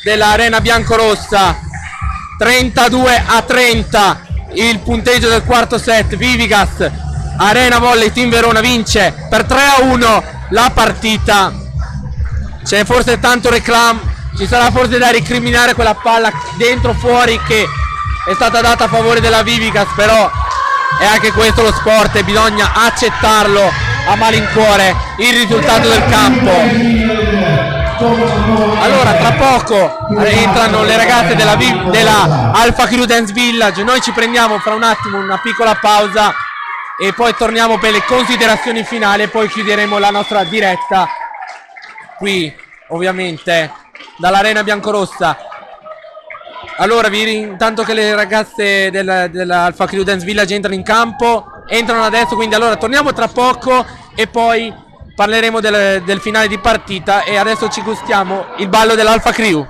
dell'Arena Biancorossa. 32-30 il punteggio del quarto set. Vivigas Arena Volley Team Verona vince per 3-1 la partita. C'è forse tanto reclamo, ci sarà forse da recriminare quella palla dentro fuori che è stata data a favore della Vivigas, però è anche questo lo sport e bisogna accettarlo a malincuore il risultato del campo. Allora tra poco entrano le ragazze della Alpha Crew Dance Village, noi ci prendiamo fra un attimo una piccola pausa e poi torniamo per le considerazioni finali e poi chiuderemo la nostra diretta qui ovviamente dall'Arena Biancorossa. Allora intanto che le ragazze della Alpha Crew Dance Village entrano in campo, entrano adesso, quindi allora torniamo tra poco e poi parleremo del finale di partita e adesso ci gustiamo il ballo dell'Alpha Crew.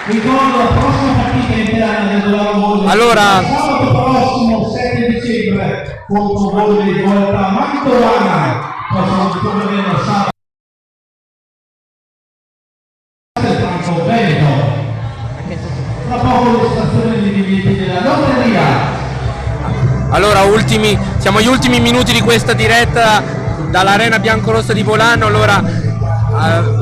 Ricordo la prossima partita interna del Volano Allora, sabato prossimo 7 dicembre contro Volley di Volta Mantovana. Prossimo torneo sabato Franco Veneto. Tra poco l'estrazione dei biglietti della lotteria. allora siamo agli ultimi minuti di questa diretta dall'Arena Biancorossa di Volano. Allora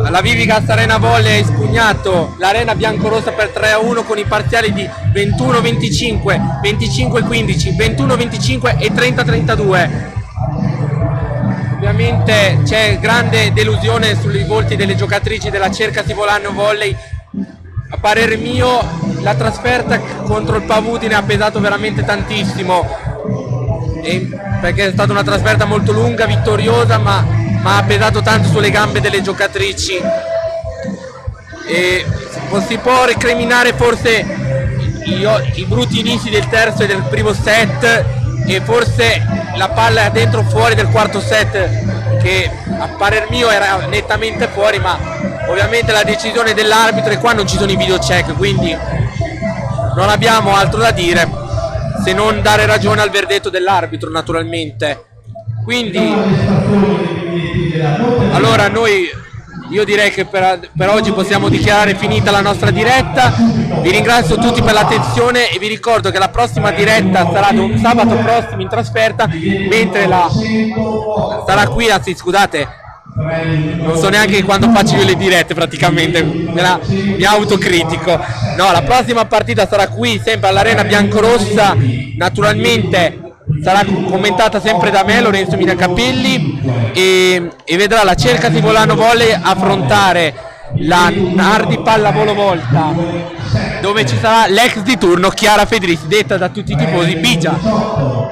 la Vivigas Arena Volley ha espugnato l'Arena Biancorossa per 3-1 con i parziali di 21-25, 25-15, 21-25 e 30-32. Ovviamente c'è grande delusione sui volti delle giocatrici della Cercasi Volano Volley. A parer mio la trasferta contro il Pavudine ha pesato veramente tantissimo, perché è stata una trasferta molto lunga, vittoriosa, ma ha pesato tanto sulle gambe delle giocatrici e si può recriminare forse i brutti inizi del terzo e del primo set e forse la palla dentro fuori del quarto set, che a parer mio era nettamente fuori, ma ovviamente la decisione dell'arbitro, e qua non ci sono i video check, quindi non abbiamo altro da dire se non dare ragione al verdetto dell'arbitro, naturalmente. Quindi allora noi io direi che per oggi possiamo dichiarare finita la nostra diretta. Vi ringrazio tutti per l'attenzione e vi ricordo che la prossima diretta sarà sabato prossimo in trasferta, mentre sarà qui, anzi scusate, non so neanche quando faccio io le dirette praticamente, mi autocritico. No, la prossima partita sarà qui, sempre all'Arena Biancorossa, naturalmente sarà commentata sempre da me, Lorenzo Minacapelli, e vedrà la Cercasi Volano Volley affrontare la Nardi Pallavolo Volta, dove ci sarà l'ex di turno Chiara Federici, detta da tutti i tifosi Bigia.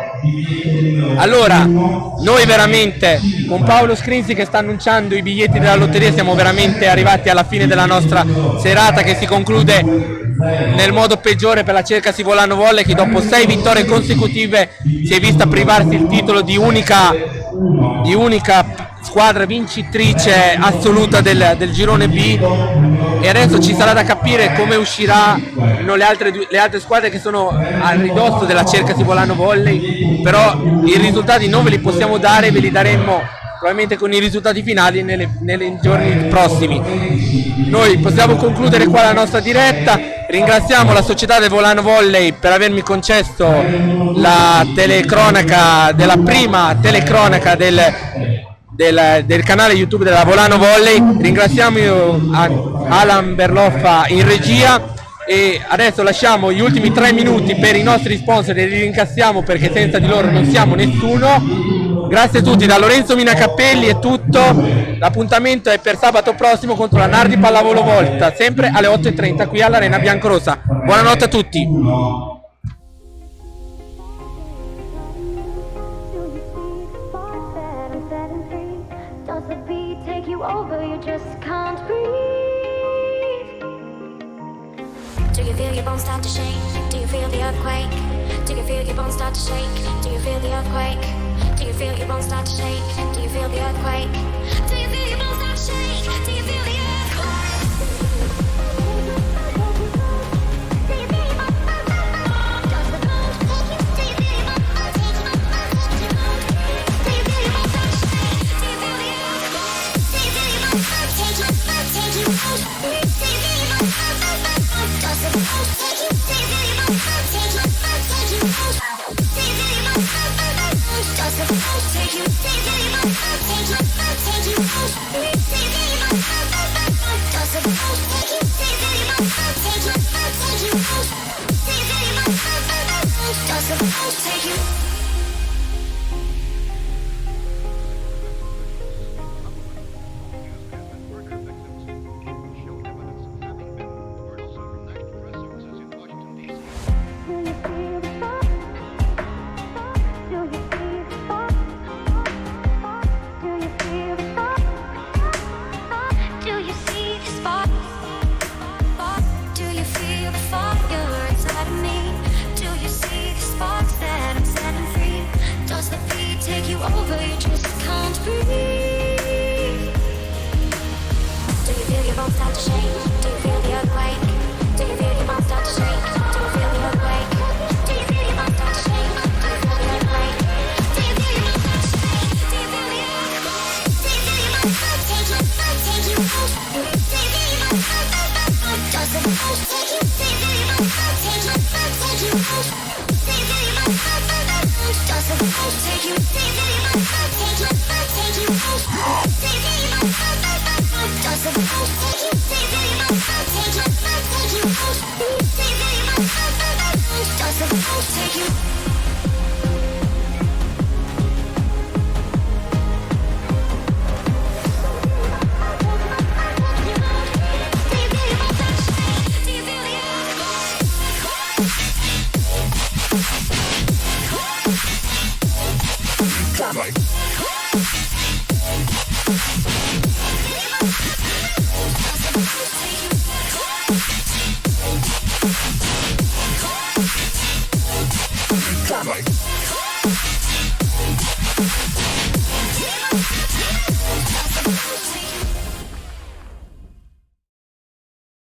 Allora, noi veramente con Paolo Scrinzi che sta annunciando i biglietti della lotteria siamo veramente arrivati alla fine della nostra serata, che si conclude nel modo peggiore per la Cercasi Volano Volley, che dopo 6 vittorie consecutive si è vista privarsi il titolo di unica squadra vincitrice assoluta del girone B, e adesso ci sarà da capire come usciranno le altre squadre che sono a ridosso della Cercasi Volano Volley. Però i risultati non ve li possiamo dare, ve li daremo probabilmente con i risultati finali nei giorni prossimi. Noi possiamo concludere qua la nostra diretta. Ringraziamo la società del Volano Volley per avermi concesso la telecronaca, della prima telecronaca del canale YouTube della Volano Volley. Ringraziamo Alan Berloffa in regia, e adesso lasciamo gli ultimi 3 minuti per i nostri sponsor e li ringraziamo perché senza di loro non siamo nessuno. Grazie a tutti, da Lorenzo Minacapelli è tutto. L'appuntamento è per sabato prossimo contro la Nardi Pallavolo Volta, sempre alle 8:30 qui all'Arena Biancorossa. Buonanotte a tutti. Do you feel your bones start to shake? Do you feel the earthquake? Do you feel your bones start to shake? Do you feel the earthquake? Do you feel your bones start to shake? Do you feel the earthquake? Do you feel your bones start to shake? Do you feel the Take you